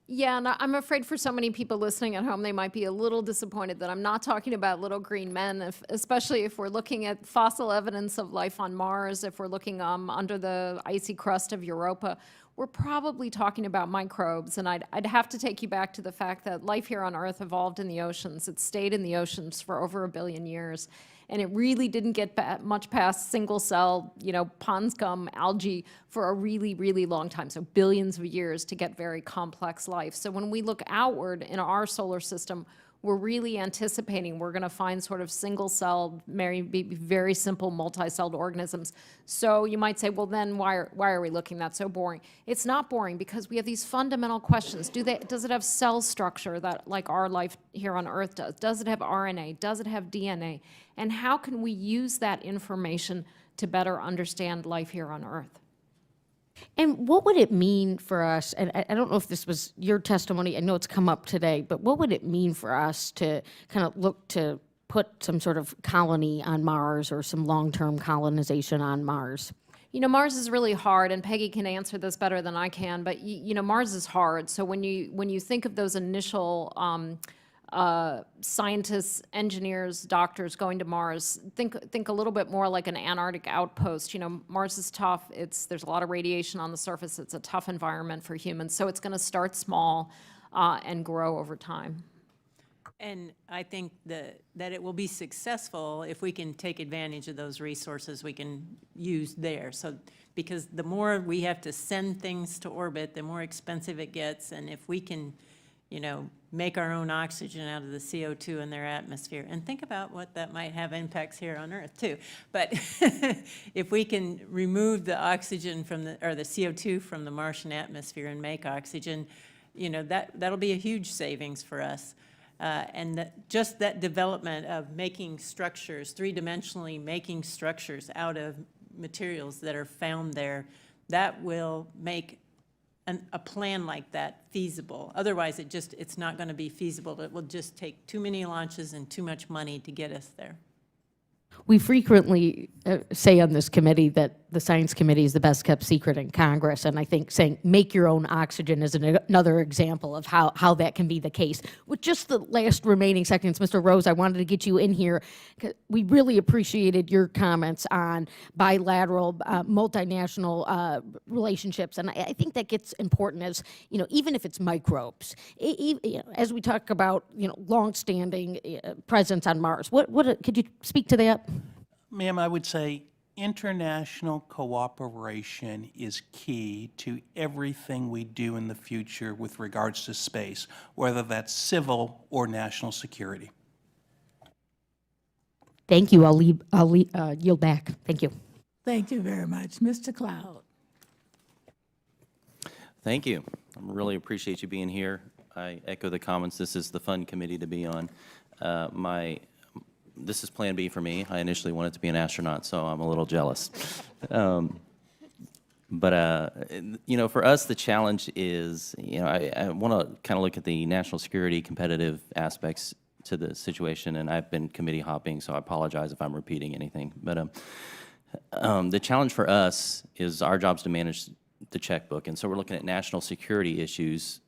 Yeah, and I'm afraid for so many people listening at home, they might be a little disappointed that I'm not talking about little green men, especially if we're looking at fossil evidence of life on Mars, if we're looking under the icy crust of Europa. We're probably talking about microbes, and I'd have to take you back to the fact that life here on Earth evolved in the oceans. It stayed in the oceans for over 1 billion years, and it really didn't get much past single-cell, pond scum algae for a really, really long time, so billions of years to get very complex life. So when we look outward in our solar system, we're really anticipating we're going to find sort of single-celled, very simple multi-celled organisms. So you might say, well, then why are we looking? That's so boring. It's not boring, because we have these fundamental questions. Does it have cell structure that like our life here on Earth does? Does it have RNA? Does it have DNA? And how can we use that information to better understand life here on Earth? And what would it mean for us, and I don't know if this was your testimony, I know it's come up today, but what would it mean for us to kind of look to put some sort of colony on Mars or some long-term colonization on Mars? Mars is really hard, and Peggy can answer this better than I can, but Mars is hard. So when you think of those initial scientists, engineers, doctors going to Mars, think a little bit more like an Antarctic outpost. Mars is tough. There's a lot of radiation on the surface. It's a tough environment for humans. So it's going to start small and grow over time. And I think that it will be successful if we can take advantage of those resources we can use there. So, because the more we have to send things to orbit, the more expensive it gets. And if we can, make our own oxygen out of the CO2 in their atmosphere, and think about what that might have impacts here on Earth too. But if we can remove the oxygen or the CO2 from the Martian atmosphere and make oxygen, that'll be a huge savings for us. And just that development of making structures, three-dimensionally making structures out of materials that are found there, that will make a plan like that feasible. Otherwise, it's not going to be feasible. It will just take too many launches and too much money to get us there. We frequently say on this committee that the Science Committee is the best kept secret in Congress, and I think saying make your own oxygen is another example of how that can be the case. With just the last remaining seconds, Mr. Rose, I wanted to get you in here. We really appreciated your comments on bilateral, multinational relationships, and I think that gets important as, even if it's microbes. As we talk about, long-standing presence on Mars, could you speak to that? Ma'am, I would say international cooperation is key to everything we do in the future with regards to space, whether that's civil or national security. Thank you. I'll yield back. Thank you. Thank you very much. Mr. Cloud. Thank you. I really appreciate you being here. I echo the comments. This is the fun committee to be on. This is Plan B for me. I initially wanted to be an astronaut, so I'm a little jealous. For us, the challenge is, I want to kind of look at the national security competitive aspects to the situation, and I've been committee hopping, so I apologize if I'm repeating anything. But the challenge for us is our job's to manage the checkbook, and so we're looking at national security issues.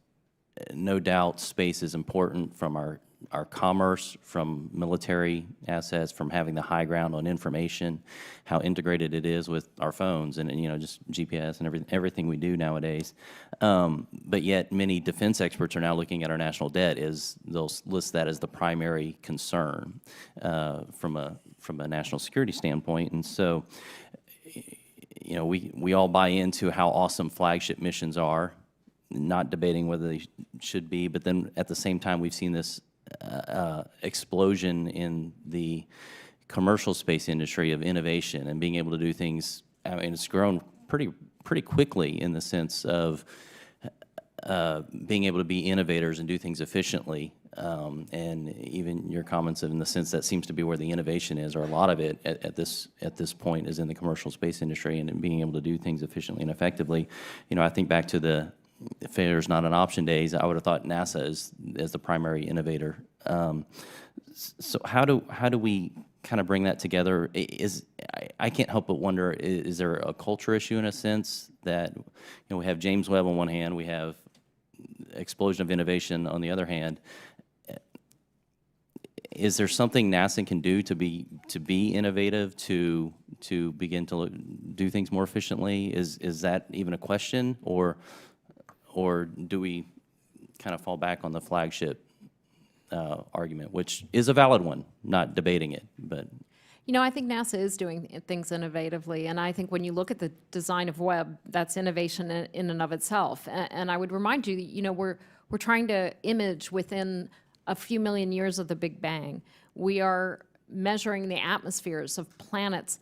No doubt space is important from our commerce, from military assets, from having the high ground on information, how integrated it is with our phones and just GPS and everything we do nowadays. But yet many defense experts are now looking at our national debt they'll list that as the primary concern from a national security standpoint. And so we all buy into how awesome flagship missions are, not debating whether they should be, but then at the same time we've seen this explosion in the commercial space industry of innovation and being able to do things. I mean, it's grown pretty quickly in the sense of being able to be innovators and do things efficiently. And even your comments in the sense that seems to be where the innovation is, or a lot of it at this point is in the commercial space industry and being able to do things efficiently and effectively. I think back to the failure's not an option days. I would have thought NASA is the primary innovator. So how do we kind of bring that together? I can't help but wonder, is there a culture issue in a sense that we have James Webb on one hand, we have explosion of innovation on the other hand. Is there something NASA can do to be innovative, to begin to do things more efficiently? Is that even a question, or do we kind of fall back on the flagship argument, which is a valid one, not debating it, but. I think NASA is doing things innovatively, and I think when you look at the design of Webb, that's innovation in and of itself. And I would remind you, we're trying to image within a few million years of the Big Bang. We are measuring the atmospheres of planets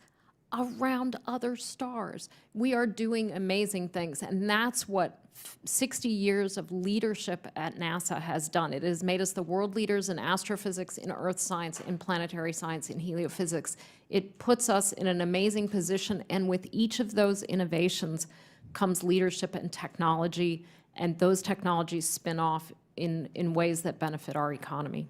around other stars. We are doing amazing things, and that's what 60 years of leadership at NASA has done. It has made us the world leaders in astrophysics, in earth science, in planetary science, in heliophysics. It puts us in an amazing position, and with each of those innovations comes leadership and technology, and those technologies spin off in ways that benefit our economy.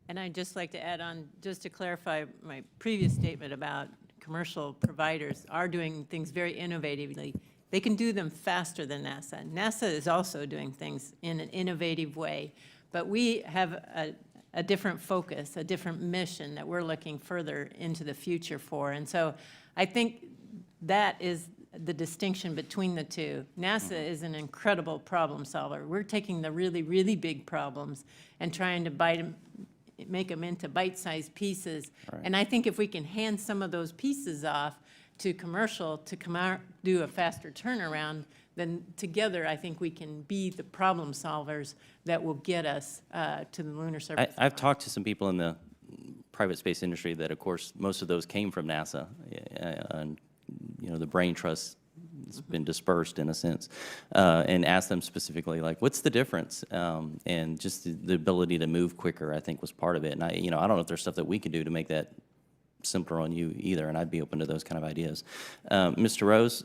And I'd just like to add on, just to clarify my previous statement about commercial providers are doing things very innovatively. They can do them faster than NASA. NASA is also doing things in an innovative way, but we have a different focus, a different mission that we're looking further into the future for. And so I think that is the distinction between the two. NASA is an incredible problem solver. We're taking the really, really big problems and trying to make them into bite-sized pieces. Right. And I think if we can hand some of those pieces off to commercial to come out, do a faster turnaround, then together I think we can be the problem solvers that will get us to the lunar surface. I've talked to some people in the private space industry that, of course, most of those came from NASA, and the brain trust has been dispersed in a sense, and asked them specifically, like, what's the difference? And just the ability to move quicker, I think, was part of it. And I don't know if there's stuff that we could do to make that simpler on you either, and I'd be open to those kind of ideas. Mr. Rose,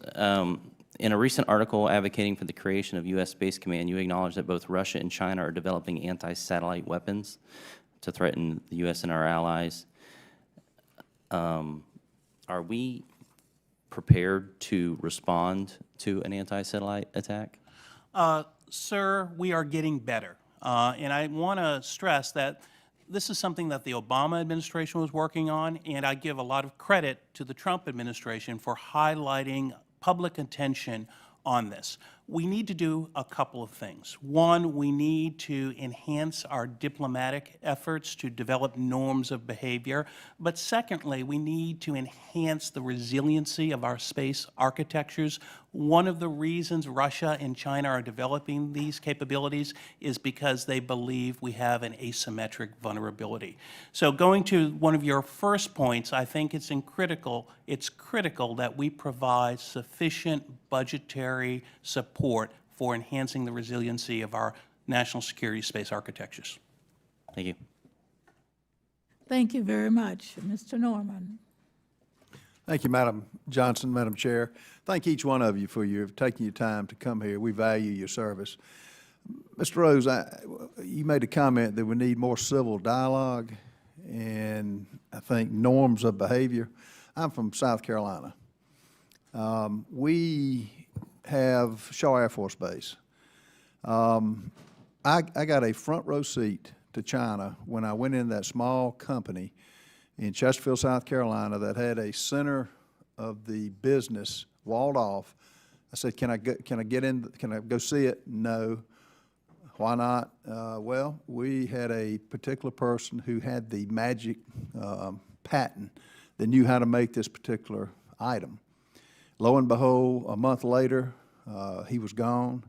in a recent article advocating for the creation of U.S. Space Command, you acknowledge that both Russia and China are developing anti-satellite weapons to threaten the U.S. and our allies. Are we prepared to respond to an anti-satellite attack? Sir, we are getting better. And I want to stress that this is something that the Obama administration was working on, and I give a lot of credit to the Trump administration for highlighting public attention on this. We need to do a couple of things. One, we need to enhance our diplomatic efforts to develop norms of behavior. But secondly, we need to enhance the resiliency of our space architectures. One of the reasons Russia and China are developing these capabilities is because they believe we have an asymmetric vulnerability. So going to one of your first points, I think it's critical that we provide sufficient budgetary support for enhancing the resiliency of our national security space architectures. Thank you. Thank you very much. Mr. Norman. Thank you, Madam Johnson, Madam Chair. Thank each one of you for taking your time to come here. We value your service. Mr. Rose, you made a comment that we need more civil dialogue and I think norms of behavior. I'm from South Carolina. We have Shaw Air Force Base. I got a front row seat to China when I went in that small company in Chesterfield, South Carolina, that had a center of the business walled off. I said, can I get in, can I go see it? No. Why not? Well, we had a particular person who had the magic patent that knew how to make this particular item. Lo and behold, a month later, he was gone.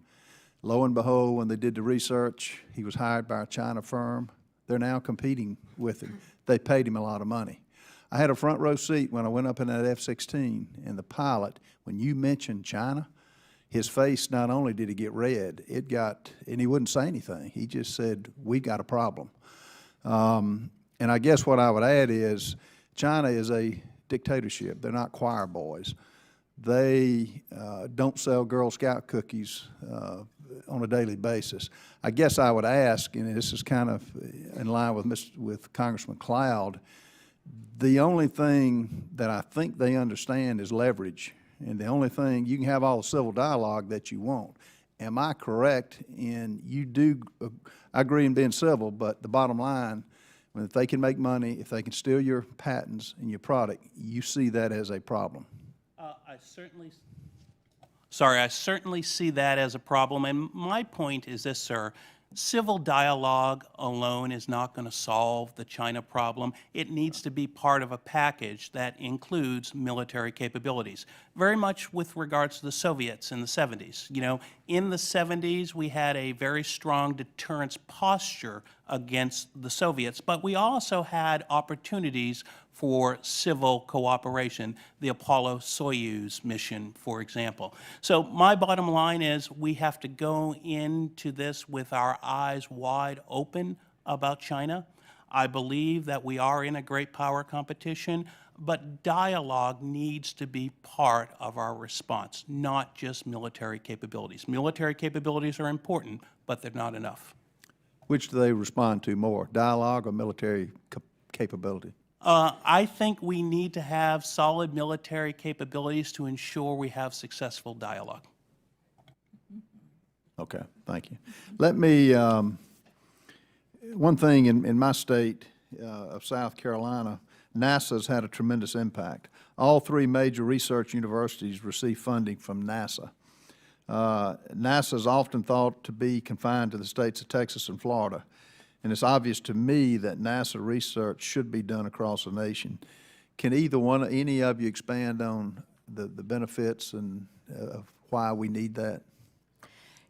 Lo and behold, when they did the research, he was hired by a China firm. They're now competing with him. They paid him a lot of money. I had a front row seat when I went up in that F-16, and the pilot, when you mentioned China, his face, not only did he get red, and he wouldn't say anything. He just said, we got a problem. And I guess what I would add is China is a dictatorship. They're not choir boys. They don't sell Girl Scout cookies on a daily basis. I guess I would ask, and this is kind of in line with Congressman Cloud, the only thing that I think they understand is leverage. And the only thing, you can have all the civil dialogue that you want. Am I correct in you do, I agree in being civil, but the bottom line, if they can make money, if they can steal your patents and your product, you see that as a problem? I certainly see that as a problem. And my point is this, sir. Civil dialogue alone is not going to solve the China problem. It needs to be part of a package that includes military capabilities. Very much with regards to the Soviets in the 70s. You know, in the 70s, we had a very strong deterrence posture against the Soviets, but we also had opportunities for civil cooperation, the Apollo-Soyuz mission, for example. So my bottom line is we have to go into this with our eyes wide open about China. I believe that we are in a great power competition, but dialogue needs to be part of our response, not just military capabilities. Military capabilities are important, but they're not enough. Which do they respond to more, dialogue or military capability? I think we need to have solid military capabilities to ensure we have successful dialogue. Okay, thank you. Let me, one thing in my state of South Carolina, NASA's had a tremendous impact. All three major research universities receive funding from NASA. NASA is often thought to be confined to the states of Texas and Florida. And it's obvious to me that NASA research should be done across the nation. Can any of you expand on the benefits and of why we need that?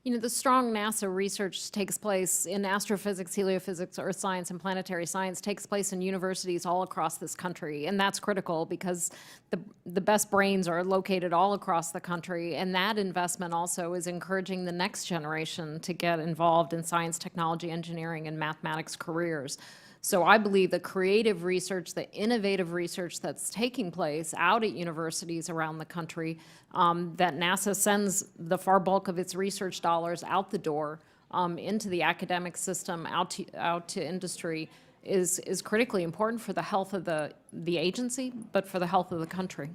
You know, the strong NASA research takes place in astrophysics, heliophysics, earth science, and planetary science takes place in universities all across this country. And that's critical because the best brains are located all across the country. And that investment also is encouraging the next generation to get involved in science, technology, engineering, and mathematics careers. So I believe the creative research, the innovative research that's taking place out at universities around the country, that NASA sends the far bulk of its research dollars out the door into the academic system, out to industry, is critically important for the health of the agency, but for the health of the country.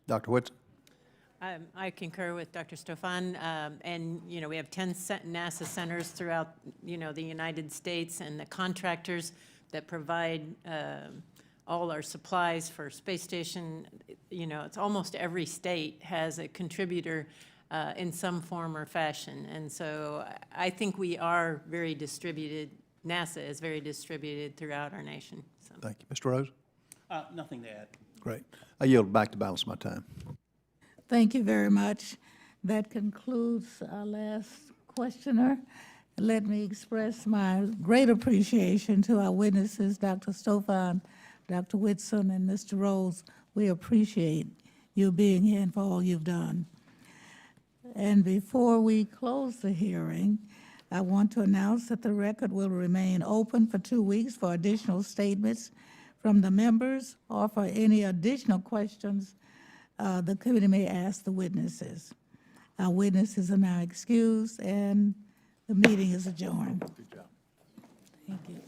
Dr. Whitson? I concur with Dr. Stofan, and you know we have 10 NASA centers throughout the United States, and the contractors that provide all our supplies for space station. You know, it's almost every state has a contributor in some form or fashion, and so I think we are very distributed. NASA is very distributed throughout our nation. So. Thank you, Mr. Rose. Nothing to add. Great. I yield back to balance my time. Thank you very much. That concludes our last questioner. Let me express my great appreciation to our witnesses, Dr. Stofan, Dr. Whitson, and Mr. Rose. We appreciate you being here and for all you've done. And before we close the hearing, I want to announce that the record will remain open for 2 weeks for additional statements from the members or for any additional questions the committee may ask the witnesses. Our witnesses are now excused, and the meeting is adjourned. Good job. Thank you.